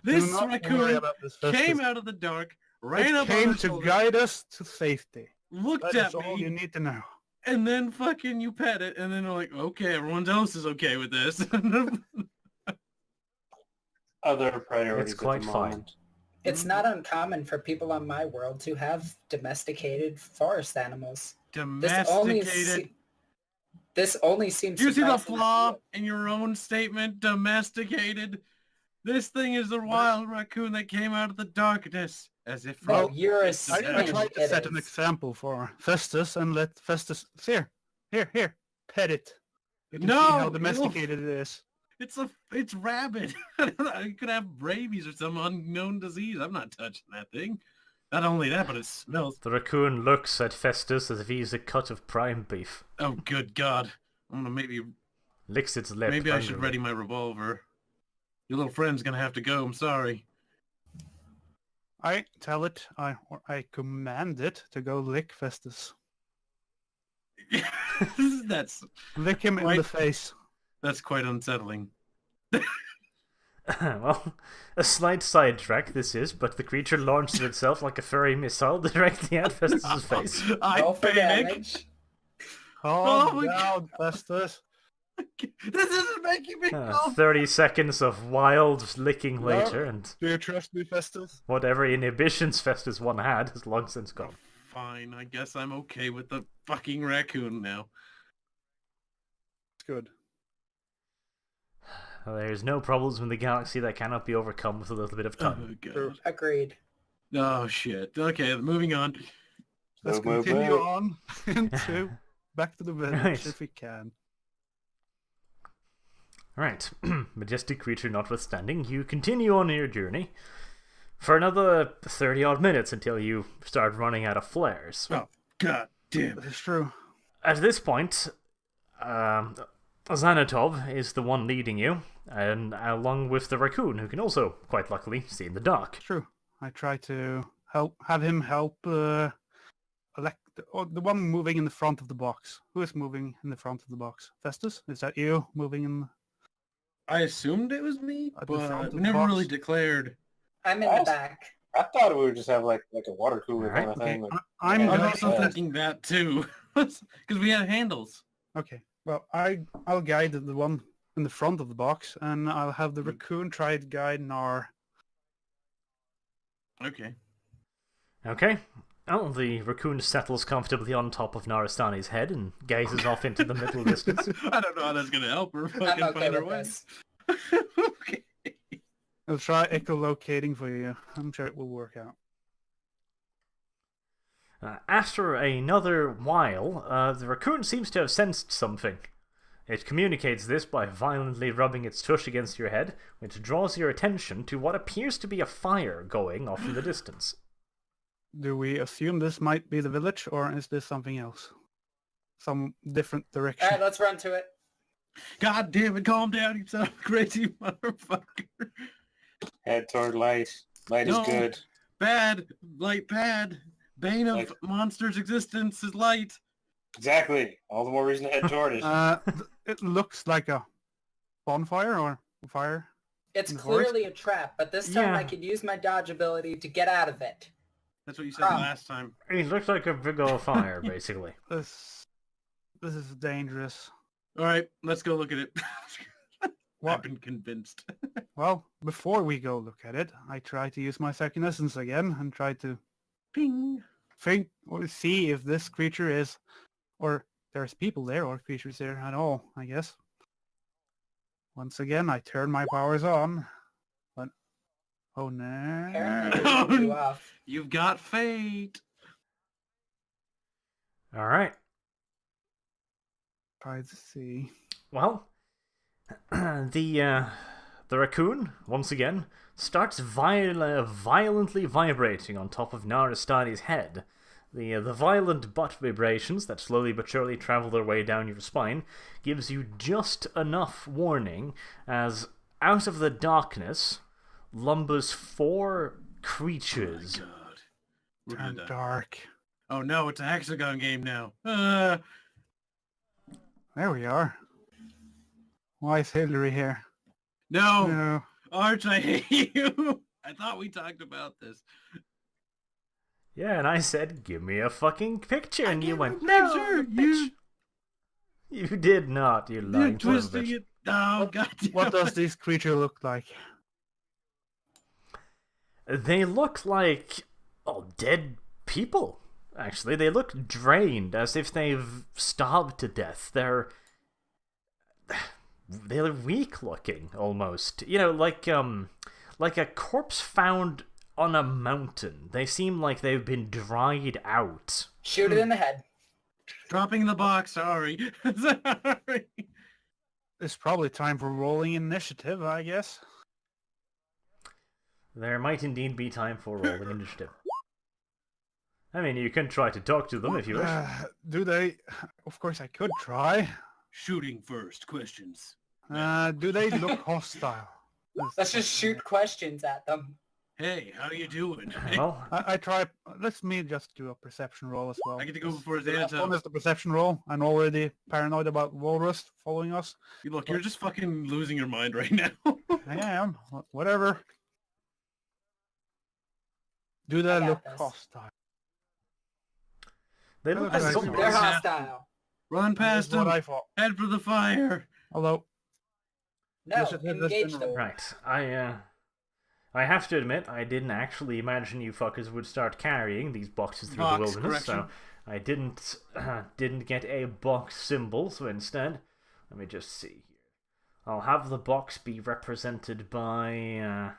This not worry raccoon about this, came Festus. out of the dark, ran It up on came our to shoulder, guide us to safety. looked That at is all you me, need to know. and then fucking you pet it, and then they're like, okay, everyone else is okay with this. Other priorities It's quite at the fine. moment. It's not uncommon for people on my world to have domesticated forest animals. Domesticated. This only seems. Do you see the surprising to flaw me. in your own statement? Domesticated. This thing is the wild raccoon that came out of the darkness, as if No, from... you're I assuming tried to it set an is. example for Festus and let Festus... Here, pet it. You can see No, how ew. domesticated it is. It's rabid. It could have rabies or some unknown disease. I'm not touching that thing. Not only that, but it smells. The raccoon looks at Festus as if he's a cut of prime beef. Oh, good God. I'm gonna Licks its lip. maybe I should hungrily. ready my revolver. Your little friend's gonna have to go. I'm sorry. I tell it, I command it to go lick Festus. That's Lick him in Right. the face. quite unsettling. Well, a slight sidetrack this is, but the creature launched itself like a furry missile directly at Festus's face. I Roll for panic. damage. Calm my down, Festus. This isn't making me go. 30 seconds of wild licking No. later, and Do you trust me, Festus? whatever inhibitions Festus one had has long since gone. Fine, I guess I'm okay with the fucking raccoon now. It's good. There's no problems in the galaxy that cannot be overcome with a little bit of Oh time. God. Agreed. Oh shit. Okay, moving on. Let's Move, move, continue move. on into back to the village Right. if we can. Right, majestic creature notwithstanding, you continue on your journey for another 30 odd minutes until you start running out of flares. Oh God damn. That is true. At this point, Xanatov is the one leading you, and along with the raccoon, who can also, quite luckily, see in the dark. True. I try to have him help elect the one moving in the front of the box. Who is moving in the front of the box? Festus? Is that you moving in? I assumed it was me, At the front but of the never box. really declared. I'm in the back. I thought we would just have like a water cooler Alright, kind of thing. With, I'm Yeah, I'm guiding also yeah. thinking that too, because we had handles. Okay. Well, I'll guide the one in the front of the box, and I'll have the raccoon try to guide Nar. Okay. Okay. Oh, the raccoon settles comfortably on top of Narastani's head and gazes off into the middle distance. I don't know how that's gonna help her I'm fucking okay find her with way. this. Okay. I'll try echolocating for you. I'm sure it will work out. After another while, the raccoon seems to have sensed something. It communicates this by violently rubbing its tush against your head, which draws your attention to what appears to be a fire going off in the distance. Do we assume this might be the village, or is this something else? Some different direction? All right, let's run to it. God damn it! Calm down, you son of a crazy motherfucker. head toward light. Light No. is good. Bad, light bad. Bane of Like- monsters' existence is light. Exactly. All the more reason to head toward it. It looks like a bonfire or fire. It's In the forest? clearly a trap, but this time Yeah. I can use my dodge ability to get out of it. That's what you said Ah. last time. It looks like a big old fire, basically. This is dangerous. All right, let's go look at it. What? I've been convinced. Well, before we go look at it, I try to use my second essence again and try to Ping. think or see if this creature is, or there's people there or creatures there at all, I guess. Once again, I turn my powers on. But, oh no. Apparently they took you off. You've got fate. Alright. Try to see. Well, the raccoon, once again, starts violently vibrating on top of Narastani's head. The violent butt vibrations that slowly but surely travel their way down your spine gives you just enough warning as out of the darkness lumbers four creatures. God. We're Turn gonna die. dark. Oh no, it's a hexagon game now. There we are. Why is Hillary here? No, No. Arch, I hate you. I thought we talked about this. Yeah, and I said, give me a fucking picture, and you went, no, no, bitch. You did not, you lying You're son of a twisting bitch. it. Oh, God. What does this creature look like? They look like, dead people, actually. They look drained, as if they've starved to death. They're weak looking, almost. You know, like a corpse found on a mountain. They seem like they've been dried out. Shoot it in the head. Dropping the box, sorry. Sorry. It's probably time for rolling initiative, I guess. There might indeed be time for rolling initiative. I mean, you can try to talk to them if you wish. Do they? Of course I could try. Shooting first, questions. Do they look hostile? Let's just shoot questions at them. Hey, how you doing? Well, I try. Let me just do a perception roll as well. I get to go before The last Xanato. one is the perception roll. I'm already paranoid about Walrus following us. Look, you're just fucking losing your mind right now. I am. Whatever. Do they got look this. hostile? they look They're like They're zombies. They're hostile. Run past That's what him. I thought. Head for the fire. Although, No, Yes, that's engage general. them. Right, I have to admit, I didn't actually imagine you fuckers would start carrying these boxes through the Box, wilderness, correction. so I didn't get a box symbol, so instead, let me just see here. I'll have the box be represented by,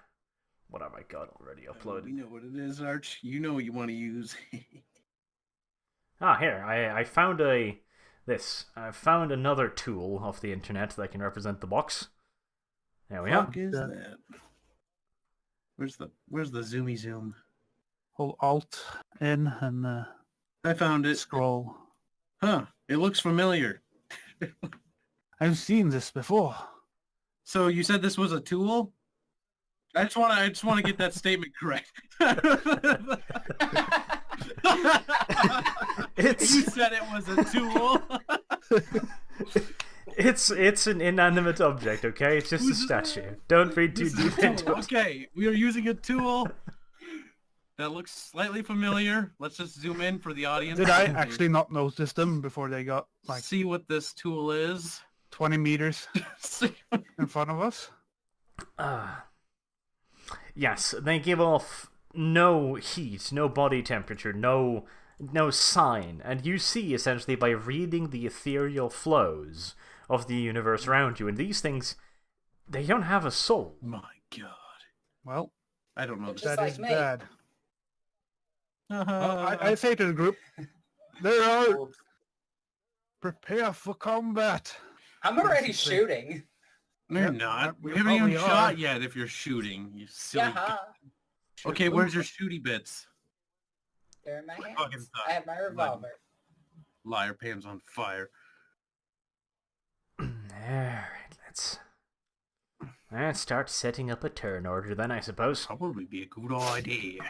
what have I got already We uploaded? know what it is, Arch. You know what you want to use. Here, I found I found another tool off the internet that can represent the box. There we are. What is that? Where's the zoomy zoom? hold Alt in and I found it. scroll. Huh. It looks familiar. I've seen this before. So you said this was a tool? I just want to get that statement correct. You said it was a tool. It's an inanimate object, okay? It's just a statue. Don't read too This is deep a tool. into it. Okay, we are using a tool that looks slightly familiar. Let's just zoom in for the audience. Did I actually not notice them before they got like see what this tool is? 20 meters in front of us? Yes, they give off no heat, no body temperature, no sign, and you see essentially by reading the ethereal flows of the universe around you, and these things, they don't have a soul. My God. Well, I don't know. Just that like is me. bad. I say to the group, there are prepare for combat. I'm already Basically. shooting. No, you're Yep, not. we We haven't even probably shot are. yet if you're shooting, you silly... Yeah, Okay, where's your shooty bits? they're in my hands. Fucking thought. I have my revolver. Liar, Pam's on fire. Alright, let's start setting up a turn order then, I suppose. Probably be a good idea.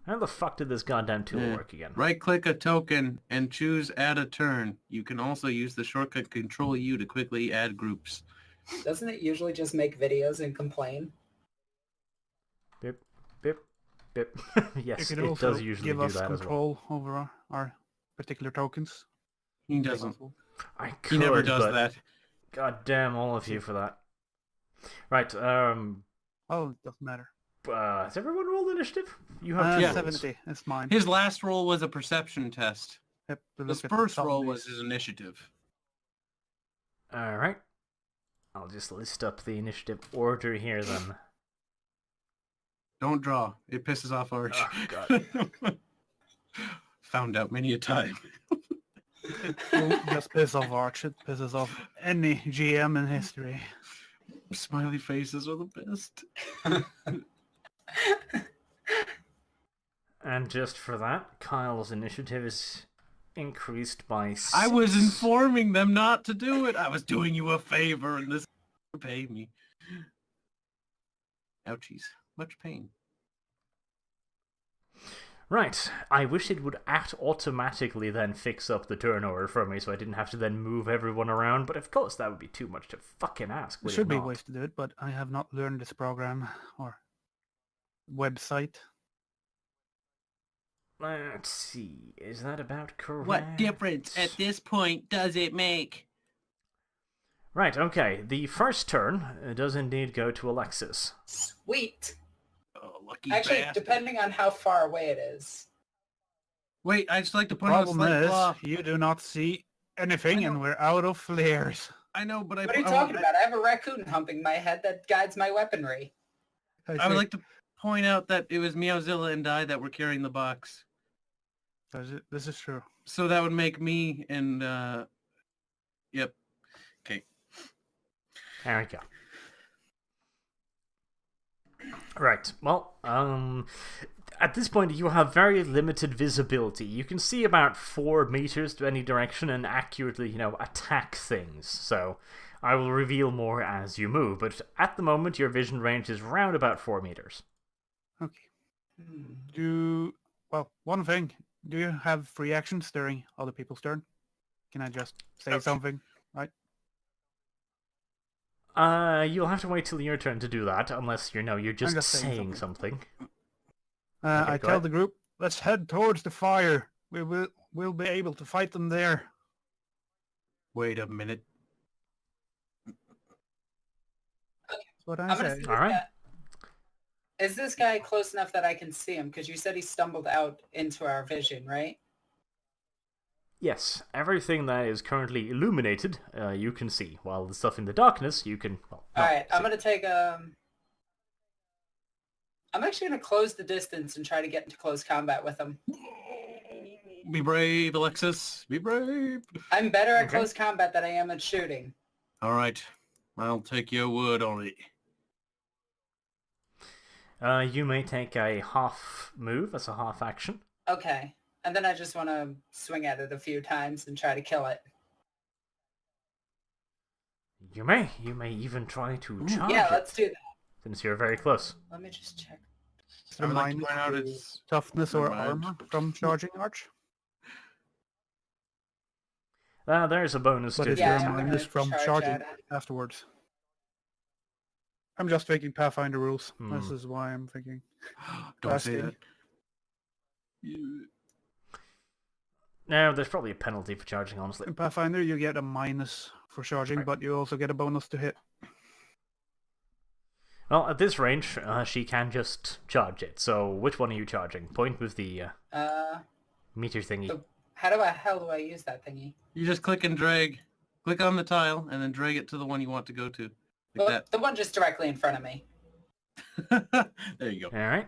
How the fuck did this goddamn tool work again? Right-click a token and choose Add a Turn. You can also use the shortcut Control U to quickly add groups. Doesn't it usually just make videos and complain? Bip, bip, bip. Yes, You it could also does usually give do us that as well. control over our particular tokens. He doesn't. I He could, never does but that. God damn all of you for that. Right, Oh, it doesn't matter. has everyone rolled initiative? You have two Yeah. rolls. 70. It's mine. His last roll was a perception test. Yep, to His look at the first roll was zombies. his initiative. Alright. I'll just list up the initiative order here then. Don't draw. It pisses off Arch. Oh, God. Found out many a time. It won't just piss off Arch. It pisses off any GM in history. Smiley faces are the best. And just for that, Kyle's initiative is increased by 6. I was informing them not to do it. I was doing you a favor and this pay me. Ouchies. Much pain. Right, I wish it would automatically then fix up the turn order for me so I didn't have to then move everyone around, but of course that would be too much to fucking ask, There would should it be not? ways to do it, but I have not learned this program or website. Let's see, is that about correct? What difference at this point does it make? Right, okay, the first turn does indeed go to Alexis. Sweet. Oh, lucky Actually, bastard. depending on how far away it is. Wait, I'd just like to The point out a problem slight is, flaw. you do not see anything, and we're out of flares. I know, but What are you talking about? I have a raccoon humping my head that guides my weaponry. I would like to point out that it was Meowzilla and I that were carrying the box. This is true. So that would make me and, yep. Okay. There we go. Right, well, at this point you have very limited visibility. You can see about 4 meters to any direction and accurately, attack things. So I will reveal more as you move, but at the moment your vision range is round about 4 meters. Okay. Well, one thing. Do you have free actions during other people's turn? Can I just say something? Right? You'll have to wait till your turn to do that, unless you're just saying something. I go tell ahead. the group, let's head towards the fire. We'll be able to fight them there. Wait a minute. That's what I I'm gonna say. see All right. Is this guy close enough that I can see him? Because you said he stumbled out into our vision, right? Yes, everything that is currently illuminated, you can see, while the stuff in the darkness, you can, well, not Alright, I'm see. gonna take I'm actually gonna close the distance and try to get into close combat with him. Be brave, Alexis. Be brave. I'm better at Okay. close combat than I am at shooting. All right. I'll take your word on it. You may take a half move as a half action. Okay. And then I just want to swing at it a few times and try to kill it. You may even try to charge Yeah, it, let's do that. since you're very close. Let me just check. I would like to Minus point out to it's... toughness or Never mind. armor from charging arch. There's a bonus But to is Yeah, there a I'm gonna minus from charge charging at it. afterwards? I'm just thinking Pathfinder rules. Hmm. This is why I'm thinking. Don't say Asking. that. You... No, there's probably a penalty for charging, honestly. In Pathfinder, you get a minus for charging, Right. but you also get a bonus to hit. Well, at this range, she can just charge it. So, which one are you charging? Point with the meter thingy. How the hell do I use that thingy? You just click and drag. Click on the tile and then drag it to the one you want to go to. Like Well, the one just directly in front of me. that. There you go. Alright.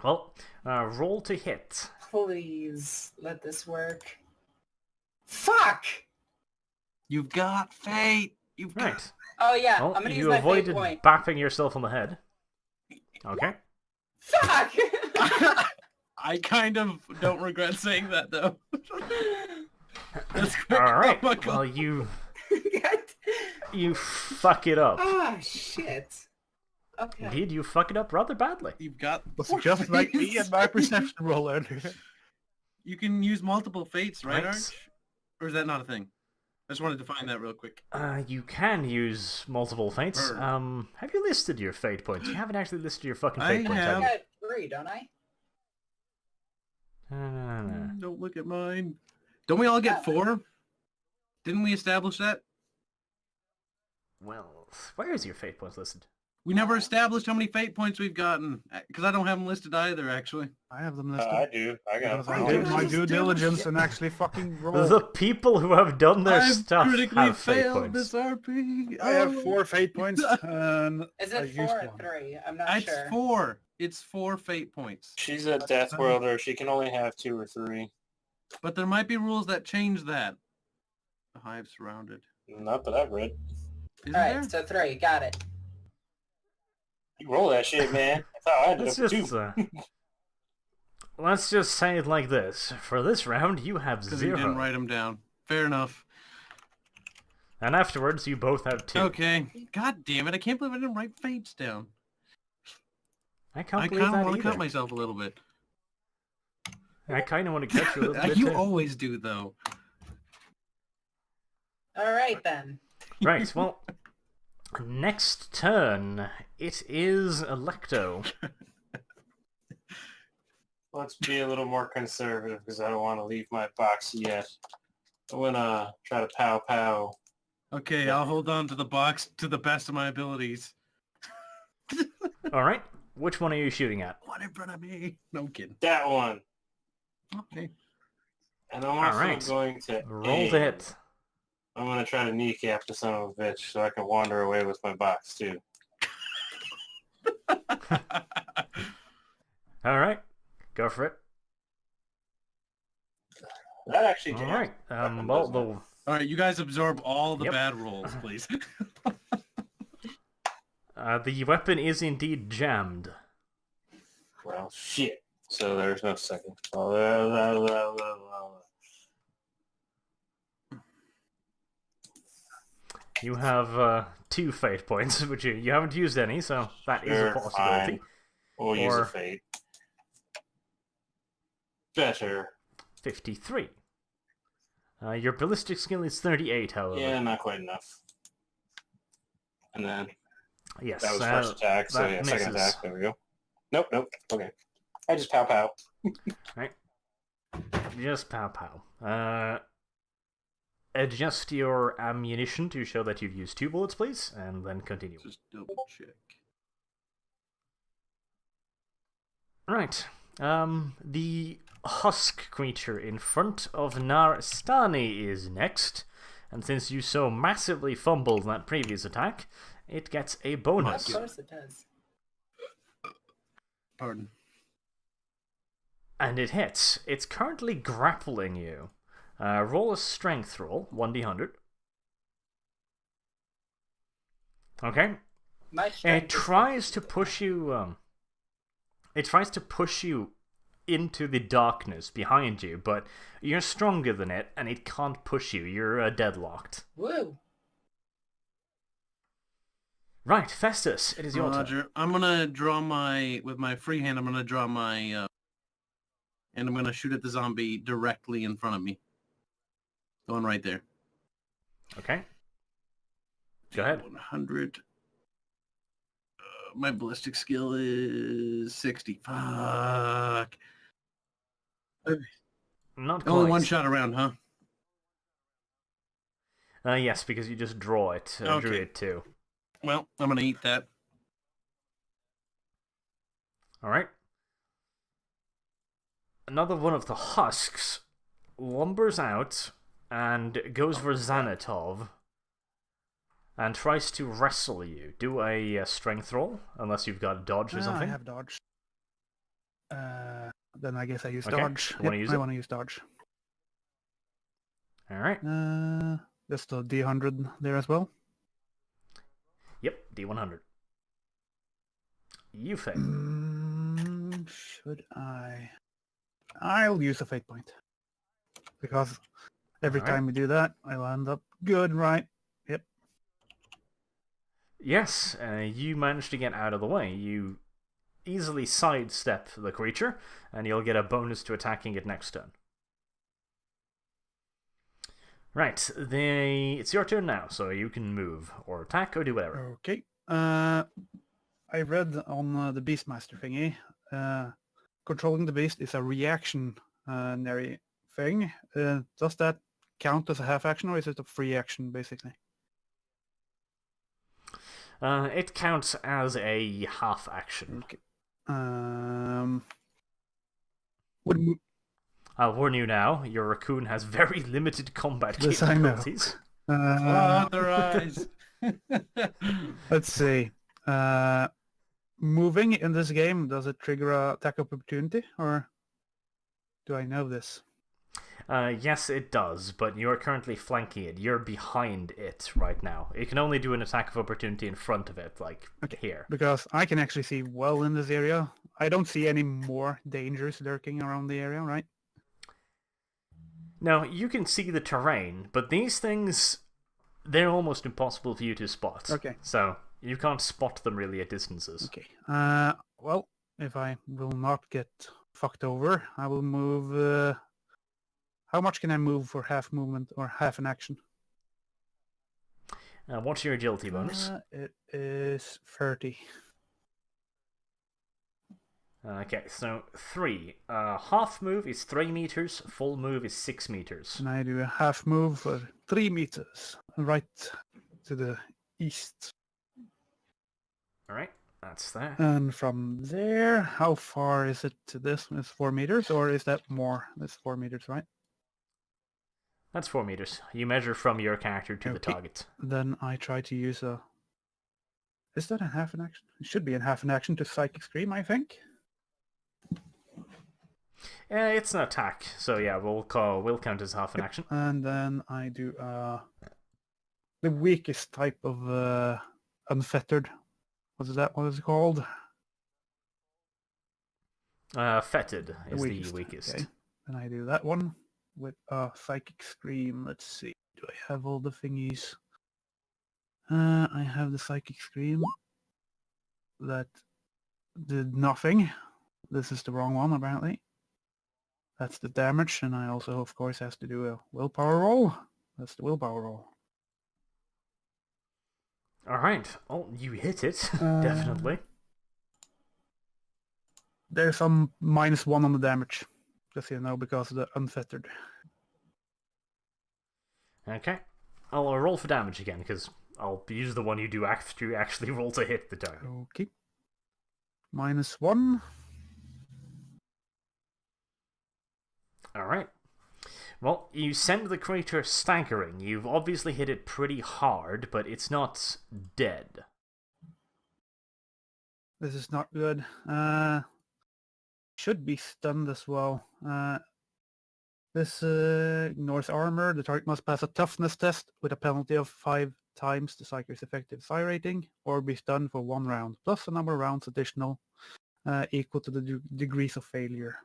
Well, roll to hit. Please let this work. Fuck! You've got fate. You've got... Right. Oh yeah, Well, I'm gonna use you my fate avoided point. bapping yourself on the head. Okay. Fuck! I kind of don't regret saying that, though. That's quick. Alright. Oh my God. Well, you fuck it up. Oh shit. Okay. Indeed, you fuck it up rather badly. You've got... Was just like me and my perception roll earlier. You can use multiple fates, right, Right. Arch? Or is that not a thing? I just wanted to find that real quick. You can use multiple fates. Brr. Have you listed your fate points? You haven't actually listed your fucking I fate points, I have you? got 3, don't I? No. Don't look at mine. Don't we all get 4? Didn't we establish that? Well, where is your fate points listed? We never established how many fate points we've gotten. Because I don't have them listed either, actually. I have them listed. I do. I got Because I did my due diligence and actually fucking roll. The people who have done their I've stuff critically have fate failed points. this RP. I have Oh. 4 fate points, and Is I it used 4 or one. 3? I'm not It's sure. 4. It's 4 fate points. She's a death worlder. She can only have 2 or 3. But there might be rules that change that. The hive surrounded. Not that I've read. Isn't Alright, there? so 3. Got it. You roll that shit, man. That's how I do Let's it, just, too. let's just say it like this. For this round, you have Because you didn't 0. write them down. Fair enough. And afterwards, you both have 2. Okay. God damn it. I can't believe I didn't write fates down. I can't I believe kind of that want to cut either. myself a little bit. I kind of want to catch you a little bit. You too. always do, though. All right, then. Right, well, next turn, it is Electo. Let's be a little more conservative because I don't want to leave my box yet. I'm gonna try to pow. Okay, I'll hold on to the box to the best of my abilities. Alright, which one are you shooting at? One in front of me. No kidding. That one. Okay. And I'm also Alright. going to Roll the hit. I'm gonna try to kneecap the son of a bitch so I can wander away with my box too. Alright, go for it. That actually jammed. Alright, Weapon, well, doesn't it? the... All right, you guys absorb all the Yep. bad rolls, please. The weapon is indeed jammed. Well, shit. So there's no second. You have 2 fate points, which you haven't used any, so that is a Sure, possibility. fine. We'll use Or- a fate. Better. 53. Your ballistic skill is 38, however. Yeah, not quite enough. And then Yes, that was first attack, so that yeah, second misses. attack. There we go. Nope. Okay. I just pow. Just pow. Adjust your ammunition to show that you've used 2 bullets, please, and then continue. Just double check. Right. The husk creature in front of Narstani is next, and since you so massively fumbled in that previous attack, it gets a Of bonus. course it does. Pardon. And it hits. It's currently grappling you. Roll a strength roll, 1d100. Okay. My It strength is tries to 52. push you. It tries to push you into the darkness behind you, but you're stronger than it, and it can't push you. You're deadlocked. Woo! Right, Festus, it is your turn. Roger. I'm gonna draw with my free hand. I'm gonna draw my, and I'm gonna shoot at the zombie directly in front of me. Going right there. Okay. Go ahead. 100. My ballistic skill is 60. Fuck. Not quite. Only one shot around, huh? Yes, because you just draw it. Drew Okay. it too. Well, I'm gonna eat that. Alright. Another one of the husks lumbers out and goes for Xanatov and tries to wrestle you. Do a strength roll, unless you've got dodge or I something. have dodge. Then I guess I use Okay, dodge. you wanna use it? I want to use dodge. Alright. Just a D100 there as well. Yep, D100. You fail. Should I? I'll use a fate point. Because every Alright. time we do that, I'll end up good, right? Yep. Yes, you managed to get out of the way. You easily sidestep the creature, and you'll get a bonus to attacking it next turn. Right, it's your turn now, so you can move, or attack, or do whatever. Okay. I read on the Beastmaster thingy, controlling the beast is a reactionary thing. Does that count as a half action, or is it a free action, basically? It counts as a half action. Okay. Would mo- I'll warn you now, your raccoon has very limited combat Yes, I know. capabilities. Authorize. Let's see. Moving in this game, does it trigger a attack opportunity, or do I know this? Yes, it does, but you're currently flanking it. You're behind it right now. It can only do an attack of opportunity in front of it, like here. Because I can actually see well in this area. I don't see any more dangers lurking around the area, right? Now, you can see the terrain, but these things, they're almost impossible for you to spot. Okay. So, you can't spot them really at distances. Okay. Well, if I will not get fucked over. I will move... how much can I move for half movement or half an action? What's your agility bonus? It is 30. Okay, so 3. Half move is 3 meters, full move is 6 meters. And I do a half move for 3 meters, right to the east. Alright, that's there. And from there, how far is it to this? It's 4 meters, or is that more? It's 4 meters, right? That's 4 meters. You measure from your character to the Okay. target. Then I try to use a... Is that a half an action? It should be a half an action to Psychic Scream, I think. It's an attack, so yeah, we'll count as half an action. And then I do the weakest type of unfettered. What is that? What is it called? Fetid is the weakest. Okay. And I do that one with Psychic Scream. Let's see. Do I have all the thingies? I have the Psychic Scream. That did nothing. This is the wrong one, apparently. That's the damage, and I also, of course, have to do a willpower roll. That's the willpower roll. Alright, oh, you hit it, definitely. There's some -1 on the damage, just so you know, because of the unfettered. Okay, I'll roll for damage again, because I'll use the one you do after you actually roll to hit the target. Okay. -1. Alright. Well, you send the creature staggering. You've obviously hit it pretty hard, but it's not dead. This is not good. Should be stunned as well. This ignores armor. The target must pass a toughness test with a penalty of 5 times the Psyker's effective psi rating, or be stunned for 1 round, plus a number of rounds additional equal to the degrees of failure.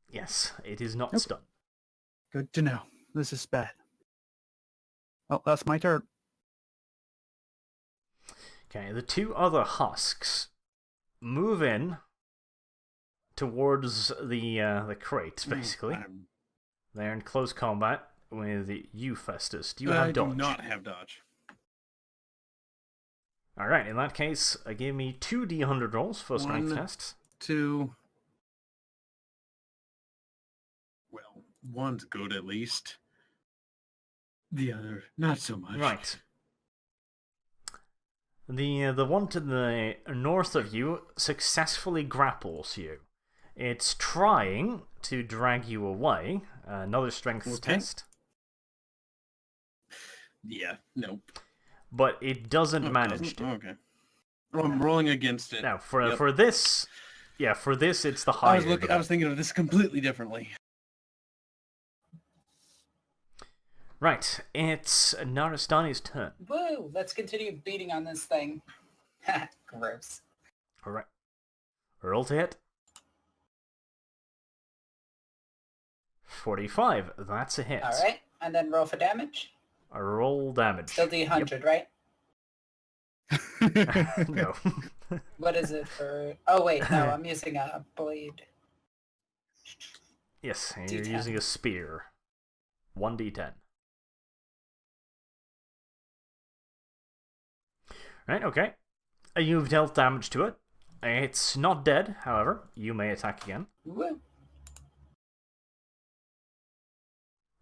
Yes, it is not Nope. stunned. Good to know. This is bad. Well, that's my turn. Okay, the 2 other husks move in towards the crate, basically. They're in close combat with you, Festus. Do you have dodge? I do not have dodge. Alright, in that case, give me 2 D100 rolls for strength 1, tests. 2. Well, one's good at least. The other, not so much. Right. The one to the north of you successfully grapples you. It's trying to drag you away. Another strength test. Yeah, nope. But it doesn't manage to. Okay. Oh, I'm rolling against it. Now, for this, it's the higher. I was thinking of this completely differently. Right, it's Narastani's turn. Woo! Let's continue beating on this thing. Gross. Alright. Roll to hit. 45. That's a hit. Alright, and then roll for damage. Roll damage. Still D100, right? No. What is it for... Oh, wait, no, I'm using a blade. Yes, and you're D10. using a spear. 1d10. Right, okay. You've dealt damage to it. It's not dead, however. You may attack again. Woo!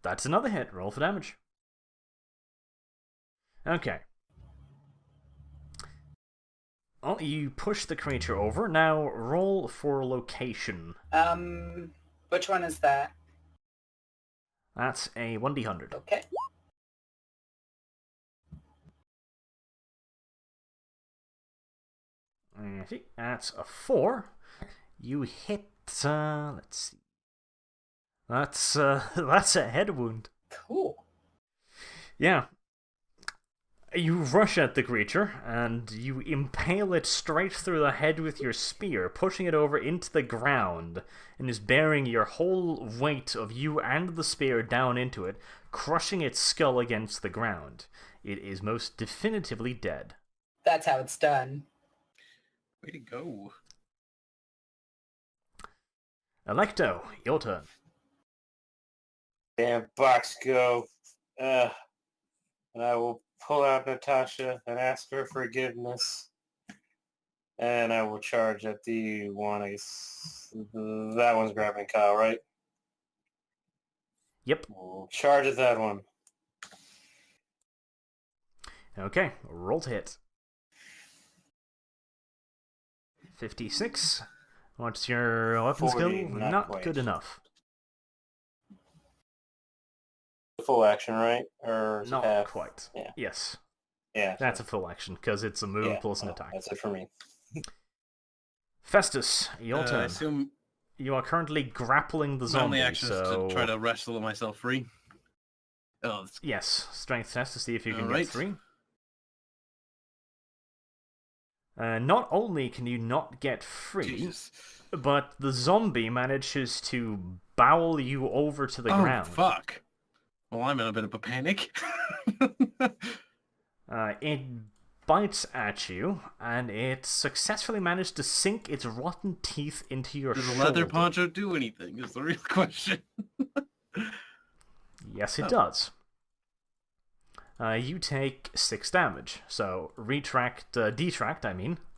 That's another hit. Roll for damage. Okay. Well, you push the creature over. Now roll for location. Which one is that? That's a 1d100. Okay. See, that's a 4. You hit, let's see. That's a head wound. Cool. Yeah. You rush at the creature, and you impale it straight through the head with your spear, pushing it over into the ground, and is bearing your whole weight of you and the spear down into it, crushing its skull against the ground. It is most definitively dead. That's how it's done. Way to go. Electo, your turn. Damn box go. And I will pull out Natasha and ask her forgiveness. And I will charge at the one. I guess that one's grabbing Kyle, right? Yep. We'll charge at that one. Okay, roll to hit. 56. What's your weapon 40, skill? not Not quite. good enough. Full action, right? Or is it Not half? quite. Yeah. Yes. Yeah. That's a full action, because it's a move plus an well, attack. That's it for me. Festus, your I turn. assume You are currently grappling the my zombie, only action so... is to try to wrestle myself free. Oh, that's Yes, strength test to see if you can Alright. get 3. Not only can you not get free, Jesus. but the zombie manages to bowel you over to the ground. Fuck. Well, I'm in a bit of a panic. It bites at you, and it successfully managed to sink its rotten teeth into your Does a shoulder. leather poncho do anything? Is the real question. Yes, it does. You take 6 damage, so detract,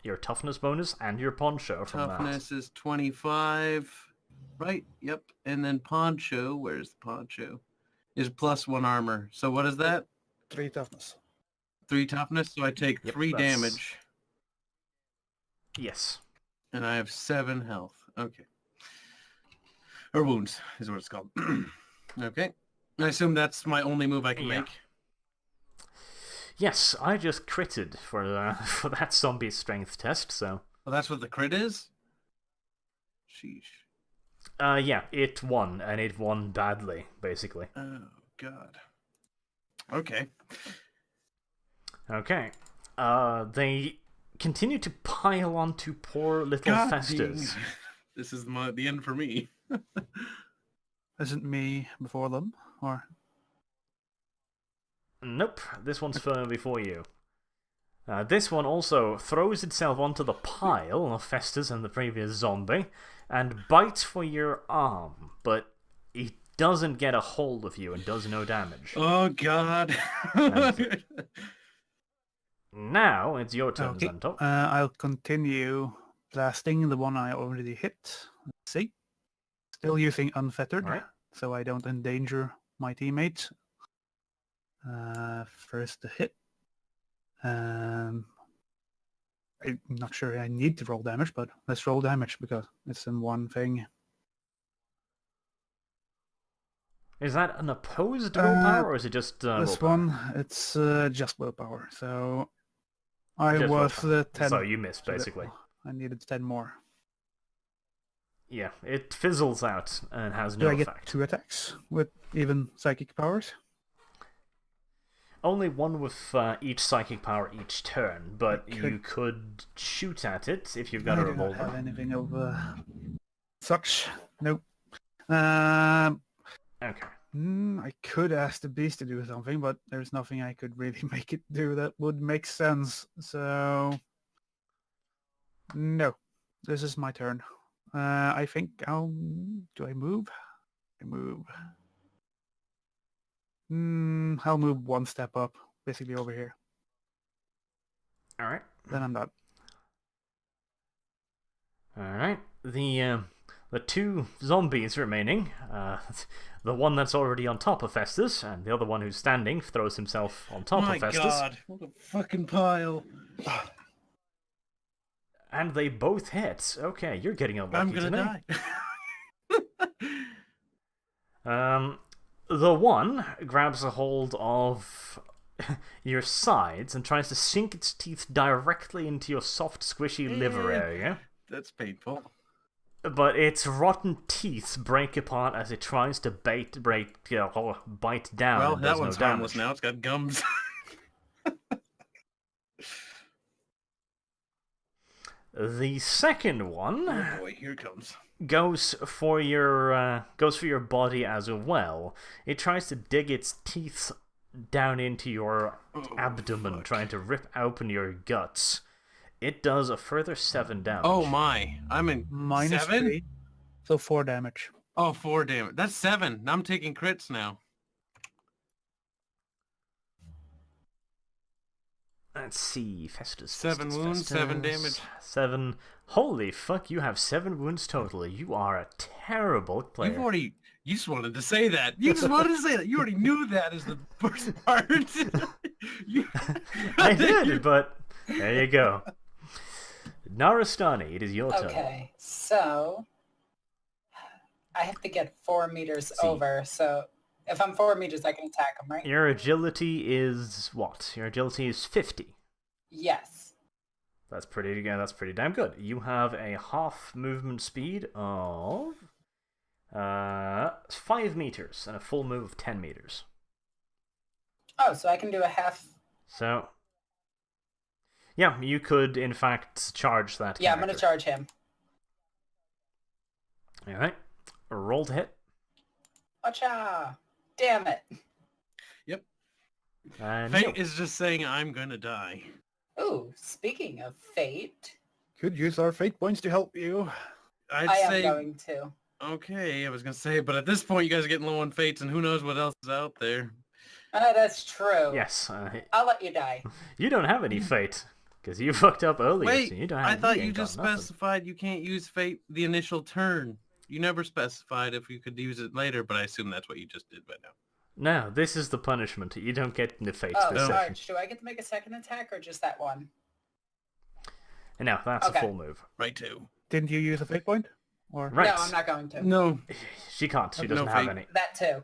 your toughness bonus and your poncho from Toughness is 25. Right, yep. And then poncho, where's the poncho? Is +1 armor. So what is that? 3 toughness. 3 toughness, so I take Yep, 3 that's- damage. that. Yes. And I have 7 health. Okay. Or wounds is what it's called. Okay. I assume that's my only move I can Yeah. make. Yes, I just critted for for that zombie strength test, so... Well, that's what the crit is? Sheesh. Yeah, it won, and it won badly, basically. Oh, God. Okay. Okay. They continue to pile onto poor little God Festus. dang. This is the end for me. Isn't me before them? Or Nope, this one's before you. This one also throws itself onto the pile of Festus and the previous zombie, and bites for your arm, but it doesn't get a hold of you and does no damage. Oh, God. Now it's your turn, okay. Zanto. I'll continue blasting the one I already hit. Let's see. Still using unfettered, Alright. so I don't endanger my teammates. First the hit. I'm not sure I need to roll damage, but let's roll damage because it's in one thing. Is that an opposed willpower, or is it just This willpower? one, it's just willpower. So I Just was willpower. 10. So you missed, so that- basically. I needed 10 more. Yeah, it fizzles out and has Do no I get effect. 2 attacks with even psychic powers? Only one with each psychic power each turn, but I you could shoot at it if you've got I a do not have revolver. anything of such. Nope. Okay. I could ask the beast to do something, but there's nothing I could really make it do that would make sense. So no, this is my turn. I think do I move? I move. I'll move 1 step up, basically over here. Alright. Then I'm done. Alright. The 2 zombies remaining, the one that's already on top of Festus, and the other one who's standing throws himself on top My of Festus. God. What a fucking pile. And they both hit. Okay, you're getting unlucky I'm gonna die. The one grabs a hold of your sides and tries to sink its teeth directly into your soft, squishy liver area. That's painful. But its rotten teeth break apart as it tries to bite down. Well, and that does one's no harmless damage. now. It's got gums. The second one Oh boy, here it comes. goes for your body as well. It tries to dig its teeth down into your abdomen, fuck. trying to rip open your guts. It does a further 7 damage. Oh my. I'm in -3. So 4 damage. Oh, 4 damage. That's 7. I'm taking crits now. Let's see, Festus. 7 Festus, wounds, 7 Festus. damage. 7. Holy fuck, you have 7 wounds total. You are a terrible player. You just wanted to say that. You just wanted to say that. You already knew that as the first part. I did, but there you go. Narastani, it is your turn. Okay, so I have to get 4 meters over, so if I'm 4 meters, I can attack him, right? Your agility is what? Your agility is 50. Yes. That's pretty damn good. You have a half movement speed of 5 meters and a full move of 10 meters. Oh, so I can do a half. So, yeah, you could in fact charge that. Yeah, I'm gonna charge him. All right, roll to hit. Acha! Damn it! Yep. And Fate is just saying I'm gonna die. Ooh, speaking of fate, Could use our fate points to help you. I'd I am say going to. okay. I was gonna say, but at this point, you guys are getting low on fates, and who knows what else is out there. That's true. Yes, I'll let you die. you don't have any fate because you fucked up earlier. Wait, so you don't have, I thought you ain't got just nothing. specified you can't use fate the initial turn. You never specified if you could use it later, but I assume that's what you just did by now. No, this is the punishment. You don't get the fate Oh, this session. Sarge, do I get to make a second attack or just that one? No, that's Okay. a full move. Right too. Didn't you use a fate point? Or Right. No, I'm not going to. No. She can't. She No doesn't have fate. any. That too.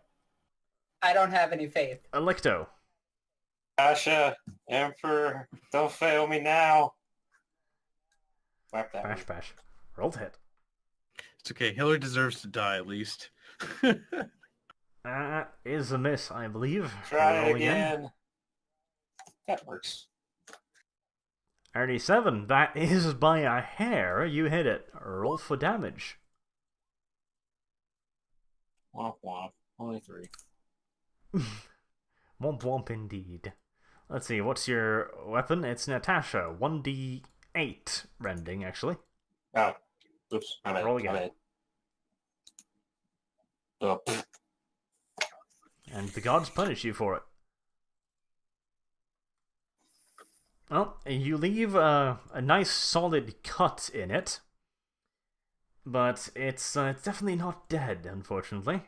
I don't have any faith. Electo. Asha, Emperor, don't fail me now. Whack that. Bash, bash. Roll to hit. It's okay. Hillary deserves to die at least. Is a miss, I believe. Try Roll again. That works. 37. That is by a hair. You hit it. Roll for damage. Womp womp. Only 3. Womp womp indeed. Let's see, what's your weapon? It's Natasha. 1d8 rending, actually. Oh. Oops. My bad. Roll again. My bad. Oh, pfft. And the gods punish you for it. Well, you leave a nice solid cut in it. But it's definitely not dead, unfortunately.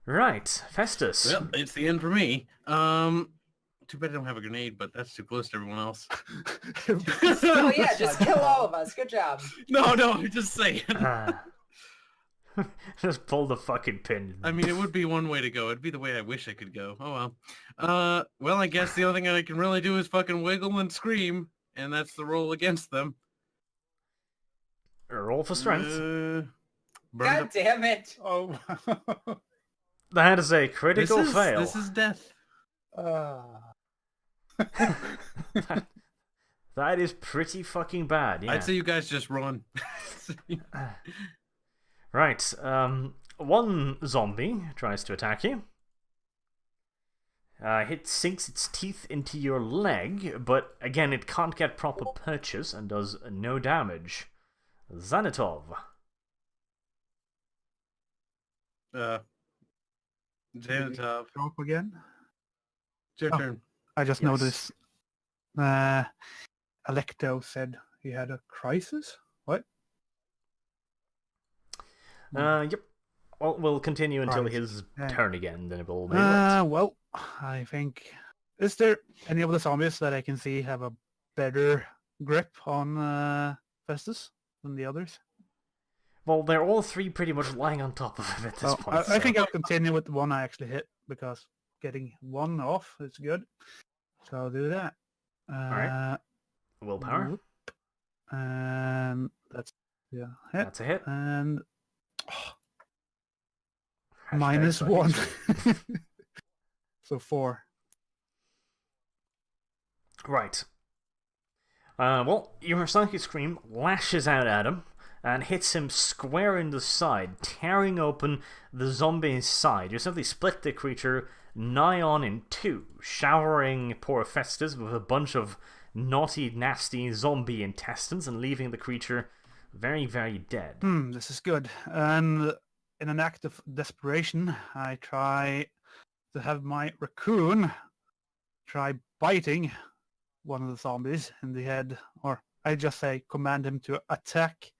Right, Festus. Well, it's the end for me. Too bad I don't have a grenade, but that's too close to everyone else. Oh yeah, just kill all of us. Good job. No, I'm just saying. Just pull the fucking pin. I mean, it would be one way to go. It'd be the way I wish I could go. Oh well. Well, I guess the only thing I can really do is fucking wiggle and scream, and that's the roll against them. Roll for strength. Burn God damn it. Oh. That is a critical fail. This is death. That is pretty fucking bad, yeah. I'd say you guys just run. Right, one zombie tries to attack you. It sinks its teeth into your leg, but again, it can't get proper purchase and does no damage. Zanitov. Zanitov. Drop again. It's your Oh. turn. I just Yes. noticed. Electo said he had a crisis. What? Yep. Well, we'll continue until Right. his Yeah. turn again, then it will be right. Well, I think. Is there any of the zombies that I can see have a better grip on Festus than the others? Well, they're all three pretty much lying on top of him at this Well, point. I so- think I'll continue with the one I actually hit because getting one off is good. So I'll do that. right. Willpower. whoop. And that's hit. That's a hit. And Hashtag -1. fucking So 4. Right. Well, your psychic scream lashes out at him and hits him square in the side, tearing open the zombie's side. You simply split the creature nigh on in two, showering poor Festus with a bunch of naughty, nasty zombie intestines and leaving the creature Very, very dead. This is good. And in an act of desperation, I try to have my raccoon try biting one of the zombies in the head, or I just say command him to attack.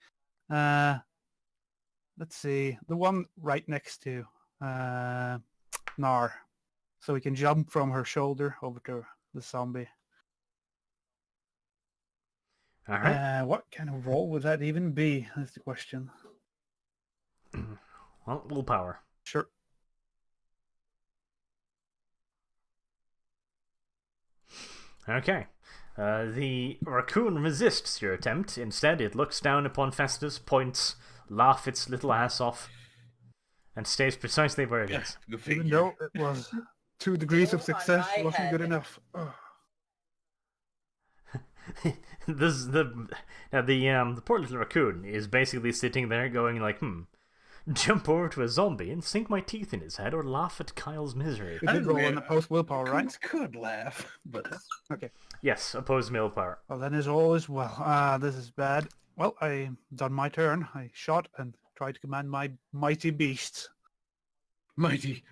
Let's see, the one right next to Nar, so we can jump from her shoulder over to the zombie. All right. What kind of roll would that even be? That's the question. Well, willpower. Sure. Okay. The raccoon resists your attempt. Instead, it looks down upon Festus, points, laughs its little ass off, and stays precisely where it is. Go Even figure. though it was 2 degrees of On success, my wasn't good head. enough. Ugh. The poor little raccoon is basically sitting there going like, jump over to a zombie and sink my teeth in his head or laugh at Kyle's misery. We did roll in the post willpower, right? Raccoons could laugh, but Okay. Yes, opposed willpower. Well, then is all is well. This is bad. Well, I done my turn. I shot and tried to command my mighty beast. mighty.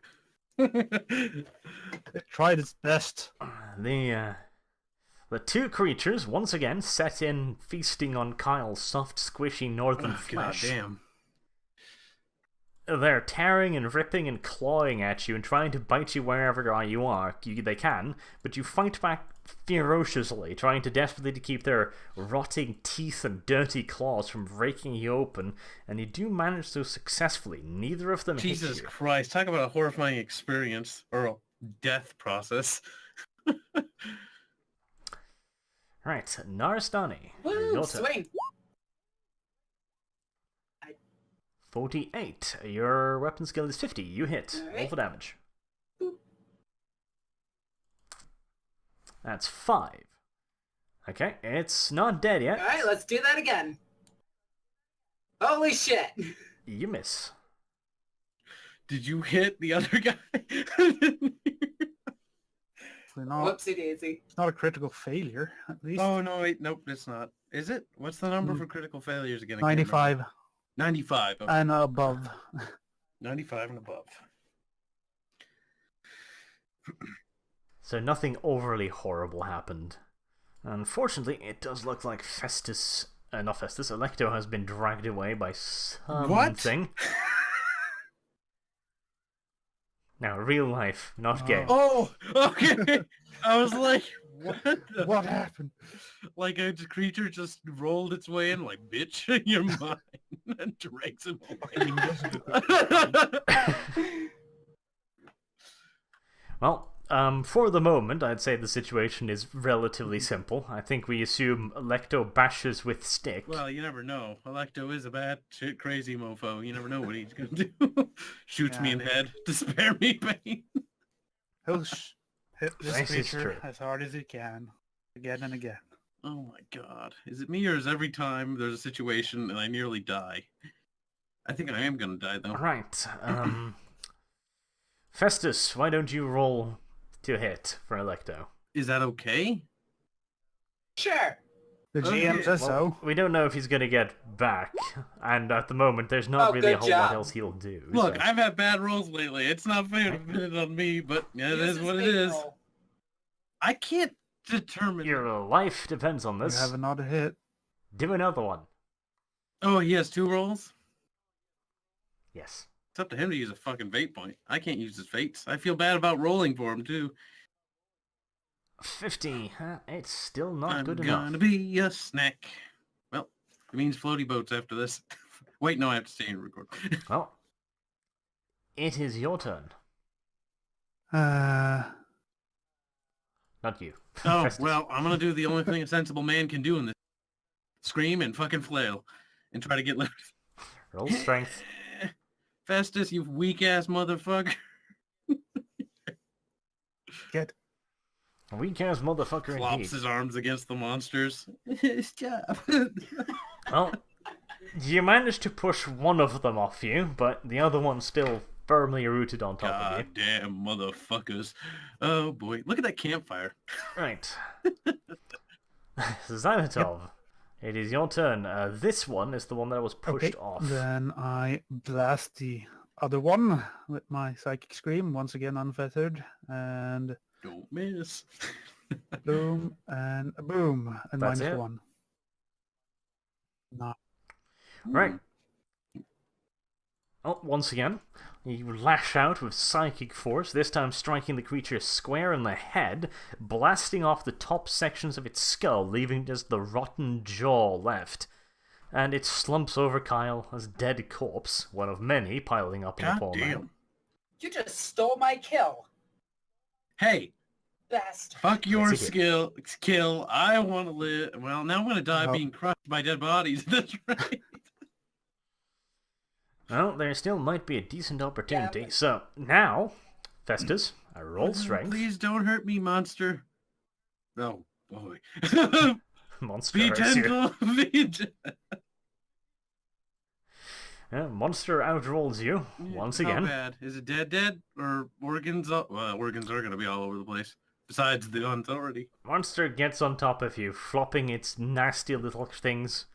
It tried its best. The two creatures once again set in feasting on Kyle's soft, squishy northern God flesh. damn. They're tearing and ripping and clawing at you and trying to bite you wherever you are. They can, but you fight back ferociously, trying to desperately to keep their rotting teeth and dirty claws from raking you open, and you do manage to successfully. Neither of them hit Jesus you. Christ, talk about a horrifying experience, or a death process. Right, Naristani. Woo, your turn. swing. 48. Your weapon skill is 50. You hit. Alright. Roll for damage. Boop. That's 5. Okay, it's not dead yet. All right, let's do that again. Holy shit! You miss. Did you hit the other guy? Actually, not, Whoopsie daisy. it's not a critical failure, at least. Oh, no, wait, nope, it's not. Is it? What's the number for critical failures again? I can't remember. 95 95. Okay. and above. 95 and above. So nothing overly horrible happened. Unfortunately, it does look like Festus, not Festus, Electo has been dragged away by something. Now, real life, not game. Oh, okay. I was like, what? The What happened? Like a creature just rolled its way in, like, bitch, you're mine, and drags him away. Well, for the moment, I'd say the situation is relatively simple. I think we assume Electo bashes with stick. Well, you never know. Electo is a bad, shit, crazy mofo. You never know what he's gonna do. Shoots me in the head to spare me pain. He'll hit this This is creature true. as hard as he can, again and again. Oh my god. Is it me or is every time there's a situation and I nearly die? I think I am gonna die though. Right, Festus, why don't you roll to hit for Electo? Is that okay? Sure. The GM Okay, says Well, so. we don't know if he's gonna get back, and at the moment, there's not Oh, really a good whole lot job. else he'll do. Look, so- I've had bad rolls lately. It's not fair to put it on me, but yeah, it Use is his what it big is. roll. I can't determine. Your life depends on You this. have another hit. Do another one. Oh, he has 2 rolls? Yes. It's up to him to use a fucking fate point. I can't use his fates. I feel bad about rolling for him, too. 50. It's still not I'm good gonna enough. be a snack. Well, it means floaty boats after this. Wait, no, I have to stay and record. Well, it is your turn. Uh, Not you. Oh, Festus. well, I'm gonna do the only thing a sensible man can do in this. Scream and fucking flail. And try to get left. Roll strength. Festus, you weak-ass motherfucker. get Weak ass motherfucker Flops indeed. his arms against the monsters. Stop. Well, you managed to push one of them off you, but the other one's still firmly rooted on top of you. God damn motherfuckers. Oh boy. Look at that campfire. Right. Zanatov, It is your turn. This one is the one that was pushed Okay, off. then I blast the other one with my Psychic Scream, once again unfettered, and Don't miss. boom, and a boom, and That's minus it. 1. No. Right. Oh, once again, you lash out with psychic force, this time striking the creature square in the head, blasting off the top sections of its skull, leaving just the rotten jaw left. And it slumps over Kyle as dead corpse, one of many piling up in the God pool. damn. You just stole my kill, Hey, bastard. fuck your That's a kill. I want to live. Well, now I'm going to die Well- being crushed by dead bodies. That's right. Well, there still might be a decent opportunity. Damn it. So, now, Festus, I roll strength. Please don't hurt me, monster. Oh, boy. Monster Be hurts you. gentle. Be gentle. Yeah, monster outrolls you, once How again. bad? Is it dead? Or organs? Well, organs are going to be all over the place. Besides the guns already. Monster gets on top of you, flopping its nasty little things.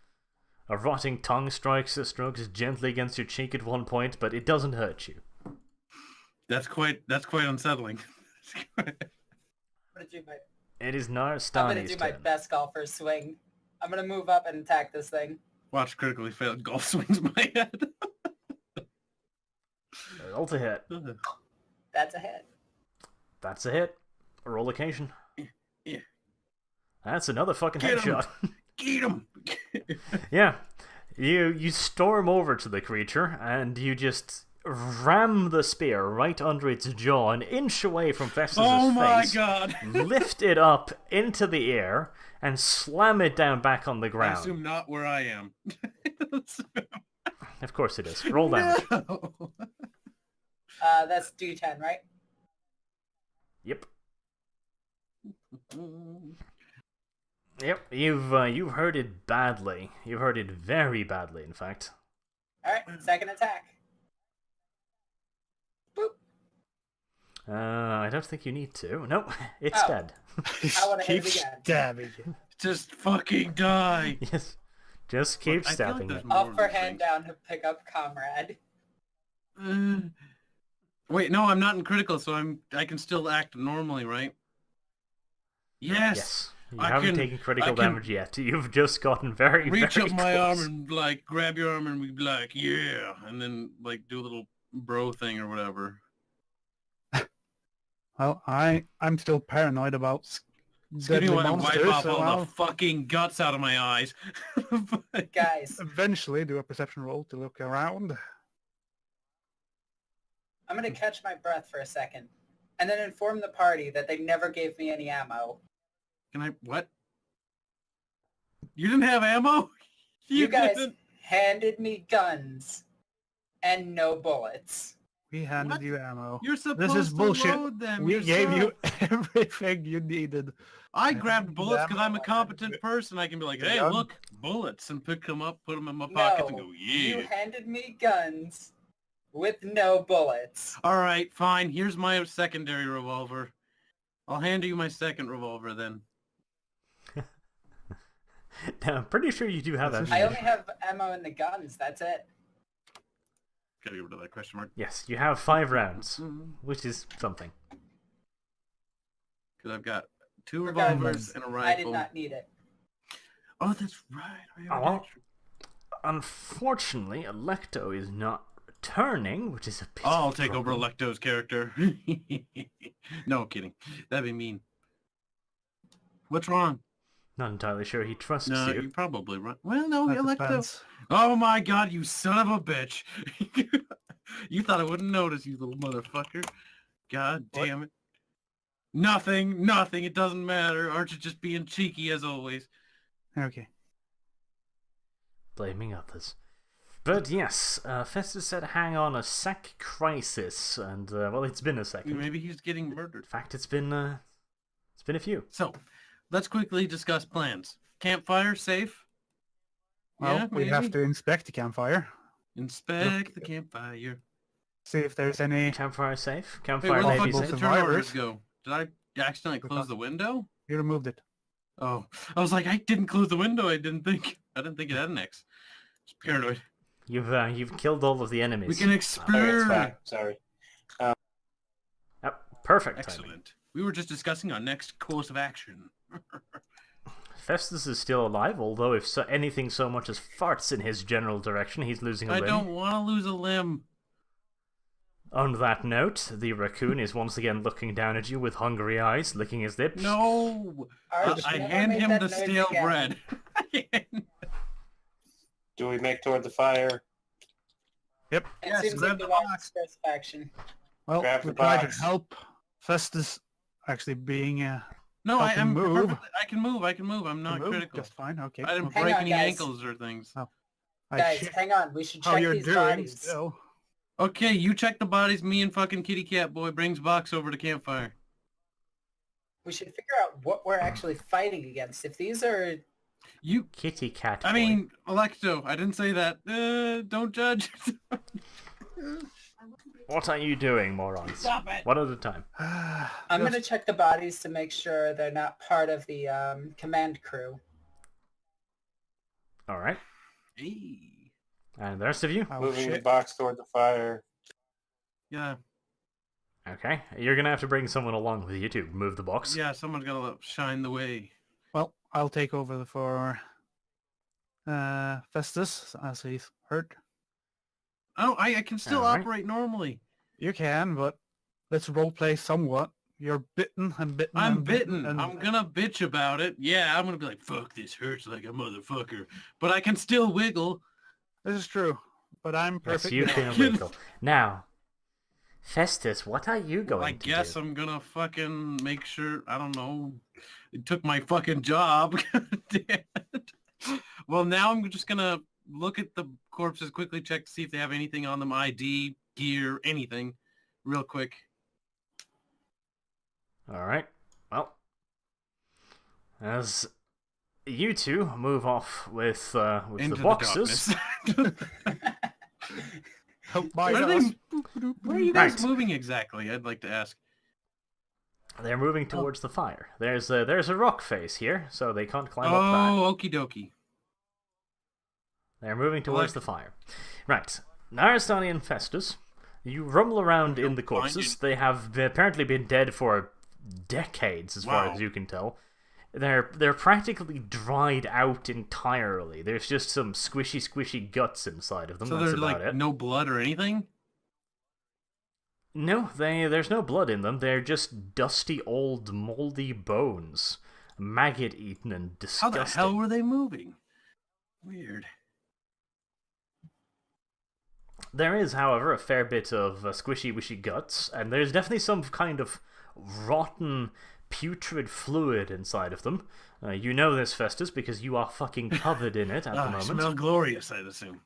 A rotting tongue strokes gently against your cheek at one point, but it doesn't hurt you. That's quite unsettling. I'm gonna do my, It is now I'm gonna Stani's do my turn. best golfer swing. I'm gonna move up and attack this thing. Watch critically failed golf swings in my head. Roll to hit. That's a hit. That's a hit. Roll occasion. Yeah. That's another fucking Get 'em. headshot. Get him! Yeah. You storm over to the creature, and you just ram the spear right under its jaw, an inch away from Festus's Oh my face. god! Lift it up into the air, and slam it down back on the I ground. assume not where I am. Of course it is. Roll damage. No. That's D10, right? Yep. Yep, you've heard it badly. You've heard it very badly, in fact. Alright, second attack. Boop. I don't think you need to. Nope, it's Oh. dead. I wanna hit Keep it again. stabbing you. Just fucking die. Yes, just keep I feel like stabbing there's it. more Up of for these hand things. down to pick up comrade. Wait, no, I'm not in critical, so I can still act normally, right? Yes. Yes, you I haven't can- taken critical I can damage yet. You've just gotten very, Reach very up my close. arm and like grab your arm and be like, yeah, and then like do a little bro thing or whatever. Well, I'm still paranoid about Excuse me deadly while I wipe monsters, off so all I'll the fucking guts out of my eyes. Guys, eventually do a perception roll to look around. I'm gonna catch my breath for a second. And then inform the party that they never gave me any ammo. Can I, what? You didn't have ammo? You guys didn't? handed me guns and no bullets. We handed What? you ammo. You're supposed This is bullshit. to load them We gave you yourself. everything you needed. I grabbed bullets because I'm a ammo. competent person. I can be like, hey, Yeah. look, bullets, and pick them up, put them in my pocket, and No, go, you yeah. handed me guns with no bullets. All right, fine. Here's my secondary revolver. I'll hand you my second revolver then. I'm pretty sure you do have that. I only have ammo in the guns, that's it. Gotta get rid of that question mark. Yes, you have 5 rounds, which is something. Because I've got 2 Regardless, revolvers and a I did rifle. not need it. Oh, that's right. I have Oh. an extra. Unfortunately, Electo is not returning, which is a bit I'll of a take over problem. Electo's character. No, kidding. That'd be mean. What's wrong? Not entirely sure he trusts No, you. you're probably right. Well, no, That Electo. depends. Oh my god, you son of a bitch. You thought I wouldn't notice, you little motherfucker. God What? damn it. Nothing, nothing. It doesn't matter. Aren't you just being cheeky as always? Okay. Blaming others. But yes, Festus said hang on a sec crisis, and well, it's been a second. Maybe he's getting murdered. In fact, it's been a few. So, let's quickly discuss plans. Campfire, safe? Well, Yeah, we have maybe. to inspect the campfire. Inspect the campfire. See if there's any... Campfire safe? Wait, Campfire where the maybe fuck Possible did safe? the turn orders survivors. go? Did I accidentally close the window? You removed it. Oh, I was like, I didn't close the window. I didn't think it had an X. It's paranoid. You've killed all of the enemies. We can Okay, it's explore. fine. Sorry. Yep, perfect timing. Excellent. We were just discussing our next course of action. Festus is still alive, although if anything so much as farts in his general direction, he's losing a I limb. don't want to lose a limb. On that note, the raccoon is once again looking down at you with hungry eyes, licking his lips. No! Arch, I never hand make him that the noise stale again. bread. Do we make toward the fire? Yep. It Yes, seems grab like the the wise course of action. Well, Grab we the try to box. help Festus actually being No, Help him I'm move. perfectly, I can move. I'm not move. critical. Just fine. Okay. I didn't okay. break Hang on, any guys. ankles or things. I Guys, check hang on. We should how check you're these doing bodies. still. Okay, you check the bodies. Me and fucking kitty cat boy brings box over to campfire. We should figure out what we're actually fighting against. If these are... You, Kitty cat. I boy. mean, Electo, I didn't say that. Don't judge. What are you doing, morons? Stop it. One at a time. I'm going to check the bodies to make sure they're not part of the command crew. All right. Hey. And the rest of you? Oh, Moving the shit. box toward the fire. Yeah, Okay. You're going to have to bring someone along with you to move the box. yeah, someone's gotta shine the way. Well, I'll take over for Festus as he's hurt. Oh, I can still Alright. operate normally. You can, but let's roleplay somewhat. You're bitten and bitten. I'm and bitten. and I'm gonna bitch about it. Yeah, I'm gonna be like, fuck, this hurts like a motherfucker. But I can still wiggle. This is true, but I'm Yes, perfect. you can wiggle. Now, Festus, what are you going I to guess do? I'm gonna fucking make sure, I don't know, it took my fucking job. Damn it. Well, now I'm just gonna look at the corpses, quickly check to see if they have anything on them, ID, gear, anything, real quick. All right. Well, as you two move off with Into the boxes, darkness. Help by Where are, us. where are you guys Right. moving exactly? I'd like to ask. they're moving towards the fire. There's a rock face here, so they can't climb up Oh, okie dokie. that. They're moving towards like- the fire. Right. Naristani and Festus, you rumble around in the Find corpses. it. They have apparently been dead for decades, as far Wow. as you can tell. They're practically dried out entirely. There's just some squishy guts inside of them. So That's there's about like it. no blood or anything? No, there's no blood in them. They're just dusty old moldy bones, maggot eaten and How disgusting. the hell were they moving? Weird. There is, however, a fair bit of squishy-wishy guts, and there's definitely some kind of rotten, putrid fluid inside of them. You know this, Festus, because you are fucking covered in it at the moment. Smell glorious, I'd assume.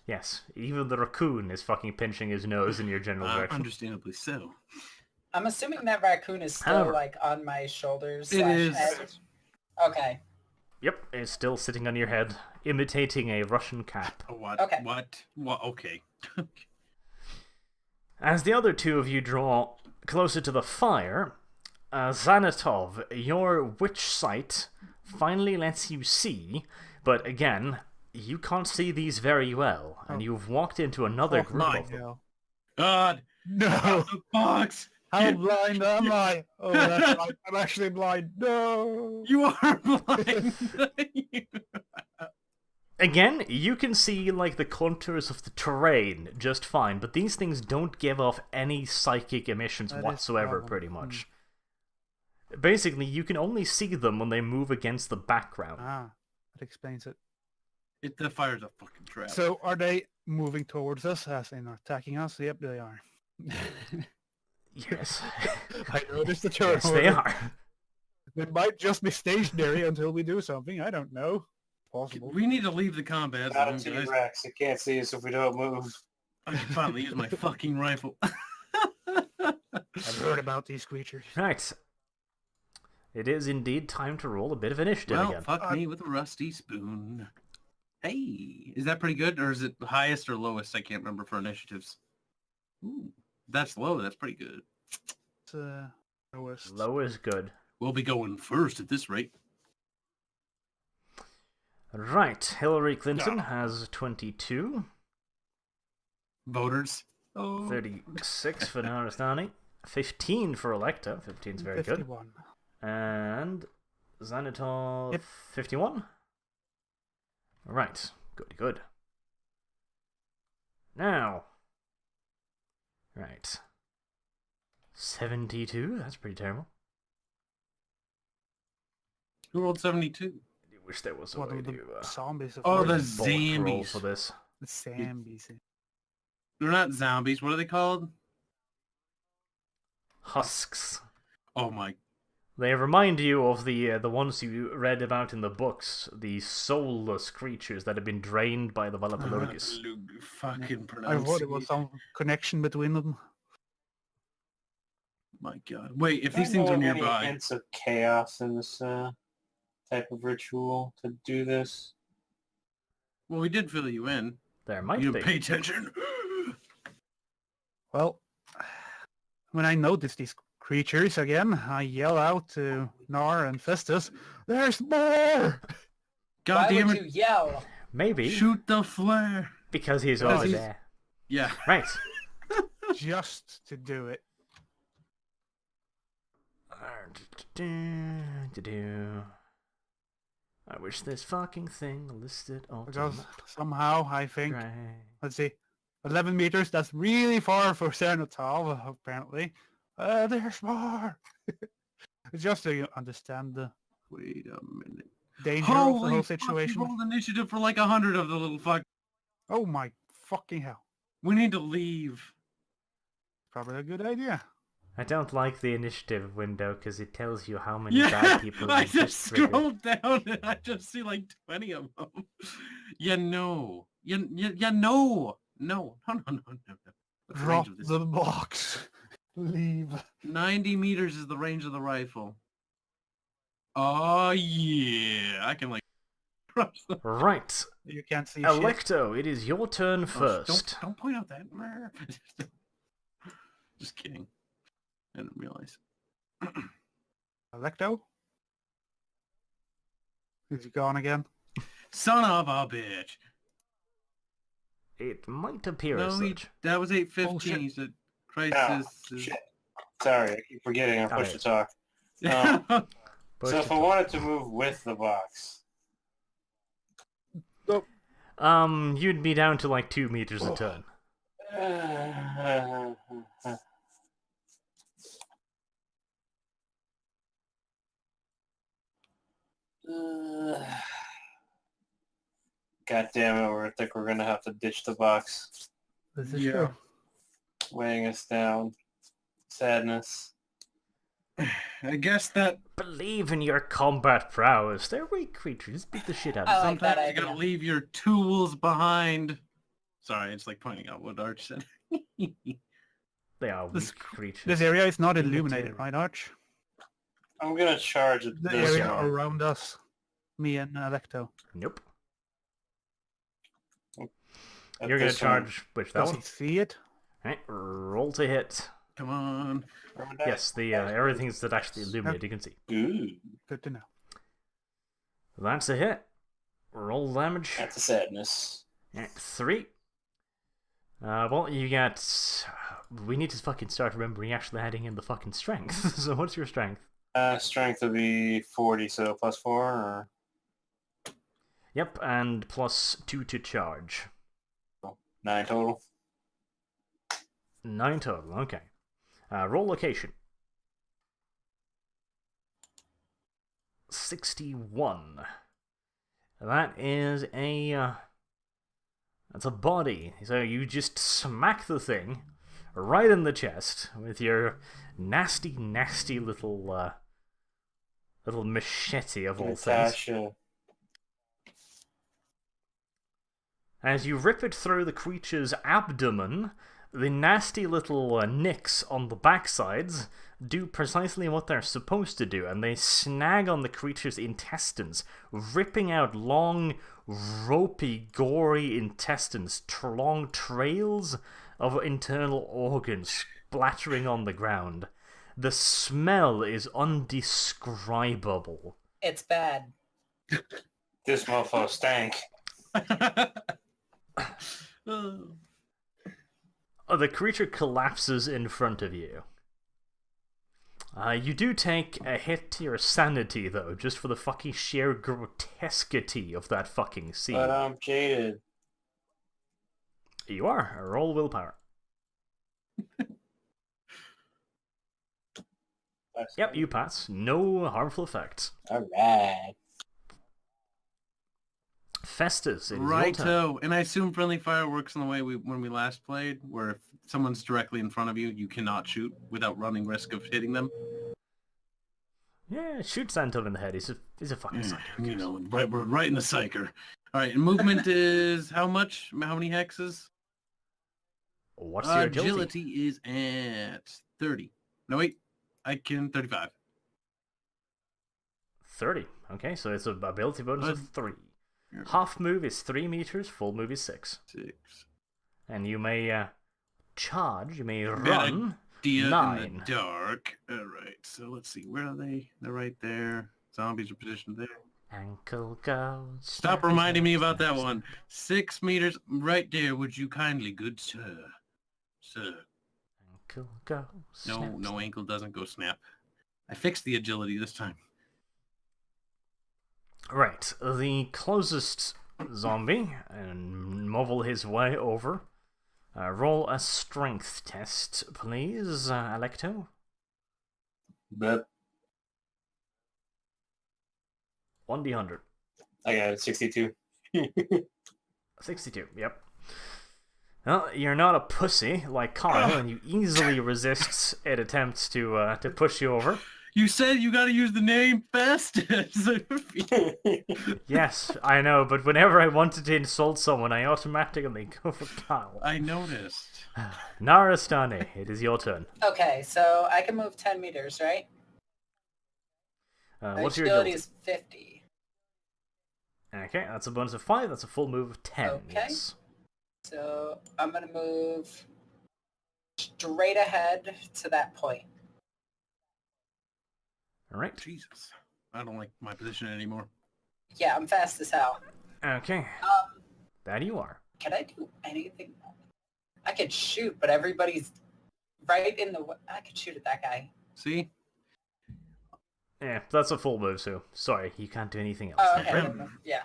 Yes, even the raccoon is fucking pinching his nose in your general direction. Understandably so. I'm assuming that raccoon is still However- like on my shoulders. It is. Head. Okay. Yep, it's still sitting on your head, imitating a Russian cap. What? Okay. What? Okay. As the other two of you draw closer to the fire, Zanatov, your witch sight finally lets you see, but again, you can't see these very well, and Oh. you've walked into another Oh group my of them. hell. God. No! The box. How blind am I? Oh, that's right. I'm actually blind. No! You are blind. Again, you can see like the contours of the terrain just fine, but these things don't give off any psychic emissions That is the whatsoever, problem. pretty much. Basically, you can only see them when they move against the background. Ah, that explains it. The fire's a fucking trap. So, are they moving towards us as in attacking us? Yep, they are. Yes. I noticed the turn Yes, they order. are. They might just be stationary until we do something. I don't know. Possible. We need to leave the combat Not a zone, guys. T-Rex. It can't see us if we don't move. I can finally use my fucking rifle. I've heard about these creatures. Right. It is indeed time to roll a bit of initiative Well, again. fuck me with a rusty spoon. Hey, is that pretty good, or is it highest or lowest? I can't remember for initiatives. Ooh, that's low. That's pretty good. It's, lowest. Low is good. We'll be going first at this rate. Right, Hillary Clinton has 22. Voters. Oh. 36 for Narastani. 15 for Electa. 15's very 51. good. And Xanatol, Yep. 51. Right, good. Now, right, 72. That's pretty terrible. Who rolled 72? I wish there was a What way of the to zombies? Of Oh, course. the bulk roll zombies. for this. The zombies. They're not zombies. What are they called? Husks. Oh my. They remind you of the ones you read about in the books, the soulless creatures that have been drained by the Valapalogus. Fucking I thought it was pronunciation. some connection between them. My God. Wait, if these I things know are of any nearby. hints of chaos in this type of ritual to do this. Well, we did fill you in. There might You be. didn't pay attention. Well, when I notice these creatures again, I yell out to Nar and Festus, "There's more!" God Why damn would it. you yell? Maybe. Shoot the flare. Because he's Because already he's- there. Yeah. Right. Just to do it. I wish this fucking thing listed all Because somehow I think, Right. let's see, 11 meters, that's really far for Cernotov, apparently. There's more! Just so you understand the Wait a minute. danger of the Holy whole fuck, we situation. rolled initiative for like 100 of the little fuck. Oh my fucking hell. We need to leave. Probably a good idea. I don't like the initiative window because it tells you how many Yeah, bad people I you've just triggered. scrolled down and I just see like 20 of them. You know. You know. No. No. What's the Drop range of this? the box. Leave. 90 meters is the range of the rifle. Oh, yeah. I can like crush them. Right. You can't see shit. Electo, it is your turn Oh, first. don't point out that. Just kidding. I didn't realize. Electo? Is he gone again? Son of a bitch. It might appear as No, such. that was 8:15. Bullshit. He said crisis. Shit. Sorry, I keep forgetting I'm Got supposed it. to talk. Push So it if I wanted to move with the box, You'd be down to like 2 meters a turn. God damn it, I think we're gonna have to ditch the box. This is Yeah. true. Weighing us down. Sadness. I guess that Believe in your combat prowess. They're weak creatures. Beat the shit out I of them. like that sometimes you idea. gotta leave your tools behind. Sorry, it's like pointing out what Arch said. They are This- weak creatures. This area is not Immaterial. illuminated, right, Arch? I'm gonna charge at The this area one. around us. Me and Electo. Nope. At You're gonna this one. charge which that Does one? he see it? Right, roll to hit. Come on. Yes, the everything's that actually illuminate you can see. Ooh, Good to know. That's a hit. Roll damage. that's a sadness. Right, 3. Well, you got. We need to fucking start remembering actually adding in the fucking strength. So what's your strength? Strength would be 40, so plus 4, or... Yep, and plus 2 to charge. 9 total. 9 total. Okay. Roll location. 61. That is a. That's a body. So you just smack the thing right in the chest with your nasty, nasty little little machete of all things. Natasha. As you rip it through the creature's abdomen, the nasty little nicks on the backsides do precisely what they're supposed to do, and they snag on the creature's intestines, ripping out long, ropey, gory intestines, long trails of internal organs splattering on the ground. The smell is undescribable. It's bad. This mofo stank. The creature collapses in front of you. You do take a hit to your sanity, though, just for the fucking sheer grotesquity of that fucking scene. But I'm jaded. You are. Roll willpower. Yep, you pass. No harmful effects. Alright. Festus, it is your turn. Righto. And I assume friendly fire works in the way when we last played, where if someone's directly in front of you, you cannot shoot without running risk of hitting them. Yeah, shoot Santov in the head. He's a fucking psyker. You know, we're right in the psyker. All right, and movement is how much? How many hexes? What's your agility is at 30. No, wait. I can 35. 30. Okay, so it's an ability bonus of 3. Yeah. Half move is 3 meters, full move is 6. 6. And you may charge, you may run Dia 9. in the dark. All right, so let's see. Where are they? They're right there. Zombies are positioned there. Ankle goes. Stop reminding me about that one. 6 meters right there, would you kindly, good sir? Sir. Ankle goes. No, ankle doesn't go snap. I fixed the agility this time. Right, the closest zombie, and mobile his way over. Roll a strength test, please, Alecto. But 1d100. I got it, 62. 62, yep. Well, you're not a pussy like Kyle, and you easily resist it attempts to push you over. You said you gotta use the name Festus. Yes, I know, but whenever I wanted to insult someone, I automatically go for Kyle. I noticed. Narastani, it is your turn. Okay, so I can move 10 meters, right? My What's your agility agility? is 50. Okay, that's a bonus of 5, that's a full move of 10. Okay. Yes. So I'm going to move straight ahead to that point. Alright. Jesus. I don't like my position anymore. Yeah, I'm fast as hell. Okay, that you are. Can I do anything? I could shoot, but everybody's right in the... I could shoot at that guy. See? Yeah, that's a full move, so sorry, you can't do anything else. Oh, okay. Right. Yeah.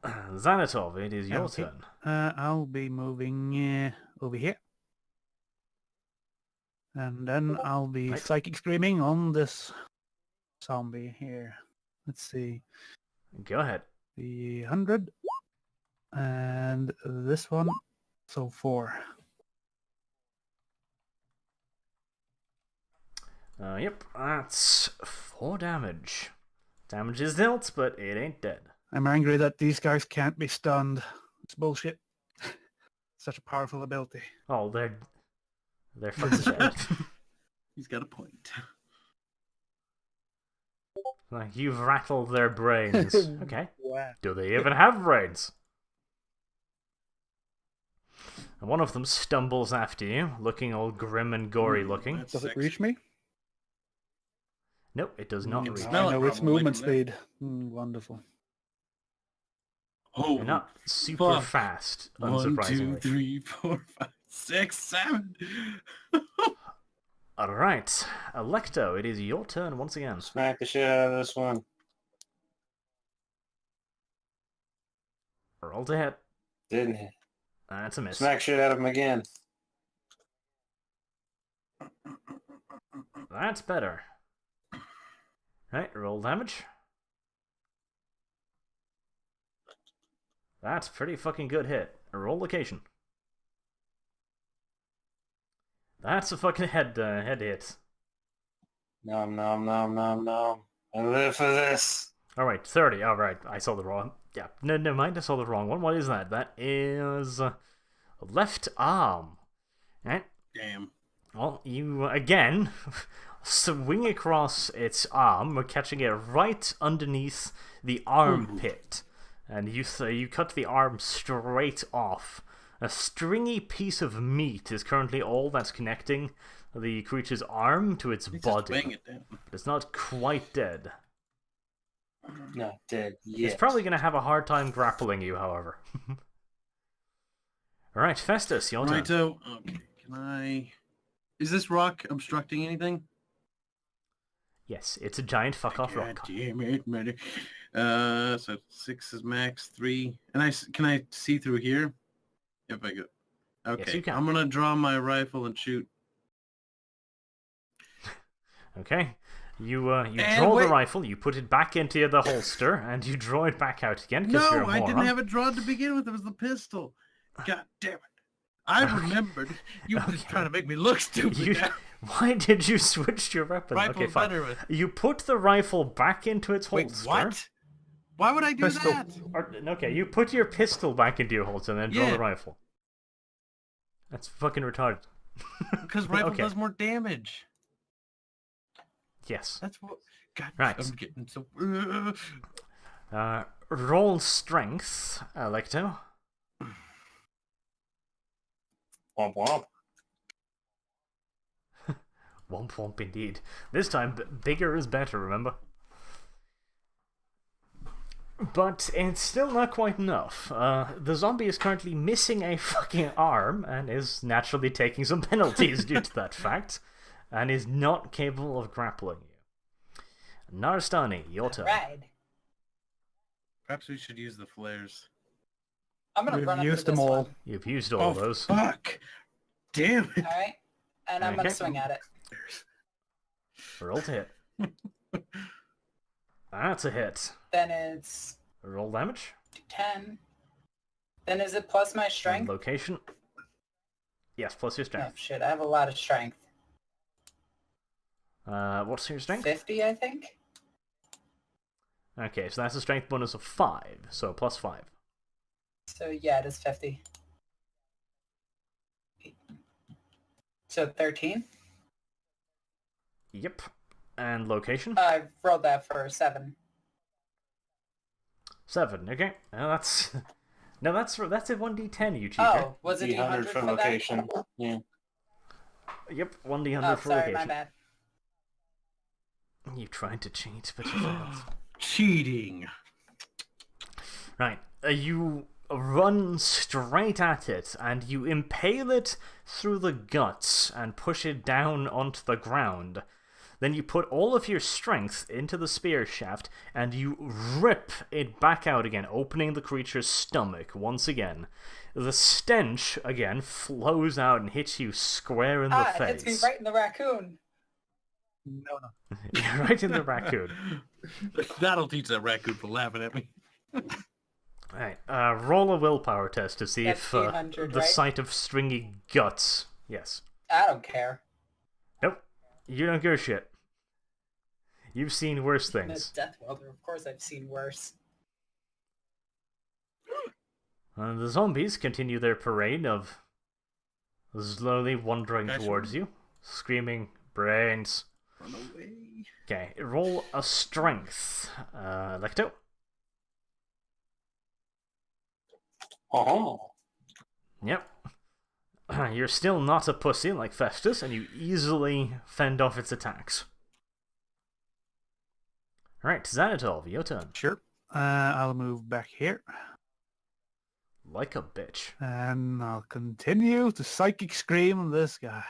Xanatov, it is your Okay. turn. I'll be moving over here. And then I'll be Right. psychic screaming on this zombie here. Let's see. Go ahead. The 100. And this one. So 4. Yep, that's 4 damage. Damage is dealt, but it ain't dead. I'm angry that these guys can't be stunned. It's bullshit. Such a powerful ability. Oh, they're fucking dead. He's got a point. Like, you've rattled their brains. Okay. Wow. Do they even have brains? And one of them stumbles after you, looking all grim and gory looking. That's Does it sexy. reach me? Nope, it does not You can reach. smell I it know its probably movement from there. speed. Wonderful. Oh, You're not super fuck. fast, 1, unsurprisingly. 2, 3, 4, 5, 6, 7. Alright, Alecto, it is your turn once again. Smack the shit out of this one. Roll to hit. Didn't hit. That's a miss. Smack shit out of him again. That's better. Right, roll damage. That's pretty fucking good hit. Roll location. That's a fucking head hit. Nom nom nom nom nom. I live for this. Alright, 30. Alright, I saw the wrong... Yeah, no, never mind, I saw the wrong one. What is that? That is... left arm. Right? Damn. Well, you, again, swing across its arm, catching it right underneath the armpit. And you cut the arm straight off. A stringy piece of meat is currently all that's connecting the creature's arm to its Just bang body. it down. It's not quite dead. Not dead yet. It's probably going to have a hard time grappling you, however. Alright, Festus, your turn. Righto. Okay. Can I... Is this rock obstructing anything? Yes, it's a giant fuck-off God rock. damn it, mother. So 6 is max, 3. And can I see through here? If I go... Okay, Yes, you can. I'm gonna draw my rifle and shoot. Okay. You And draw the wait. rifle, you put it back into the holster, and you draw it back out again, because you're No, a I moron. didn't have it drawn to begin with. It was the pistol. God damn it. I remembered. You were just trying to make me look stupid. You- Why did you switch to your weapon? Okay, Rifle's fine. better with... You put the rifle back into its Wait, holster. what? Why would I do Pistol. that? Okay, you put your pistol back into your holster and then draw Yeah. the rifle. That's fucking retarded. Because rifle Okay. does more damage. Yes. That's what... God, Right. I'm getting so... Roll strength, Electo. Womp womp. Womp womp indeed. This time, bigger is better, remember? But it's still not quite enough. The zombie is currently missing a fucking arm and is naturally taking some penalties due to that fact, and is not capable of grappling you. Narstani, your turn. Right. Perhaps we should use the flares. I'm gonna We've run up used to them this all. one. You've used all of those. Fuck! Damn it! All right, and I'm gonna Okay. swing at it. Roll to hit. That's a hit. Then it's Roll damage. 10. Then is it plus my And strength? location. Yes, plus your Oh strength. shit, I have a lot of strength. What's your strength? 50, I think. Okay, so that's a strength bonus of 5, so plus 5. So yeah, it is 50. So 13. Yep. And location? I rolled that for 7. 7, okay. Now that's... No, that's a 1d10, you cheater. Oh, was it D100 D100 for for location. that? Yeah. Yep, 1d100 Oh, for sorry, my location. bad. You tried to cheat, but you failed. Cheating. Right, you run straight at it, and you impale it through the guts and push it down onto the ground. Then you put all of your strength into the spear shaft, and you rip it back out again, opening the creature's stomach once again. The stench, again, flows out and hits you square in the It face. hits me right in the raccoon. No, no. Right in the raccoon. That'll teach that raccoon for laughing at me. Right, roll a willpower test to see That's if D100, the right? sight of stringy guts... Yes. I don't care. Nope. You don't give a shit. You've seen worse I'm a things. Death Welder, of course I've seen worse. The zombies continue their parade of slowly wandering Guys, towards you, screaming, brains. Run away. Okay, roll a strength. Lecto. Oh. Yep. You're still not a pussy like Festus, and you easily fend off its attacks. Alright, Xanatol, your turn. Sure. I'll move back here. Like a bitch. And I'll continue to psychic scream on this guy.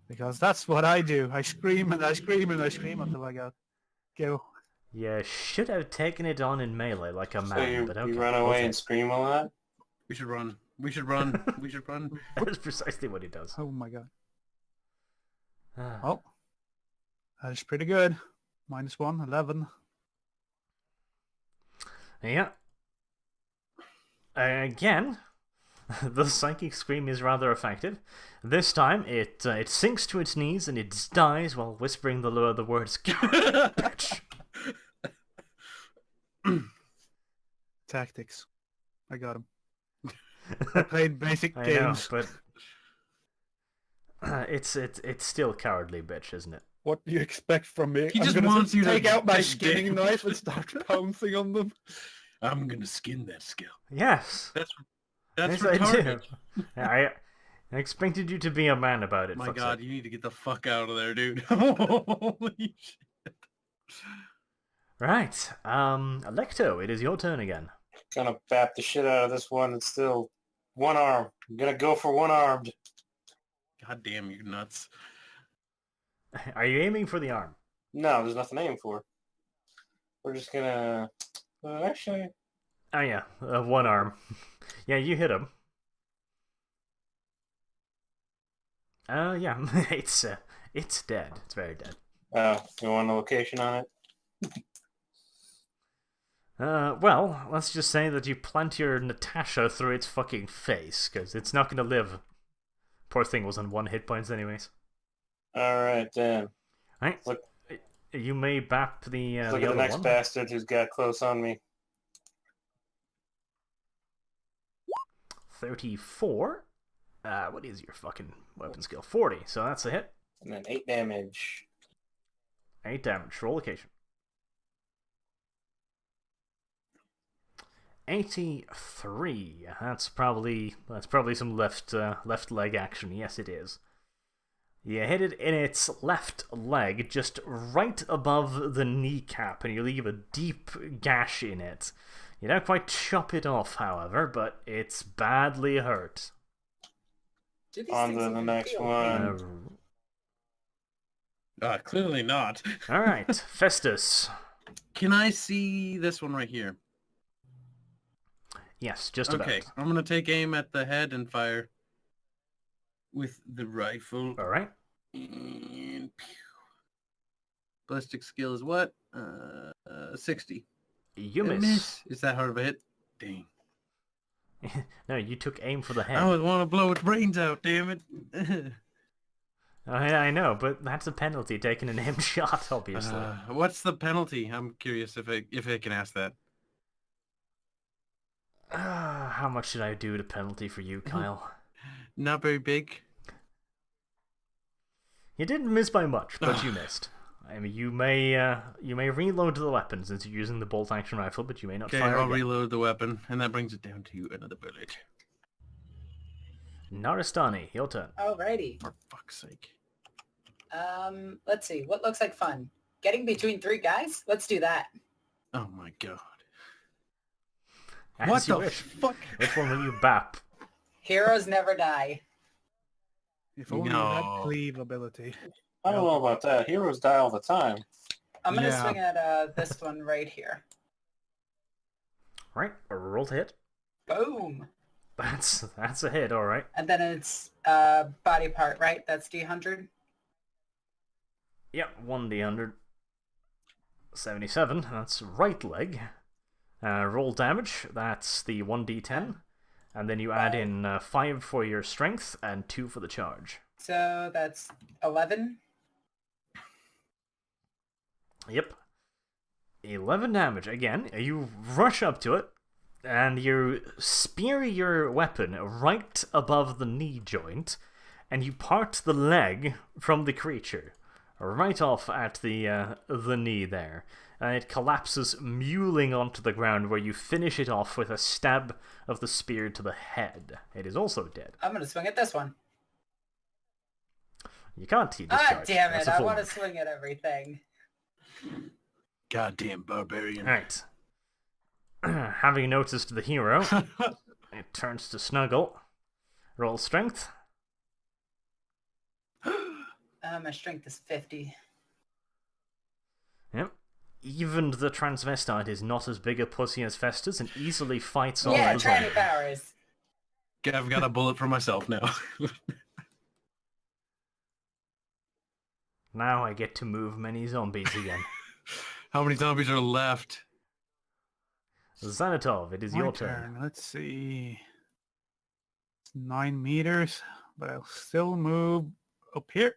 Because that's what I do. I scream and I scream and I scream until I go. You should have taken it on in melee like a So man, but okay. you run away okay. and scream a lot? We should run. We should run. We should run. That is precisely what he does. Oh my god. Ah. Oh. That is pretty good. -1, 11. Yeah. Again, the psychic scream is rather effective. This time, it sinks to its knees and it dies while whispering the words, bitch. Tactics. I got him. I played basic I know, games. but it's still cowardly, bitch, isn't it? What do you expect from me? He I'm just gonna wants you to take out my take skinning dick. knife and start pouncing on them. I'm gonna skin that skill. Yes. That's Yes, I retarded. do. I expected you to be a man about it. My fuck's God, sake. you need to get the fuck out of there, dude. Holy shit. Right. Electo, it is your turn again. Gonna bap the shit out of this one. It's still one arm. I'm gonna go for one-armed. God damn you nuts. Are you aiming for the arm? No, there's nothing to aim for. We're just gonna... actually... Oh yeah, one arm. Yeah, you hit him. Yeah, it's dead. It's very dead. You want a location on it? Well, let's just say that you plant your Natasha through its fucking face, because it's not gonna live. Poor thing was on 1 hit points anyways. Alright, then. Right. Look. You may bap the Look the at the other next one. bastard who's got close on me. 34. What is your fucking weapon skill? 40, so that's a hit. And then 8 damage. 8 damage. Roll occasion. 83. That's probably some left leg action. Yes, it is. You hit it in its left leg, just right above the kneecap, and you leave a deep gash in it. You don't quite chop it off, however, but it's badly hurt. Do these On things to the even next feel one. pain? Clearly not. Alright, Festus. Can I see this one right here? Yes, just Okay, about. I'm gonna take aim at the head and fire with the rifle. Alright. And pew. Ballistic skill is what? 60. You A miss. Is that hard of a hit? Dang. No, you took aim for the head. I would want to blow its brains out, damn it. I know, but that's a penalty, taking an aim shot, obviously. What's the penalty? I'm curious if I can ask that. How much should I do to penalty for you, Kyle? Not very big. You didn't miss by much, but you missed. I mean, you may reload the weapon since you're using the bolt action rifle, but you may not Okay, fire I'll again. reload the weapon, and that brings it down to another bullet. Naristani, your turn. Alrighty. For fuck's sake. Let's see. What looks like fun? Getting between 3 guys? Let's do that. Oh my God. As What you the wish. fuck? Which one will you bap? Heroes never die. If only you No. had cleave ability. I don't know about that. Heroes die all the time. I'm gonna Yeah. swing at this one right here. Right, a roll to hit. Boom. That's a hit, alright. And then it's body part, right? That's D100. Yep, 1d100. 77, that's right leg. Roll damage, that's the 1d10. And then you add in 5 for your strength and 2 for the charge. So that's 11. Yep. 11 damage. Again, you rush up to it, and you spear your weapon right above the knee joint, and you part the leg from the creature, right off at the knee there. And it collapses, mewling onto the ground, where you finish it off with a stab of the spear to the head. It is also dead. I'm gonna swing at this one. You can't see Ah, discharge. damn That's it. a I full want to move. swing at everything. Goddamn barbarian. Alright. Having noticed the hero, it turns to Snuggle. Roll strength. My strength is 50. Yep. Even the transvestite is not as big a pussy as Festus and easily fights all Yeah, the tranny time. powers. Okay, I've got a bullet for myself now. Now I get to move many zombies again. How many zombies are left? Xanatov, it is My your turn. Let's see. It's 9 meters, but I'll still move up here.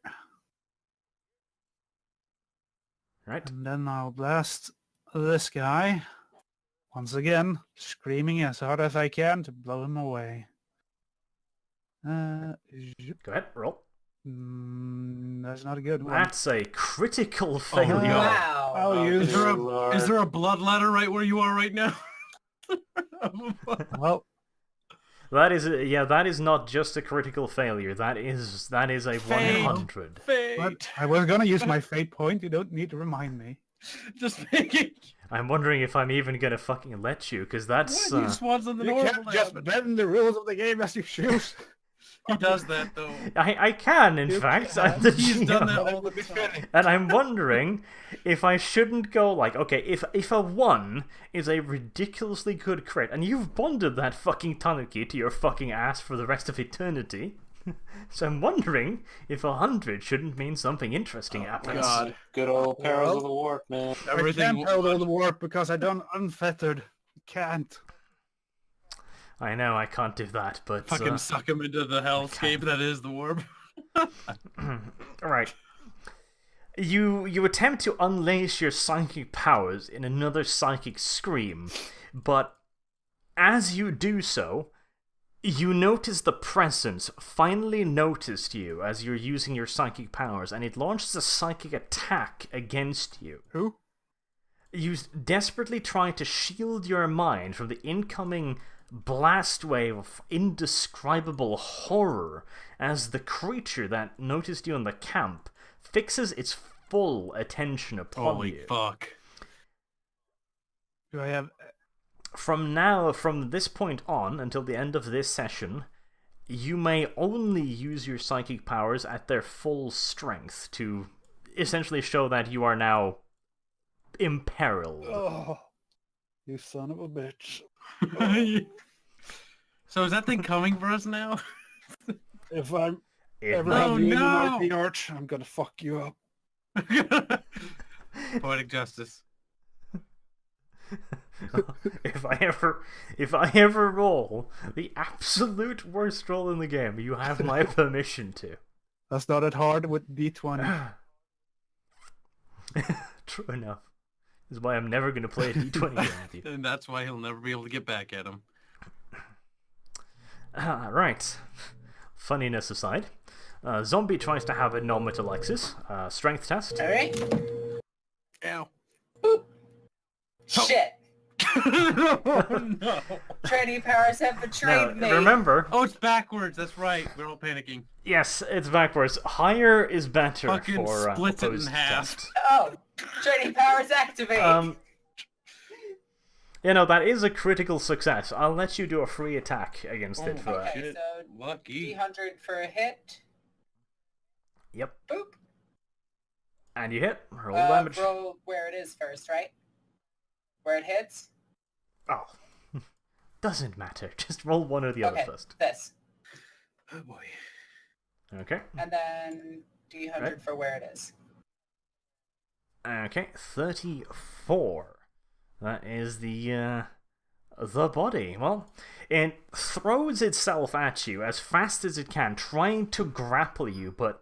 Right. And then I'll blast this guy. Once again, screaming as hard as I can to blow him away. Go ahead, roll. That's not a good one. That's a critical failure. yeah. Wow. I'll use Is there a blood ladder right where you are right now? Well, That is that is not just a critical failure. That is a Fate. 100. Fate. But I was gonna use my fate point. You don't need to remind me. Just making. I'm wondering if I'm even gonna fucking let you, because that's What? He just wants on the You normal. can't just bend the rules of the game as you choose. He does that though. I can, in You fact. can. I'm the He's done GM. that all the time. And I'm wondering if I shouldn't go like, okay, if a 1 is a ridiculously good crit, and you've bonded that fucking tanuki to your fucking ass for the rest of eternity, so I'm wondering if 100 shouldn't mean something interesting happens. God. Good old perils Well, of the warp, man. I can't hold all the warp because I don't unfettered. Can't. I know I can't do that, but Fucking suck him into the hellscape that is the warp. alright. You attempt to unleash your psychic powers in another psychic scream, but as you do so, you notice the presence finally noticed you as you're using your psychic powers, and it launches a psychic attack against you. Who? You desperately try to shield your mind from the incoming blast wave of indescribable horror as the creature that noticed you in the camp fixes its full attention upon Holy you. fuck. Do I have? From this point on until the end of this session, you may only use your psychic powers at their full strength to essentially show that you are now imperiled. Oh, you son of a bitch! So is that thing coming for us now? If I'm It ever might- have you in no! the arch, I'm gonna fuck you up. Poetic justice. if I ever roll the absolute worst roll in the game, you have my permission to. That's not that hard with D20. True enough. This is why I'm never going to play a D20 game with you. And that's why he'll never be able to get back at him. Right. Funniness aside, Zombie tries to have a non-metallexis, strength test. Alright. Ow. Shit. Oh no. Trading powers have Now, betrayed me. remember, Oh, it's backwards. That's right. We're all panicking. yes, it's backwards. Higher is better Fucking for splits it in opposed half. test. Oh, trading powers activate. You know, that is a critical success. I'll let you do a free attack against it Oh, for that. okay, shit. so Lucky. D100 for a hit. Yep. Boop. And you hit. Roll damage. Roll where it is first, right? Where it hits? Oh. Doesn't matter. Just roll one or the other Okay, first. this. Oh boy. Okay. And then D100 Right. for where it is. Okay. 34. That is the body. Well, it throws itself at you as fast as it can, trying to grapple you, but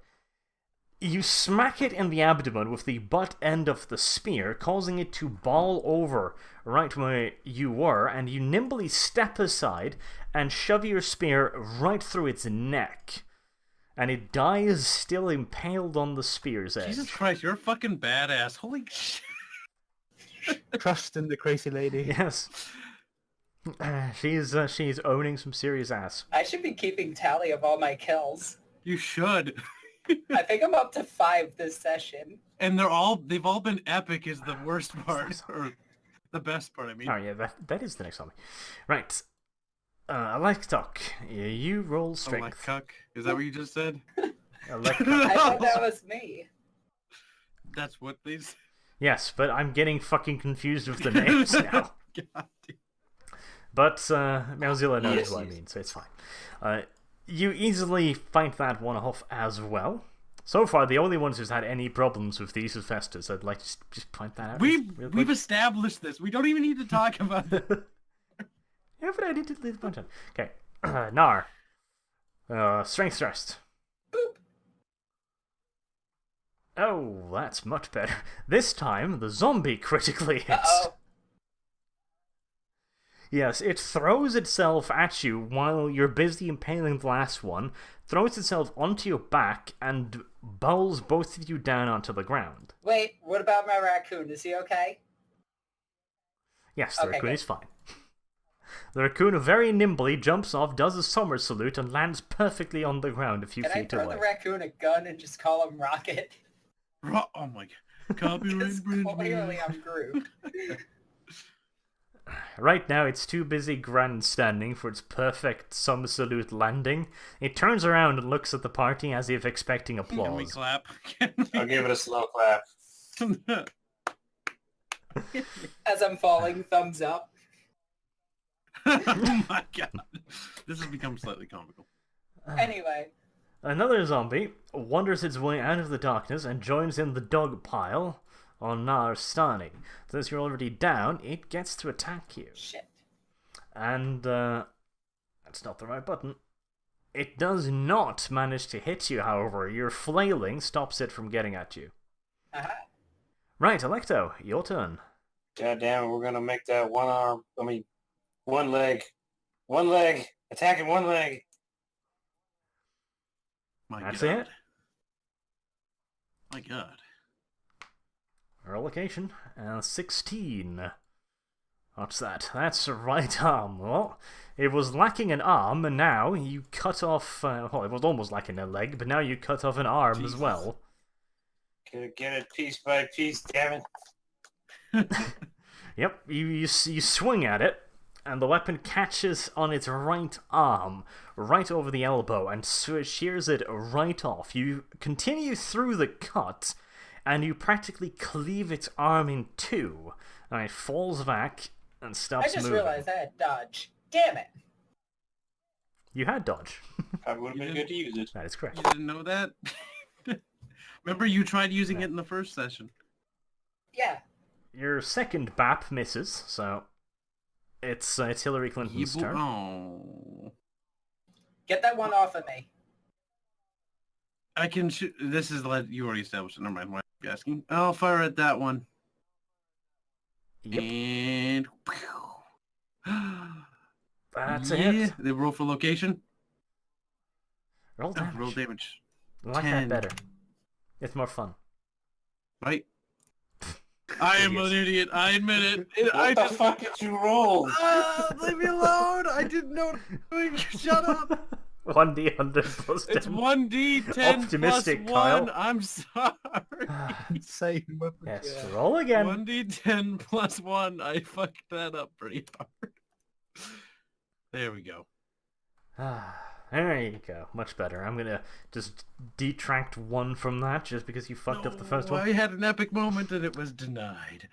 you smack it in the abdomen with the butt end of the spear, causing it to ball over right where you were, and you nimbly step aside and shove your spear right through its neck. And it dies still impaled on the spear's edge. Jesus Christ, you're a fucking badass. Holy shit. Trust in the crazy lady. Yes. She's owning some serious ass. I should be keeping tally of all my kills. You should. I think I'm up to 5 this session. And they've all been epic is the worst part. Or the best part, I mean. Oh yeah, that is the next zombie. Right. I like talk. You roll Oh, strength. like cuck. Is that what you just said? I like I thought that was me. That's what these... Yes, but I'm getting fucking confused with the names now. God damn. But Mozilla knows Yes, what I yes. mean, so it's fine. You easily fight that one off as well. So far, the only ones who's had any problems with these Hephaestus, I'd like to just point that out. real We've quick. established this. We don't even need to talk about it. Yeah, but I did leave a bunch of. Okay, Nar. Strength thrust. Boop. Oh, that's much better. This time, the zombie critically hits. Uh-oh. Yes, it throws itself at you while you're busy impaling the last one, throws itself onto your back, and bowls both of you down onto the ground. Wait, what about my raccoon? Is he okay? Yes, the Okay, raccoon good. is fine. The raccoon very nimbly jumps off, does a somersault, and lands perfectly on the ground a few Can I feet throw away. the raccoon a gun and just call him Rocket? Oh my god. Copyright Because infringement. clearly I'm Groot. Right now, it's too busy grandstanding for its perfect somersault landing. It turns around and looks at the party as if expecting Can we applause. clap? I'll give it a slow clap. As I'm falling, thumbs up. Oh my god. This has become slightly comical. Anyway, Another zombie wanders its way out of the darkness and joins in the dog pile on Narstani. Since you're already down, it gets to attack you. shit. And, that's not the right button. It does not manage to hit you, however. Your flailing stops it from getting at you. Aha. Right, Electo, your turn. God damn it, we're gonna make that one leg. One leg. Attacking one leg. My That's god. it. My god. Roll location. 16. What's that? That's a right arm. Well, it was lacking an arm, and now you cut off... well, it was almost lacking a leg, but now you cut off an arm as Jesus. well. Get it piece by piece, damn it. Yep, you swing at it, and the weapon catches on its right arm, right over the elbow, and shears it right off. You continue through the cut, and you practically cleave its arm in two, and it falls back and stops I just moving. realized I had dodge. Damn it. You had dodge. Probably would have been good to use it. That is correct. You didn't know that? Remember you tried using it in the first session. Yeah. Your second BAP misses, so it's Hillary Clinton's turn. Oh. Get that one off of me. I can shoot. This is you already established it. Never mind. Why are you asking? I'll fire at that one. Yep, And that's a hit. They roll for location. Roll Oh, damage. roll damage. I like 10. that better. It's more fun. Right. I am Idiots. an idiot. I admit it. What the fuck did you roll? Leave me alone. I didn't know what I was doing. Shut up. 1d100 plus 10. It's 1d10 Optimistic, plus 1. Kyle. I'm sorry. Insane weapon. Yes, roll again. 1d10 plus 1. I fucked that up pretty hard. There we go. There you go. Much better. I'm gonna just detract 1 from that just because you fucked up the first one. I had an epic moment and it was denied.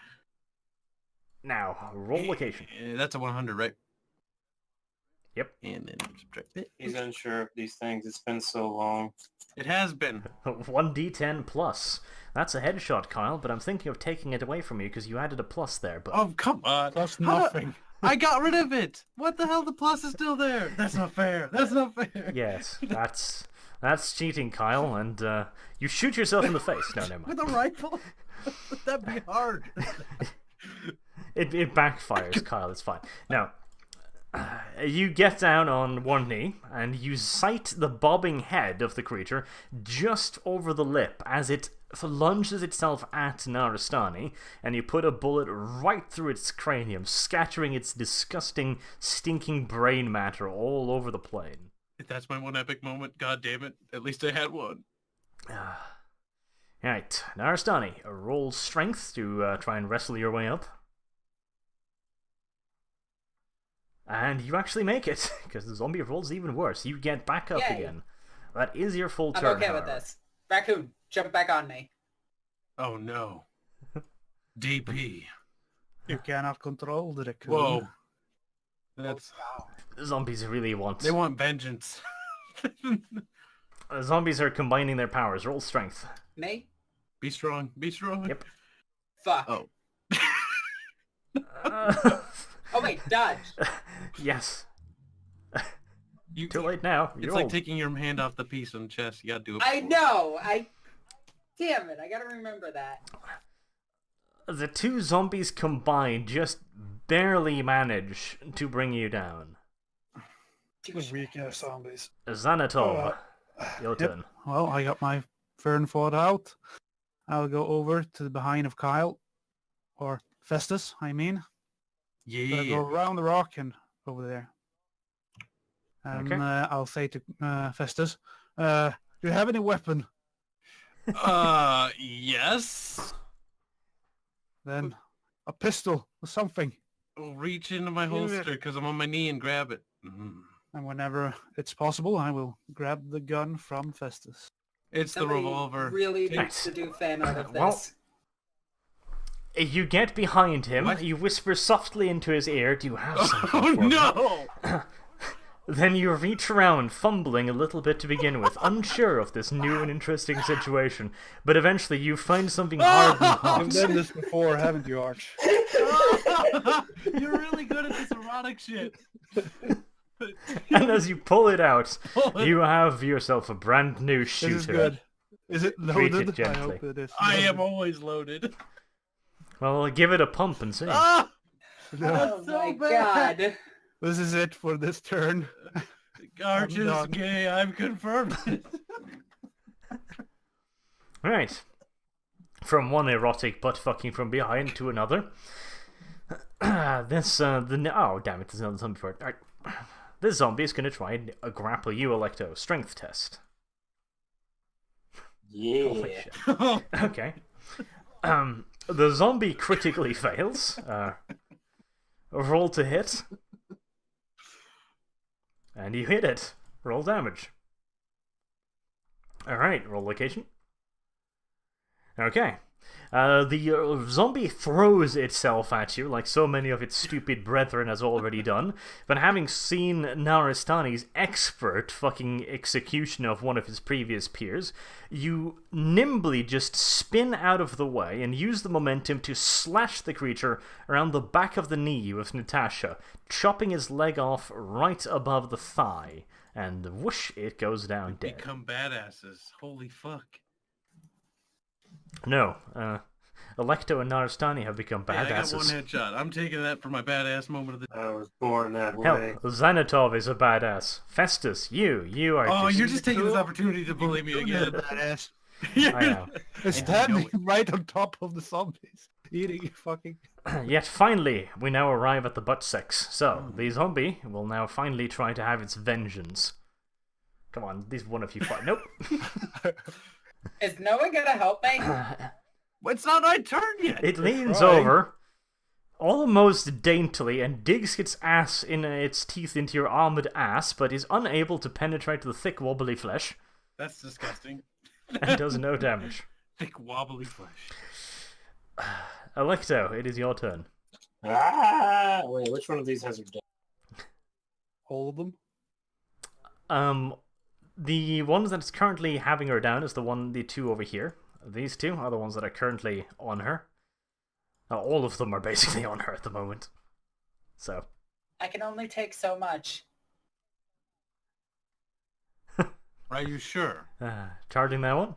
Now, roll location. That's a 100, right? Yep. And then subtract it. He's unsure of these things. It's been so long. It has been. 1d10 plus. That's a headshot, Kyle, but I'm thinking of taking it away from you because you added a plus there. But Oh, come on. Plus How do- nothing. I got rid of it. What the hell? The plus is still there. That's not fair. That's not fair. yes, that's cheating, Kyle, and you shoot yourself in the face. No, never mind. With a rifle? That'd be hard. It backfires, Kyle. It's fine. Now, you get down on one knee and you sight the bobbing head of the creature just over the lip as it lunges itself at Narastani, and you put a bullet right through its cranium, scattering its disgusting, stinking brain matter all over the plane. That's my one epic moment. God damn it. At least I had one. Alright, Narastani, roll strength to try and wrestle your way up. And you actually make it, because the zombie rolls even worse. You get back up Yay. again. That is your full I'm turn. okay with however. this. Raccoon, jump back on me. Oh no. DP. You cannot control the raccoon. Whoa. That's... Zombies really want... They want vengeance. Zombies are combining their powers. Roll strength. Me? Be strong. Be strong. Yep. Fuck. Oh. Oh wait, dodge. Yes. You, Too late now. it's You're like old. taking your hand off the piece on chest. You gotta do it. I before. know. Damn it. I gotta remember that. The two zombies combined just barely manage to bring you down. Weak ass zombies. Xanatol, your Yep. turn. Well, I got my Fern fought out. I'll go over to the behind of Kyle. Or Festus, I mean. So I go Yeah. around the rock and over there. And Okay. I'll say to Festus, do you have any weapon? Yes. Then a pistol or something. I'll reach into my Give it. holster because I'm on my knee and grab it. Mm. And whenever it's possible, I will grab the gun from Festus. It's the Somebody revolver. really Take- needs to do fan art of Well, this. You get behind him, What? you whisper softly into his ear, do you have something Oh for me? no! Then you reach around, fumbling a little bit to begin with, unsure of this new and interesting situation, but eventually you find something hard and hot. You've done this before, haven't you, Arch? You're really good at this erotic shit. And as you pull it out, Pull it. you have yourself a brand new shooter. This is good. Is it Treat it loaded? I gently. hope it is. I am loaded. always loaded. Well, give it a pump and see. Ah! No. Oh so my bad. god. This is it for this turn. Arch is done. gay. I've confirmed it. Right. From one erotic butt fucking from behind to another. Oh damn it, there's another zombie for it. Alright. This zombie is going to try and grapple you, Electo. Strength test. Holy Yeah. shit. Okay. The zombie critically fails. Roll to hit. And you hit it. Roll damage. Alright, roll location. Okay. The zombie throws itself at you, like so many of its stupid brethren has already done, but having seen Naristani's expert fucking execution of one of his previous peers, you nimbly just spin out of the way and use the momentum to slash the creature around the back of the knee with Natasha, chopping his leg off right above the thigh, and whoosh, it goes down dead. Become badasses. Holy fuck. No, Electo and Naristani have become Hey, I got one badasses. headshot. I'm taking that for my badass moment of the... I was born that Hell, way. Xanatov is a badass. Festus, you are Oh, just... you're just taking this opportunity to bully me You're again. badass. I know. It's And standing you know right on top of the zombies, eating fucking. Yet finally, we now arrive at the butt sex. So, the zombie will now finally try to have its vengeance. Come on, these one of you fight. Nope. Is no one gonna help me? It's not my turn yet. It leans trying. over, almost daintily, and digs its ass in its teeth into your armored ass, but is unable to penetrate the thick, wobbly flesh, That's disgusting. and does no damage. Thick wobbly flesh. Electo, it is your turn. Ah! Wait, which one of these has her dead? All of them. The ones that's currently having her down is the two over here. These two are the ones that are currently on her. All of them are basically on her at the moment. So, I can only take so much. Are you sure? charging that one.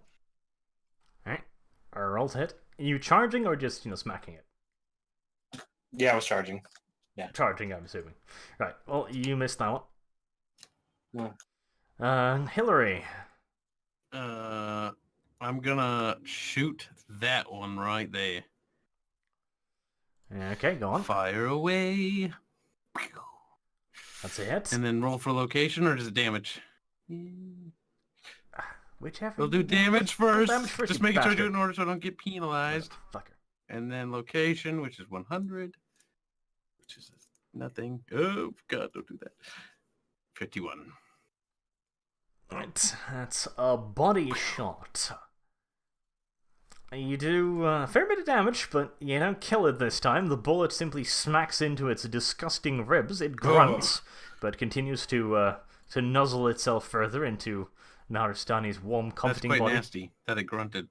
Alright. Roll to hit. Are you charging or just, smacking it? Yeah, I was charging. Charging, I'm assuming. Right, well, you missed that one. Yeah. Hillary. I'm gonna shoot that one right there. Okay, go on. Fire away. That's a hit. And then roll for location, or does it damage? Whichever. We'll do you damage want. first. Damage first, Just you making sure I do it bastard. in order so I don't get penalized. Fucker. And then location, which is 100. Which is nothing. Oh, God, don't do that. 51. Right, that's a body shot. You do a fair bit of damage, but you don't kill it this time. The bullet simply smacks into its disgusting ribs. It grunts, but continues to nuzzle itself further into Naristani's warm, That's comforting quite body. nasty that it grunted.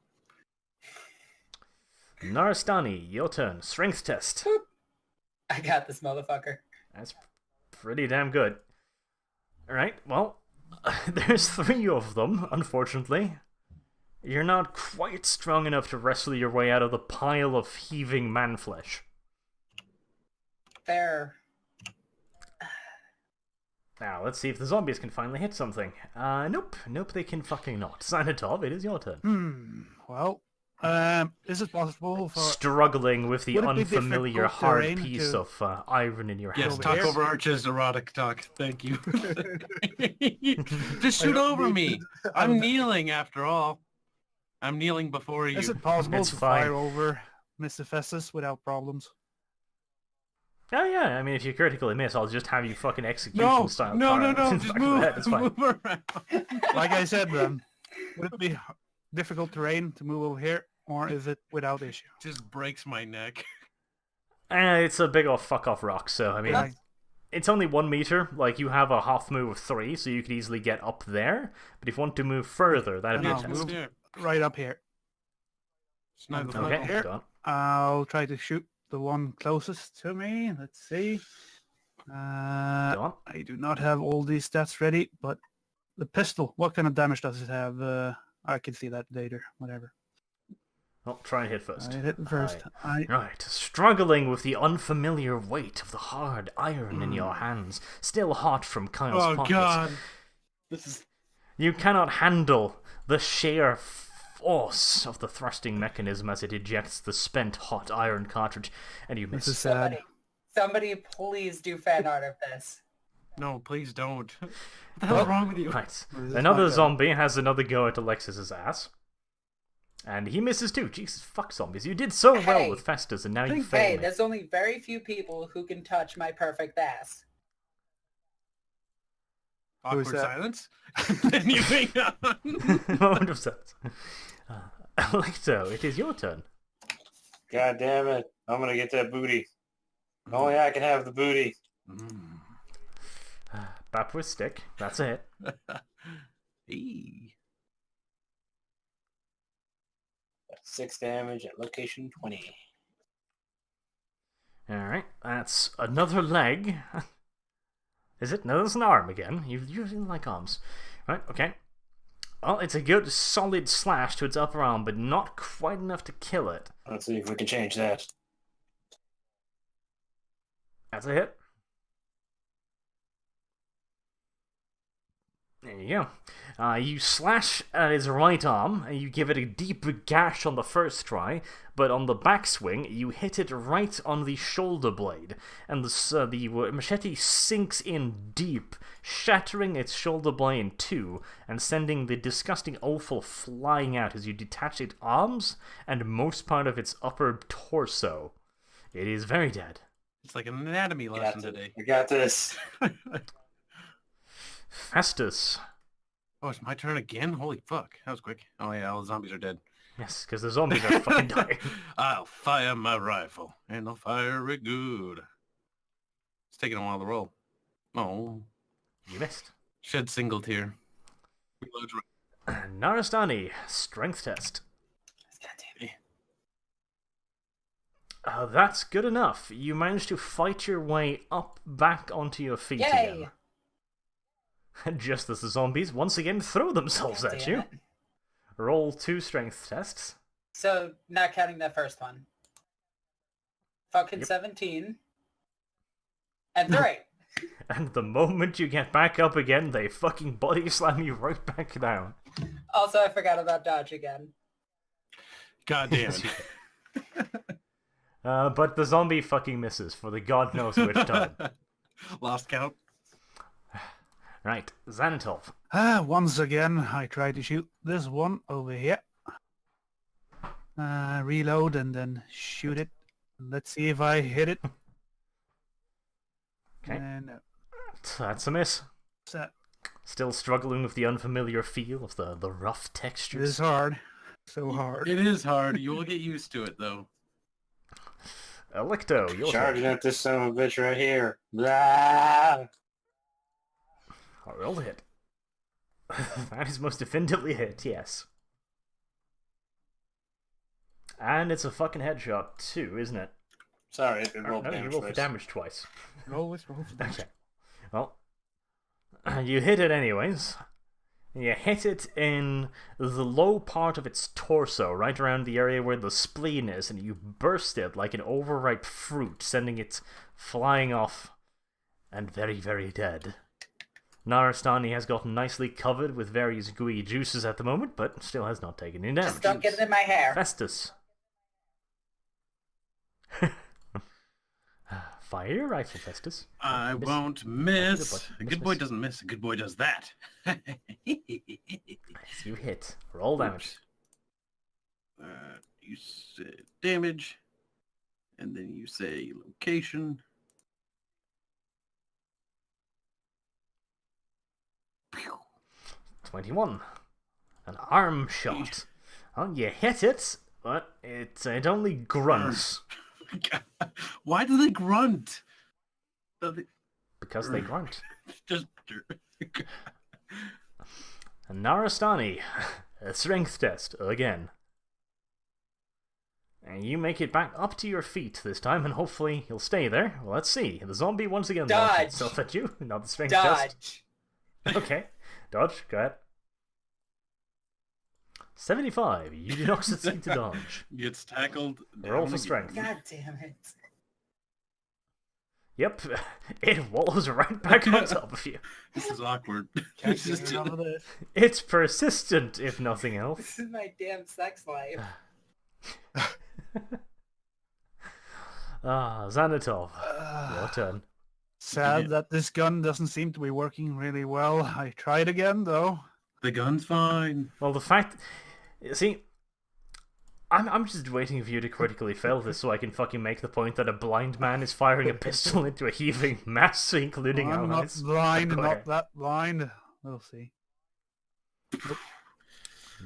Naristani, your turn. Strength test. I got this motherfucker. That's pretty damn good. Alright, well, there's 3 of them, unfortunately. You're not quite strong enough to wrestle your way out of the pile of heaving man-flesh. There. Now, let's see if the zombies can finally hit something. Nope, they can fucking not. Sanitov, it is your turn. Well, Is it possible for... Struggling with the Would it be unfamiliar difficult hard terrain piece to- of iron in your hand. Yes, over talk here? over Arch's erotic talk. Thank you. Just shoot don't over need me. I'm kneeling after all. I'm kneeling before you. Is it possible It's to fine. fire over Mr. Festus without problems? Oh yeah, I mean, if you critically miss, I'll just have you fucking execution No, style. no, fire no, in the just back of the head, it's fine. move around. Like I said, then, would it be difficult terrain to move over here, or is it without issue? Just breaks my neck. It's a big old fuck off rock, so I mean, Like, it's only 1 meter. Like, you have a half move of 3, so you could easily get up there. But if you want to move further, that'd be a No, test. move- There. right up here. Snuggle, Okay. Okay, Here. go on. I'll try to shoot the one closest to me. Let's see. Go on. I do not have all these stats ready, but the pistol, what kind of damage does it have? I can see that later. Whatever. Well, try and hit first. I hit it first. Right, struggling with the unfamiliar weight of the hard iron in your hands, still hot from Kyle's Oh pockets. God. This is You cannot handle the sheer force of the thrusting mechanism as it ejects the spent hot iron cartridge, and you This miss. is sad. Somebody please do fan art of this. no, please don't. What the hell's wrong with you? Right, This is another not good. zombie has another go at Alexis's ass. And he misses too. Jesus, fuck zombies. You did so well Hey. with Festus, and now you Hey, fail me. there's only very few people who can touch my perfect ass. Awkward that? silence. Continuing on. Moment of silence. Electo, it is your turn. God damn it. I'm gonna get that booty. Only I can have the booty. Mm. Bap with stick. That's a hit. Hey. 6 damage at location 20. Alright, that's another leg. Is it? No, that's an arm again. You usually like arms. Right, okay. Well, it's a good solid slash to its upper arm, but not quite enough to kill it. Let's see if we can change that. That's a hit. There you go. You slash at his right arm, and you give it a deep gash on the first try, but on the backswing, you hit it right on the shoulder blade, and the machete sinks in deep, shattering its shoulder blade in two, and sending the disgusting offal flying out as you detach its arms and most part of its upper torso. It is very dead. It's like an anatomy lesson today. I got this. Festus. Oh, it's my turn again? Holy fuck. That was quick. Oh yeah, all the zombies are dead. Yes, because the zombies are fucking dying. I'll fire my rifle, and I'll fire it good. It's taking a while to roll. Oh. You missed. Shed single tear. Reload. Narastani, strength test. God damn it. That's good enough. You managed to fight your way up back onto your feet Yay! again. Just as the zombies once again throw themselves God at damn you. it. Roll 2 strength tests. So, not counting that first one. Fucking Yep. 17. And 3. And the moment you get back up again, they fucking body slam you right back down. Also, I forgot about dodge again. God damn it. But the zombie fucking misses for the god knows which time. Lost count. Right, Xanatolf. Once again, I try to shoot this one over here. Reload and then shoot it. Let's see if I hit it. Okay. No. That's a miss. So, Still struggling with the unfamiliar feel of the rough it textures. is hard. So hard. It is hard. You will get used to it, though. Electo, your turn. Charging at this son of a bitch right here. Blah! I rolled a hit. That is most definitively a hit, yes. And it's a fucking headshot too, isn't it? Sorry, it Or, rolled no, you damage rolled for twice. damage twice. Always roll for damage. Okay. Well, you hit it anyways. You hit it in the low part of its torso, right around the area where the spleen is, and you burst it like an overripe fruit, sending it flying off and very, very dead. Narastani has gotten nicely covered with various gooey juices at the moment, but still has not taken any damage. Just don't get it in my hair. Festus. Fire your rifle, Festus. I Miss. won't miss. Miss, A good boy doesn't miss. A good boy does that. You hit. Roll damage. You say damage, and then you say location. 21. An arm shot. Oh, you hit it, but it only grunts. Why do they grunt? Because they grunt. Just And Narastani, a strength test again. And you make it back up to your feet this time, and hopefully you'll stay there. Well, let's see. The zombie once again launches Dodge. itself at you. Not the strength test. Dodge. Okay. Dodge, go ahead. 75. You do not succeed to dodge. gets tackled. Roll down for again. strength. God damn it. Yep. It wallows right back on top of you. This is awkward. Can't This is get enough of this. It's persistent, if nothing else. This is my damn sex life. Xanatov, your turn. Sad that this gun doesn't seem to be working really well. I tried again, though. The gun's fine. Well, the fact... See, I'm just waiting for you to critically fail this so I can fucking make the point that a blind man is firing a pistol into a heaving mass, including I'm not allies. blind, Go not ahead. that blind. We'll see.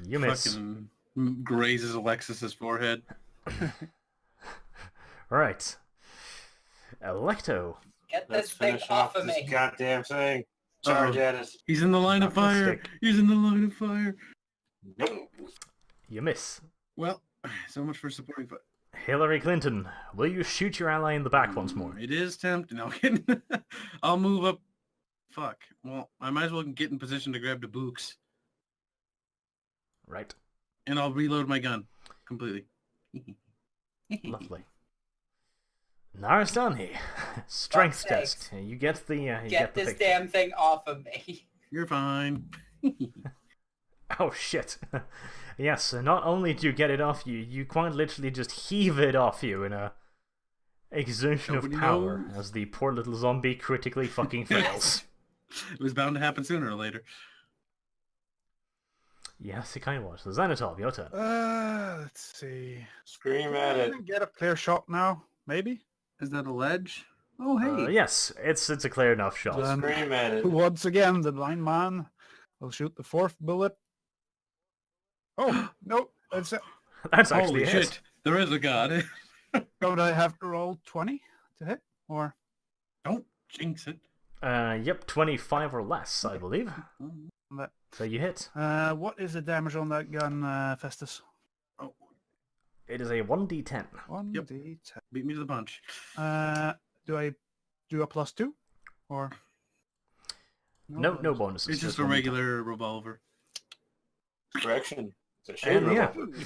You miss. Fucking grazes Alexis's forehead. Right. Electo. Get Let's this thing finish off off of this me. goddamn thing. Charge Uh-oh. at it. He's in the line of Not gonna fire. stick. He's in the line of fire. Nope. You miss. Well, so much for supporting. Hillary Clinton, will you shoot your ally in the back once more? It is tempting. No, I'm kidding. I'll move up. Fuck. Well, I might as well get in position to grab the books. Right. And I'll reload my gun completely. Lovely. Narastani, strength Fuck's test. sakes. You get the you Get the this picture. damn thing off of me. You're fine. Oh shit. Yes, not only do you get it off you, you quite literally just heave it off you in a exertion Nobody of power knows. as the poor little zombie critically fucking fails. It was bound to happen sooner or later. Yes, it kind of was. So Xanatov, your turn. Let's see. Scream at it. Get a clear shot now, maybe? Is that a ledge? Oh, hey. Yes, it's a clear enough shot. Then- Scream at it. Once again, the blind man will shoot the fourth bullet. Oh, no. That's it. That's actually Holy it. shit. There is a god. Don't I have to roll 20 to hit? Or Don't jinx it. Yep, 25 or less, I believe. that? So you hit. What is the damage on that gun, Festus? Oh, It is a 1d10. 1d10. beat me to the punch. Do I do a +2? Or? No bonuses. It's just a 1d10. regular revolver. Correction. It's a shade And yeah. revolver.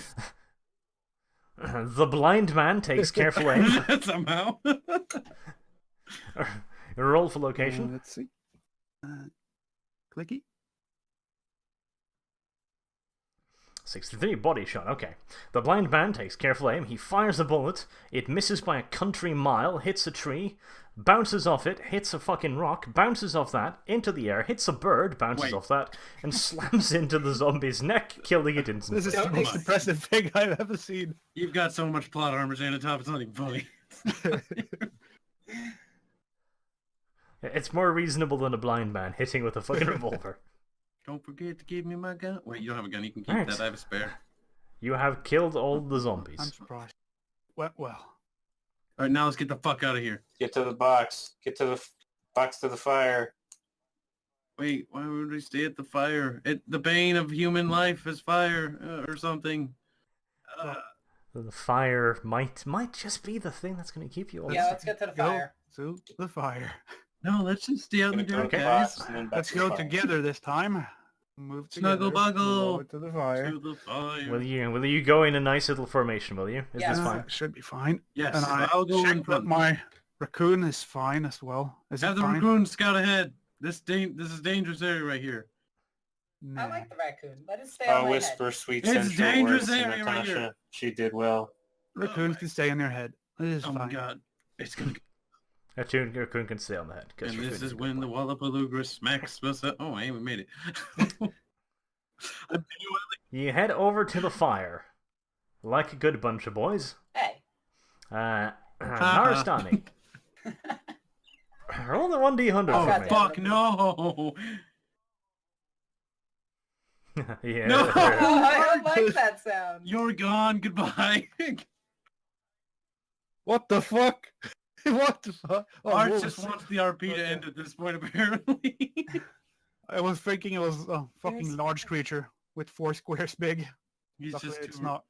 The blind man takes careful aim. Somehow. Roll for location. Let's see. Clicky. 63 body shot, okay. The blind man takes careful aim, he fires a bullet, it misses by a country mile, hits a tree, bounces off it, hits a fucking rock, bounces off that, into the air, hits a bird, bounces Wait. off that, and slams into the zombie's neck, killing it instantly. This is the Don't most mind. impressive thing I've ever seen. You've got so much plot armor, Xanatop, it's not even funny. It's more reasonable than a blind man hitting with a fucking revolver. Don't forget to give me my gun. Wait, you don't have a gun. You can keep Right. that. I have a spare. You have killed all the I'm zombies. surprised. Went well. All right, now let's get the fuck out of here. Get to the box. Get to the box to the fire. Wait, why would we stay at the fire? The bane of human life is fire or something. The fire might just be the thing that's going to keep you all Yeah, safe. let's get to the Go fire. to the fire. No, let's just stay out in the Gonna go dirt, to the guys. box and then back Let's to the go fire. together this time. Move Snuggle together. buggle. Go to the fire. To the fire. Will you go in a nice little formation, will you? Is Yeah. this fine? Should be fine. Yes, And I'll go in checked that front. my raccoon is fine as well. Is Have it the fine? raccoon scout ahead. This is dangerous area right here. I Nah. like the raccoon. Let it stay I'll on my whisper head. sweet It's sensual dangerous words to area right Natasha. here. She did well. Raccoons can stay on your head. It is Oh fine. my god. It's gonna Raccoon can stay on the head. 'cause And this Raccoon's is a good when the boy. Wallapaloogra smacks us up. Oh, I even made it. I'm You head over to the fire. Like a good bunch of boys. Hey. Naristani. Roll the 1d100 Oh, for me. fuck, no. Yeah. No! I don't like that sound. You're gone. Goodbye. What the fuck? What the fuck? Oh, Art wolves. just wants the RP to end at this point, apparently. I was thinking it was a fucking There's- large creature with 4 squares big. He's Luckily just it's too... not.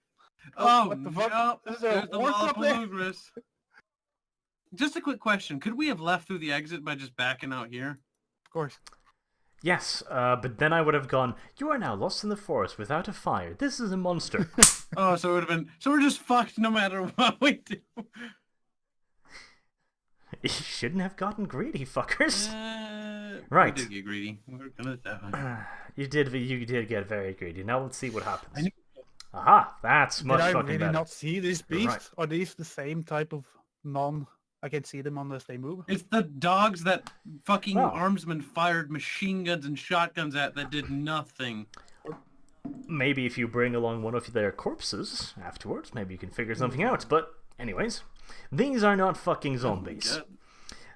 Oh, what the fuck? no. There's a There's the wolf up there. Wallapaloogras. Just a quick question. Could we have left through the exit by just backing out here? Of course. Yes, but then I would have gone, you are now lost in the forest without a fire. This is a monster. Oh, so it would have been... So we're just fucked no matter what we do. You shouldn't have gotten greedy, fuckers. Right. Right. We did get greedy. We're gonna die. You did get very greedy. Now let's see what I happens. knew- Aha, that's much Did I fucking really better. not see these You're beasts? Are these the same type of non... I can see them unless they move? It's the dogs that fucking Oh. armsmen fired machine guns and shotguns at that did nothing. Maybe if you bring along one of their corpses afterwards, maybe you can figure something out. But anyways, these are not fucking zombies.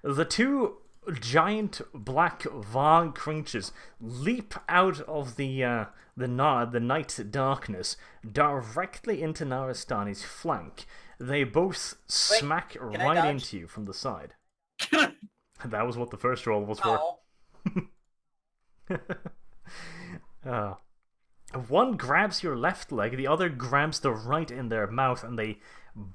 God. The two giant black Varg creatures leap out of the night darkness directly into Naristani's flank. They both smack I right dodge? into you from the side. That was what the first roll was for. Oh. One grabs your left leg, the other grabs the right in their mouth, and they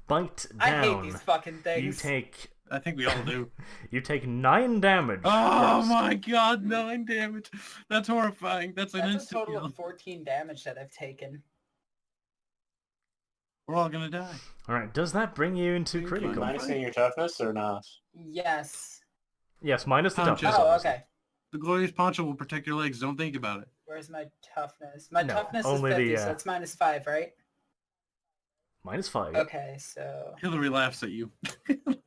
bite I down. hate these fucking things. You take I think we all do. 9 damage. Oh first. my god, 9 damage. That's horrifying. That's an That's a instant total kill. of 14 damage that I've taken. We're all gonna die. Alright, does that bring you into Thank you. critical? Minusing your toughness or not? Yes. Yes, minus the Punches. toughness. Oh, obviously. okay. The glorious poncho will protect your legs. Don't think about it. Where's my toughness? My No, toughness is only 50, the, so it's -5, right? Minus 5. Okay, so... Hillary laughs at you. Alright,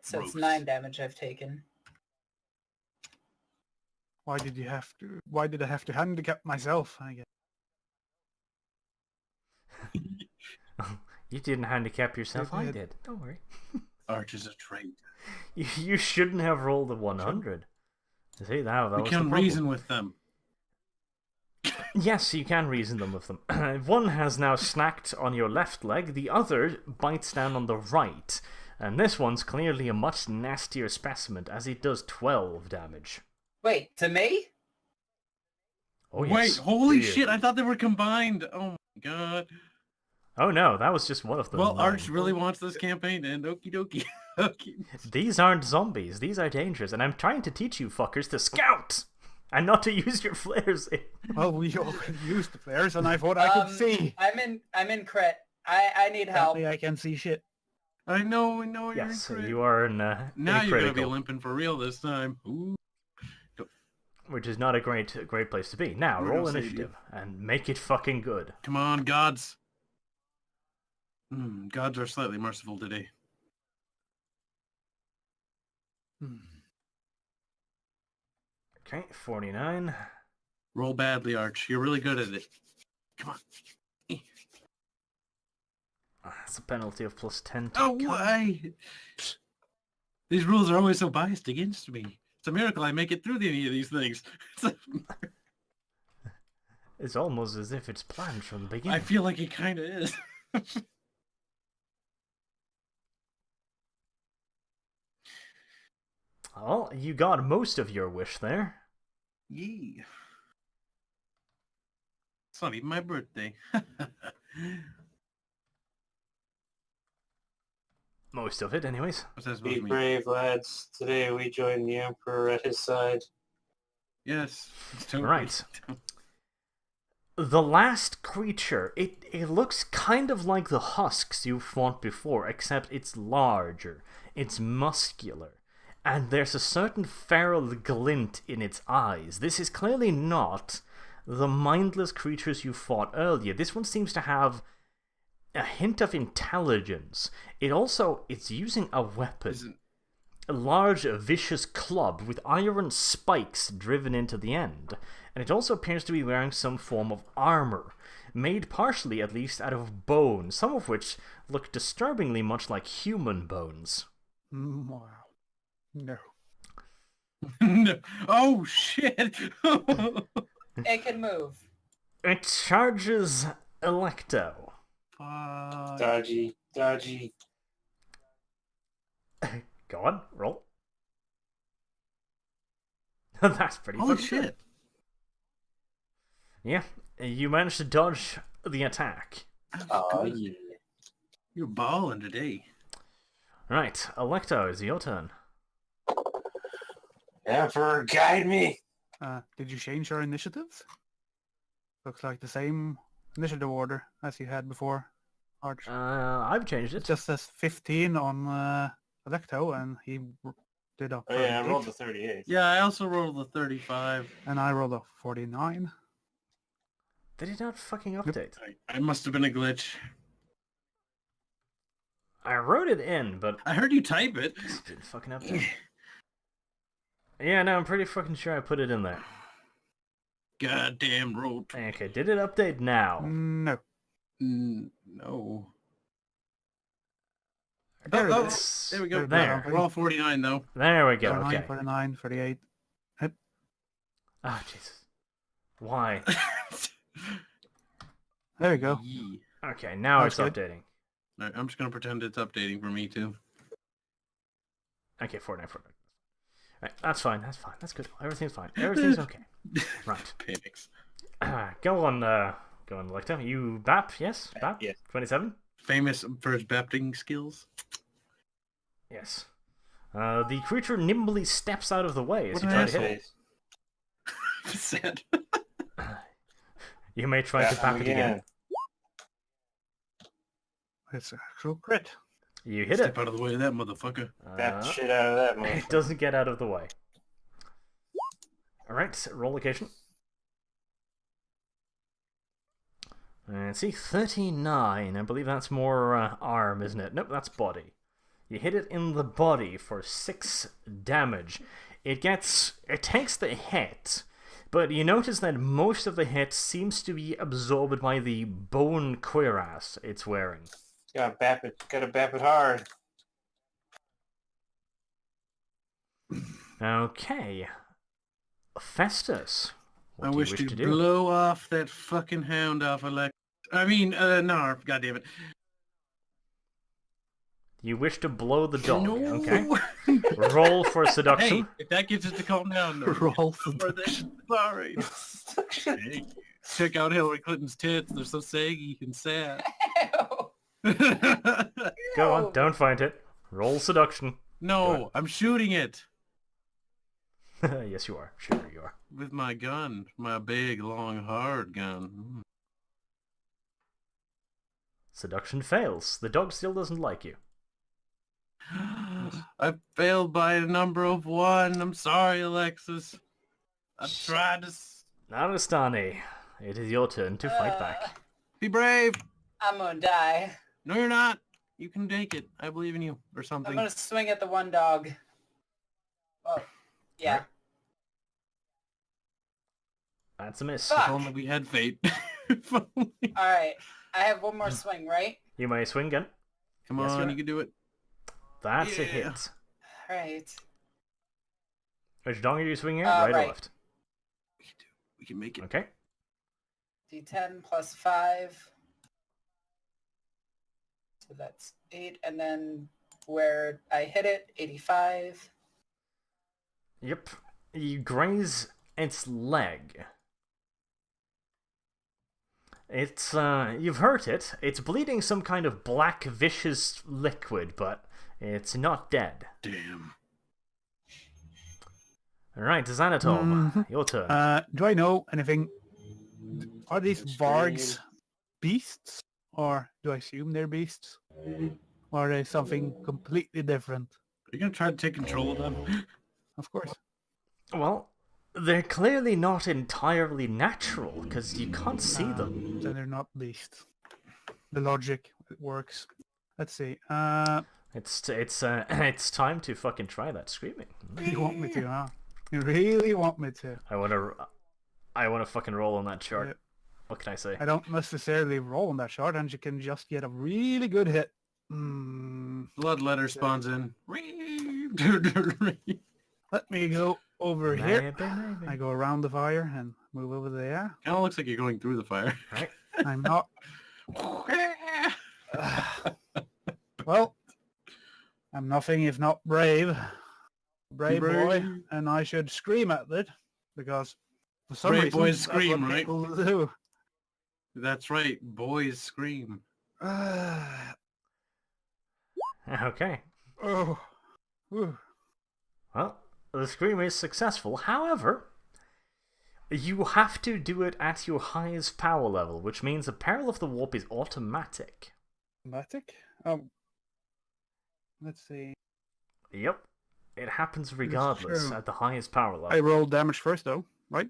so it's Gross. 9 damage I've taken. Why did I have to handicap myself? I guess. You didn't handicap yourself, I I did. did. Don't worry. Arch is a trait. You shouldn't have rolled a 100. See, that We was the can problem. reason with them. Yes, you can reason them with them. One has now snacked on your left leg, the other bites down on the right. And this one's clearly a much nastier specimen, as it does 12 damage. Wait, to me? Oh, Wait, yes. holy to you. shit, I thought they were combined. Oh my god. Oh no, that was just one of them. Well, Nine. Arch really wants this campaign to end. Okie dokie. Okay. These aren't zombies, these are dangerous, and I'm trying to teach you fuckers to scout! And not to use your flares. Well, we already used the flares, and I thought I could see. I'm in crit. I need help. Apparently I can see shit. I know you're Yes, in crit. you are in Now in you're gonna be critical, limping for real this time. Ooh. which is not a great place to be. Now, We're roll gonna save initiative, and make it fucking good. Come on, gods. Gods are slightly merciful today. Hmm. Okay, 49. Roll badly, Arch. You're really good at it. Come on. That's a penalty of plus 10 to Oh, con. why? These rules are always so biased against me. It's a miracle I make it through any of these things. It's almost as if it's planned from the beginning. I feel like it kind of is. Well, you got most of your wish there. Yee. It's not even my birthday. Most of it, anyways. What's that supposed Be to mean? brave, lads. Today we join the Emperor at his side. Yes. It's totally- Right. The last creature, it looks kind of like the husks you fought before, except it's larger, it's muscular, and there's a certain feral glint in its eyes. This is clearly not the mindless creatures you fought earlier. This one seems to have a hint of intelligence. It's using a weapon. A large, vicious club with iron spikes driven into the end. And it also appears to be wearing some form of armor, made partially at least out of bone, some of which look disturbingly much like human bones. Wow. No. No. Oh, shit! It can move. It charges Electo. Dodgy. Go on, roll. That's pretty Holy fucking good. shit. Yeah, you managed to dodge the attack. Oh, yeah. You're balling today. Right, Electo, it's your turn. Emperor, guide me. Did you change your initiatives? Looks like the same initiative order as you had before, Arch. I've changed It it. just says 15 on Electo, and he did a Oh yeah, I 38, rolled the 38. Yeah, I also rolled a 35. and I rolled a 49. Did it not fucking update? I must have been a glitch. I wrote it in, but I heard you type it. it didn't fucking update. Yeah, no, I'm pretty fucking sure I put it in there. Goddamn roll. Okay, did it update now? No. No. There Oh, it is. there we go. There. We're all 49 though. There we go, 49, okay. 49, 38. Oh, Jesus. Why? There we go. Yee. Okay, now That's it's good. updating. Alright, I'm just gonna pretend it's updating for me too. Okay, 49. Right, that's fine, that's good. Everything's fine. Everything's okay. Right. Panics. Go on, Electo. You BAP, yes? BAP? Yes. 27? Famous for his bapting skills. Yes. The creature nimbly steps out of the way as What you an try to hit it. Face. Sad. You may try to BAP it again. It's an actual crit. You hit Step it. out of the way of that motherfucker. Bat the shit out of that It motherfucker. doesn't get out of the way. Alright, roll location. And see, 39. I believe that's more arm, isn't it? Nope, that's body. You hit it in the body for 6 damage. It takes the hit, but you notice that most of the hit seems to be absorbed by the bone cuirass it's wearing. Gotta bap it hard. Okay. Festus. What I do you wish wish to to do? blow off that fucking hound off Alex. No, goddammit. You wish to blow the dog, No. okay? Roll for seduction. Hey, if that gets us to calm down, no. Roll for Or they- Sorry. Hey, check out Hillary Clinton's tits. They're so saggy and sad. Go on, don't find it. Roll seduction. No, I'm shooting it Yes, you are. Sure, you are. with my gun, my big, long, hard gun. Seduction fails. The dog still doesn't like you. I failed by a number of 1. I'm sorry, Alexis. I tried to Narastani, it is your turn to fight back. be brave. I'm gonna die. No, you're not. You can take it. I believe in you, or I'm something. gonna swing at the one dog. Oh, yeah. That's a miss. Fuck. If only we had fate. If only. Alright. I have one more swing, right? You may swing again. Come Yes, on, you're you can do it. That's a Yeah. hit. Alright. Which dog are you swinging at? Right or right. left? We can make it. Okay. D10 plus 5. So that's 8. And then where I hit it, 85. Yep. You graze its leg. It's, you've hurt it. It's bleeding some kind of black, vicious liquid, but it's not dead. Damn. Alright, Xanatol, Mhm. your turn. Do I know anything? Are these It's vargs beasts? Or do I assume they're beasts? Or are they something completely different? you gonna try to take control of them? Of course. Well, they're clearly not entirely natural, because you can't see them. Then they're not beasts. The logic works. Let's see. It's time to fucking try that screaming. You want me to, huh? You really want me to? I wanna fucking roll on that chart. Yeah. What can I say? I don't necessarily roll on that shot, and you can just get a really good hit. Bloodletter spawns in. Let me go over here. Maybe. I go around the fire and move over there. Kind of looks like you're going through the fire. Right. I'm not. Well, I'm nothing if not brave. Brave boy, and I should scream at it because for some Brave reason boys that's scream, what right? people do. That's right. Boys scream. Okay. Oh. Whew. Well, the scream is successful. However, you have to do it at your highest power level, which means the peril of the warp is automatic. Automatic? Let's see. Yep. It happens regardless true. at the highest power level. I roll damage first, though, right?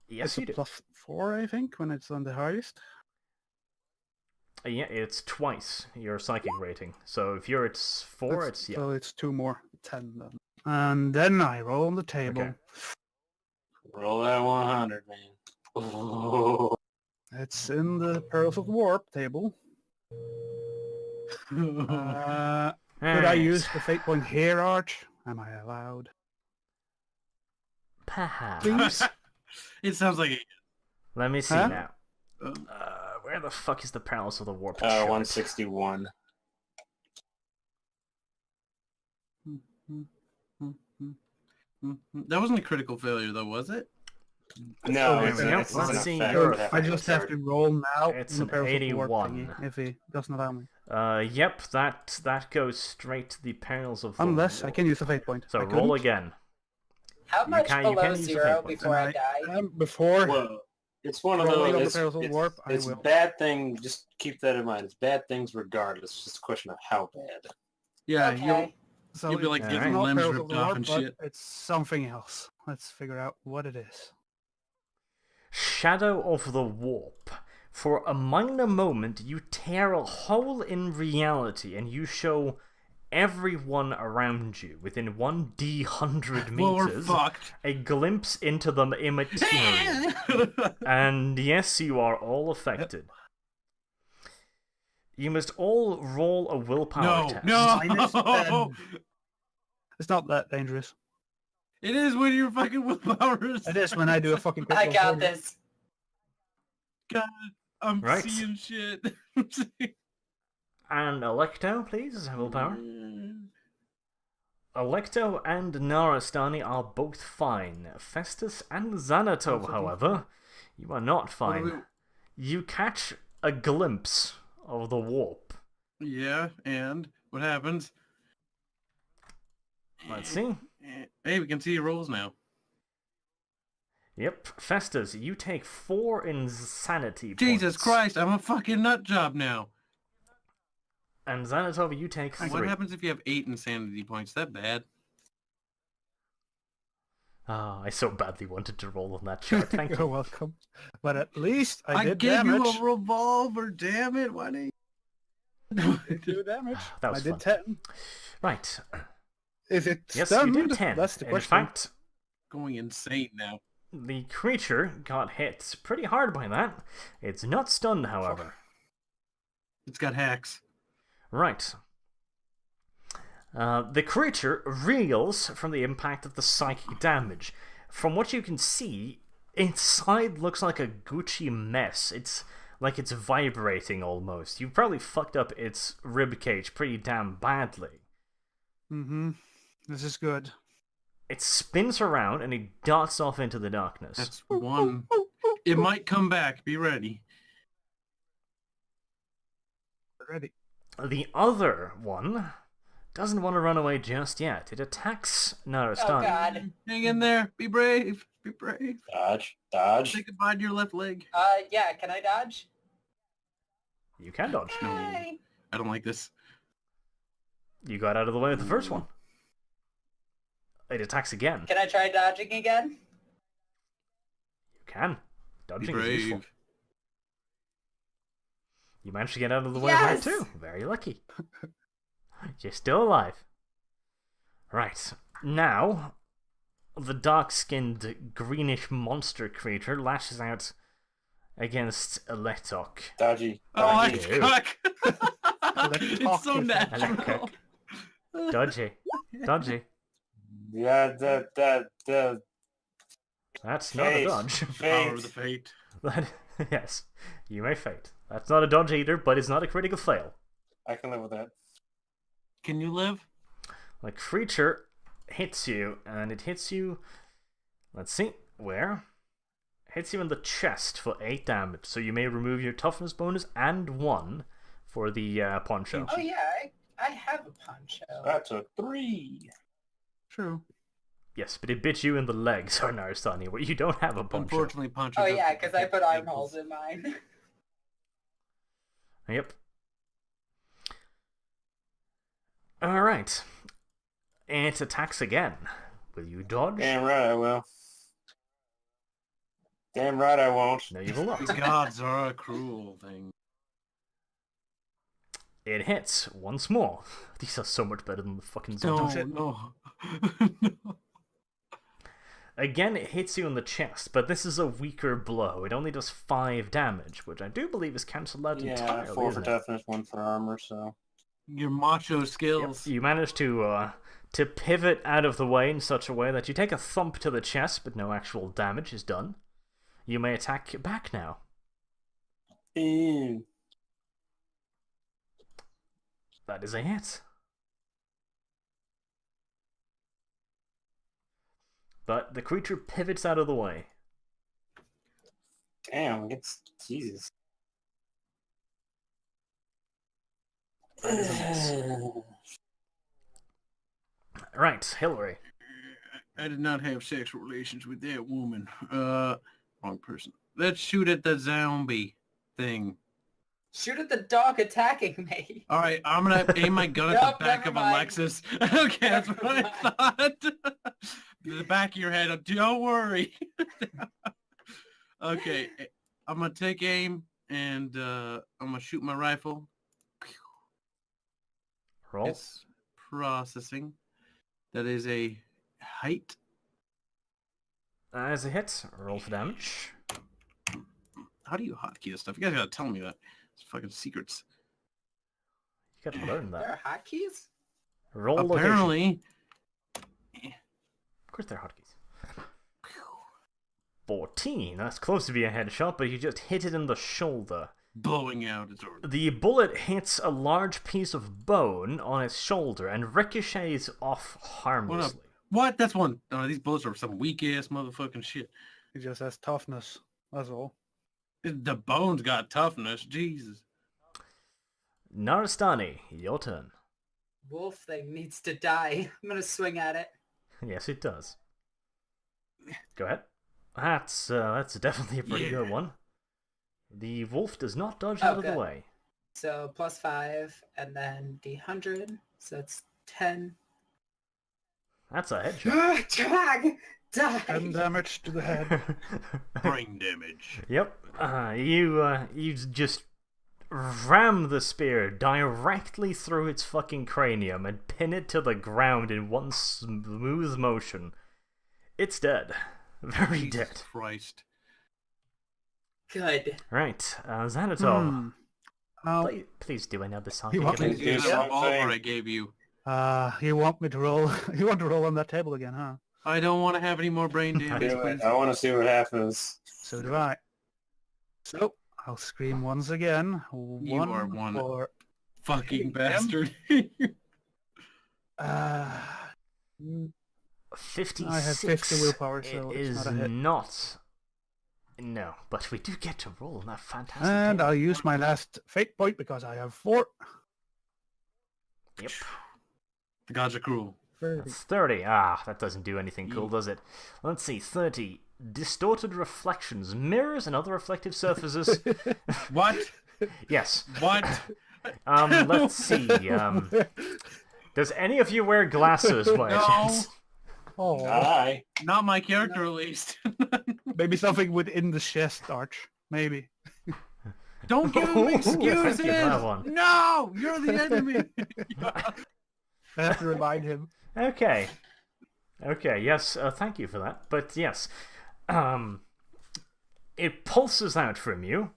Yes, you it's do. a +4, I think, when it's on the highest. Yeah, it's twice your psychic rating. So if you're at 4, it's yeah. So it's 2 more. 10 then. And then I roll on the table. Okay. Roll that 100, man. Oh. It's in the Perils of the Warp table. Could I Alright. use the fate point here, Arch? Am I allowed? Perhaps. Please? It sounds like it. Let me see Huh? now. Where the fuck is the Perils of the Warp? 161. That wasn't a critical failure, though, was it? No, Okay, it's, yeah, it's let's an see effect your- that I just have to roll now It's in the an Perils of the Warp 81. thingy, if he doesn't allow me. Yep, that goes straight to the Perils of the Unless I Warp. can use the fate point. So I roll couldn't. again. How much can below use the 0 fate points. before I And die? Before Well, it's one of rolling on the those. Perils of the Warp, I It's will. bad thing. Just keep that in mind. It's bad things regardless. It's just a question of how bad. Yeah, Okay. So you'll be like it's getting not limbs Perils of ripped the off Warp, and but shit. it's something else. Let's figure out what it is. Shadow of the Warp. For a minor moment, you tear a hole in reality and you show everyone around you within 1d100 well, we're meters fucked. a glimpse into them immaterial. And yes, you are all affected. You must all roll a willpower No, test. Minus no. 10. It's not that dangerous. It is when your fucking willpower is. It is when I do a fucking I critical got failure. this. God, I'm Right. seeing shit. And Electo, please, willpower. Electo and Narastani are both fine. Festus and Xanato, okay. however, you are not What fine. do You catch a glimpse of the warp. Yeah, and what happens? Let's see. Hey, we can see your rolls now. Yep, Festus, you take 4 insanity Jesus points. Christ, I'm a fucking nut job now. And Xanatova, you take 3. What happens if you have 8 insanity points? That bad? Ah, I so badly wanted to roll on that chart. Thank You're you. welcome. But at least I did gave damage. you a revolver, damn it. Why didn't I did 2 damage. That was I did fun. 10. Right. Is it Yes, stunned? you did 10. That's the In question. fact, going insane now? the creature got hit pretty hard by that. It's not stunned, however. It's got hacks. Right. The creature reels from the impact of the psychic damage. From what you can see, its side looks like a Gucci mess. It's like it's vibrating almost. You've probably fucked up its ribcage pretty damn badly. Mm-hmm. This is good. It spins around and it darts off into the darkness. That's one. It might come back. Be ready. Ready. The other one doesn't want to run away just yet. It attacks Oh Narastani. god. Hang in there. Be brave. Be brave. Dodge. Dodge. Say goodbye to your left leg. Yeah, can I dodge? You can dodge. No. Yay. I don't like this. You got out of the way with the first one. It attacks again. Can I try dodging again? You can. Be Dodging is useful. brave. You managed to get out of the way Yes! of that too. Very lucky. You're still alive. Right. Now, the dark-skinned, greenish monster creature lashes out against Letok. Dodgy. Oh, I Dodgy. cock. It's so Electric. natural. Dodgy. Dodgy. Yeah, That's not a Fate. dodge. Power of the fate. Yes, you may fate. That's not a dodge either, but it's not a critical fail. I can live with that. Can you live? The creature hits you, and it hits you... Let's see, where? Hits you in the chest for 8 damage, so you may remove your toughness bonus and 1 for the poncho. Oh yeah, I have a poncho. That took 3. True. Yes, but it bit you in the leg, so Naristani, where you don't have a poncho. Unfortunately, Poncho. Oh doesn't yeah, because I protect put arm ankles. holes in mine. Yep. Alright. It attacks again. Will you dodge? Damn right I will. Damn right I won't. No, you will not. The gods are a cruel thing. It hits once more. These are so much better than the fucking zombies. No. Again, it hits you in the chest, but this is a weaker blow. It only does 5 damage, which I do believe is cancelled out Yeah, entirely. 4 for isn't it? toughness, 1 for armor, so... Your macho Yep. skills. You manage to pivot out of the way in such a way that you take a thump to the chest, but no actual damage is done. You may attack back now. Ew. That is a hit. But the creature pivots out of the way. Damn, it's... Jesus. That is a miss. Right, Hillary. I did not have sexual relations with that woman. Wrong person. Let's shoot at the zombie thing. Shoot at the dog attacking me. All right, I'm gonna aim my gun at Nope, the back never of mind. Alexis. Okay, that's Never what I thought. The back of your head. Don't worry. Okay, I'm gonna take aim and I'm gonna shoot my rifle. Roll. It's processing. That is a height. As a hit, roll for damage. How do you hotkey this stuff? You guys gotta tell me that. It's fucking secrets. You gotta learn There that. are hotkeys? Roll location. Apparently, Of course they're hotkeys. 14. That's close to be a headshot, but you just hit it in the shoulder. blowing out its organ. The bullet hits a large piece of bone on its shoulder and ricochets off harmlessly. What? That's one. These bullets are some weak ass motherfucking shit. He just has toughness. That's all. The bones got toughness. Jesus. Naristani, your turn. Wolf thing needs to die. I'm gonna swing at it. Yes, it does. Go ahead. That's definitely a pretty Yeah. good one. The wolf does not dodge Oh, out of the good. way. So +5, and then the 100. So that's 10. That's a headshot. Drag! Die! 10 damage to the head. Brain damage. Yep. You just ram the spear directly through its fucking cranium and pin it to the ground in one smooth motion. It's dead. Very Jesus dead. Christ. Good. Right, Xanato. Oh, Please do another song. You want again. me to do Use the something? revolver I gave you. you want me to roll? You want to roll on that table again, huh? I don't want to have any more brain damage, Do it. please. I want to see what happens. So do I. So I'll scream once again. You are one for fucking Him? bastard. mm, 56. I have 50 willpower, so it it's is not a hit. not. No, but we do get to roll on that fantastic and table. I'll use my last fate point because I have 4. Yep. The gods are cruel. 30. That's 30. Ah, that doesn't do anything cool, Yeah. does it? Let's see. 30. Distorted reflections, mirrors, and other reflective surfaces. What? Yes. What? Let's see. Does any of you wear glasses by No. chance? Oh, Aye. Not my character, at least. maybe something within the chest arch. Maybe. Don't give him Ooh, excuses! thank you for that one. No! You're the enemy! I have to remind him. Okay. Okay, yes, thank you for that. But yes, it pulses out from you,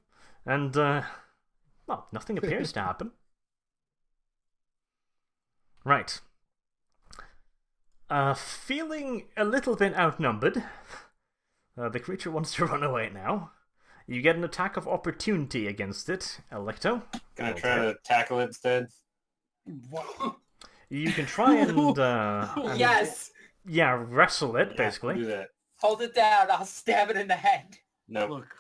and, well, nothing appears to happen. Right. Feeling a little bit outnumbered, the creature wants to run away now. You get an attack of opportunity against it, Electo. Gonna try to tackle it instead. You can try and Yes. yeah, wrestle it, Do basically. that. Hold it down. I'll stab it in the head. Nope. Look.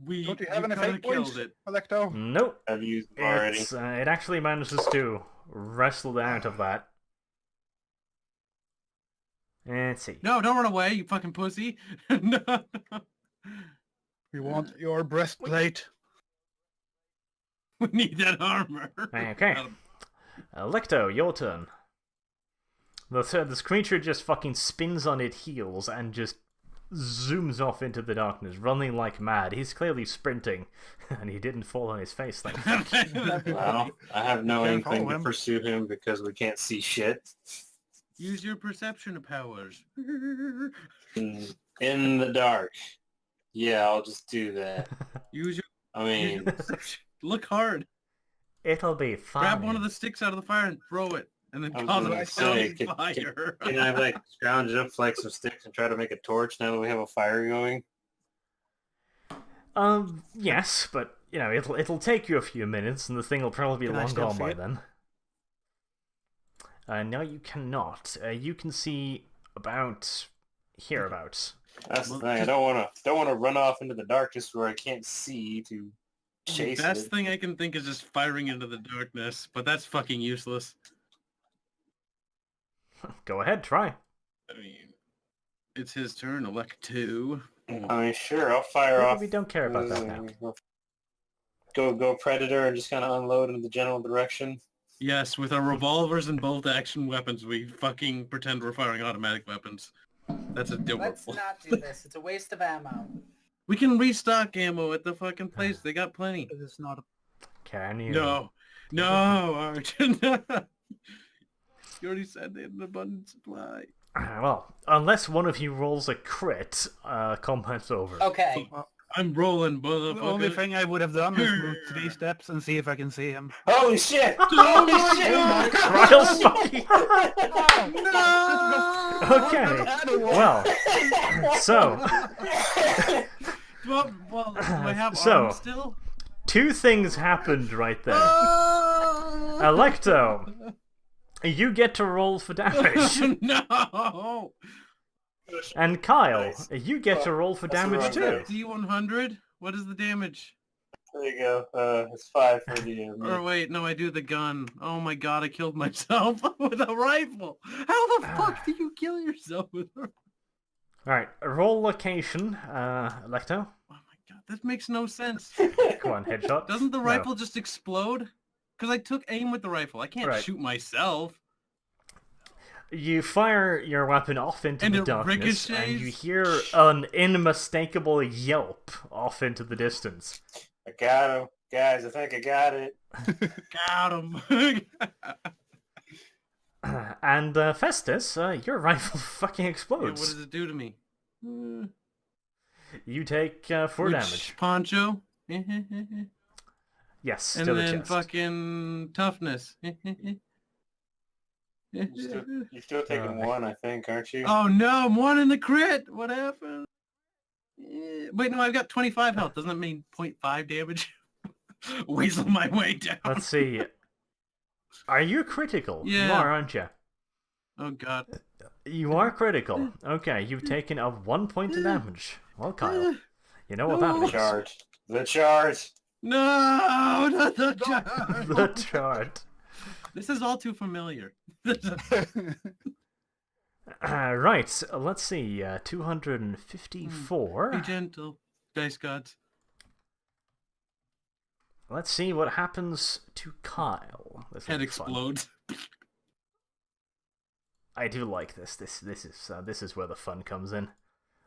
We Don't you have any coulda fate points, killed it. Electo? Nope. I've used them already. It actually manages to wrestle out of that. Let's see. No, don't run away, you fucking pussy. No. We want your breastplate. We need that armor. Okay. Electo, your turn. This creature just fucking spins on its heels and just zooms off into the darkness, running like mad. He's clearly sprinting, and he didn't fall on his face. Thank you. Well, I have no Can't inkling follow to him. pursue him because we can't see shit. Use your perception powers. In the dark. Yeah, I'll just do that. Use your I mean, perception. Look hard. It'll be fine. Grab one of the sticks out of the fire and throw it. And then I was cause gonna a say, sounding fire. can I like scrounge up like some sticks and try to make a torch now that we have a fire going? Yes, but you know it'll take you a few minutes, and the thing will probably be Can I long still gone see by it? then. No, you cannot. You can see about hereabouts. That's the Well, thing. I just- don't wanna run off into the darkness where I can't see to The chase best it. thing I can think is just firing into the darkness, but that's fucking useless. Go ahead, try. I mean, it's his turn, elect two. I mean, sure, I'll fire Maybe off. we don't care about that now. Go Predator and just kind of unload in the general direction. Yes, with our revolvers and bolt action weapons, we fucking pretend we're firing automatic weapons. That's Let's adorable. not do this. It's a waste of ammo. We can restock ammo at the fucking place. They got plenty. It is not a... Can you? No. No, Arch. No. You already said they had an abundant supply. Well, unless one of you rolls a crit, combat's over. Okay. I'm rolling, The only motherfucker. thing I would have done is move 3 steps and see if I can see him. Holy shit! Oh Holy my shit! God! Trials fucking... No! Okay. Well, so Well, do I have So- arms still? two things happened right there. Oh! Electo, you get to roll for damage. No! And Kyle, Nice. you get to roll for That's the damage wrong too. D100? What is the damage? There you go. It's 5 for the. Or wait, no, I do the gun. Oh my god, I killed myself with a rifle. How the fuck do you kill yourself with a... Alright, roll location, Electo. Oh my god, this makes no sense. Come on, headshot. Doesn't the No. rifle just explode? Because I took aim with the rifle. I can't Right. shoot myself. You fire your weapon off into And the it darkness, and you ricochets? hear an unmistakable yelp off into the distance. I got him, guys. I think I got it. Got him. And Festus, your rifle fucking Yeah, what explodes. does it do to me? You take 4 Which damage. Poncho. Yes, And to the then chest. fucking toughness. You're still taking Uh, 1, I think, aren't you? Oh no, I'm 1 in the crit. What happened? Wait, no, I've got 25 health. Doesn't that mean 0.5 damage? Weasel my way down. Let's see. Are you critical? You Yeah. are, aren't you? Oh god. You are critical. Okay, you've taken a 1 point of damage. Well, Kyle, you know what that No. means. Charge. The charge. No, not the charge. The chart. This is all too familiar. Right, let's see. 254. Be gentle, dice gods. Let's see what happens to Kyle. This will Head be fun. explodes. I do like this. This is where the fun comes in.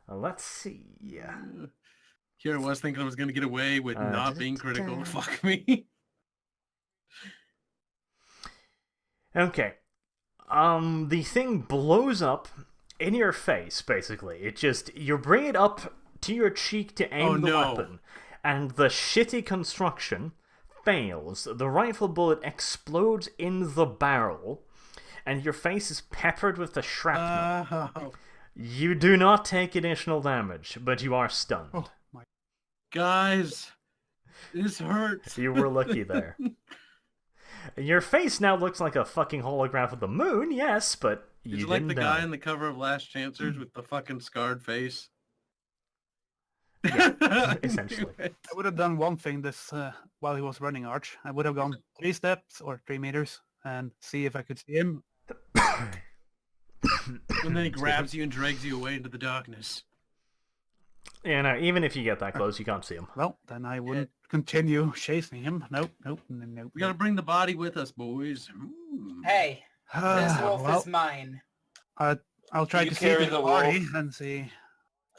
Let's see. Here I was thinking I was going to get away with not being critical. Fuck me. Okay. The thing blows up in your face, basically. You bring it up to your cheek to aim the weapon, and the shitty construction fails. The rifle bullet explodes in the barrel, and your face is peppered with the shrapnel. You do not take additional damage, but you are stunned. Oh, my... Guys, this hurts. You were lucky there. Your face now looks like a fucking holograph of the moon, yes, but you It's didn't like the die. guy on the cover of Last Chancers with the fucking scarred face. Yeah, essentially. I would have done one thing this while he was running, Arch. I would have gone 3 steps or 3 meters and see if I could see him. And then he grabs you and drags you away into the darkness. Yeah, no, even if you get that close, you can't see him. Well, then I wouldn't continue chasing him. Nope. We gotta bring the body with us, boys. Ooh. Hey, this wolf well, is mine. I'll try You to see carry the the body wolf. and see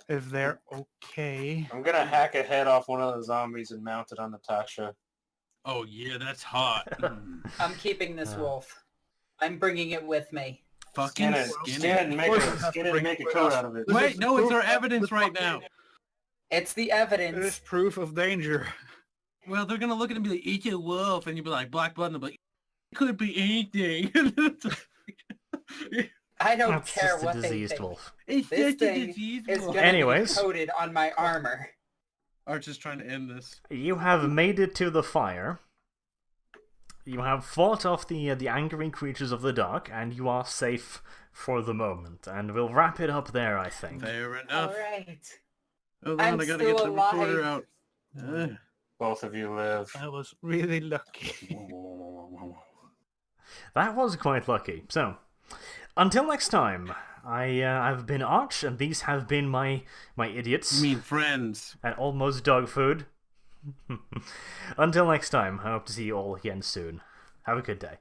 if they're okay. I'm gonna hack a head off one of the zombies and mount it on Natasha. Oh yeah, that's hot. I'm keeping this wolf. I'm bringing it with me. Fucking Skin it and make a coat out of it. Wait, no, it's our evidence right now. It's the It is evidence. proof of danger. Well, they're gonna look at it and be like, "Eat a wolf," and you'll be like, "Black blood," and they'll be like, "It could be anything." I don't That's care just a what they diseased think. wolf. It's This just a thing disease is wolf. going to Anyways. be coated on my armor. Arch is trying to end this. You have made it to the fire. You have fought off the angry creatures of the dark, and you are safe for the moment. And we'll wrap it up there, I think. Fair All enough. right. Hold on, I'm I gotta get still the recorder alive. out. Both of you live. I was really lucky. That was quite lucky. So, until next time, I've been Arch, and these have been my idiots. You mean friends? And almost dog food. Until next time, I hope to see you all again soon. Have a good day.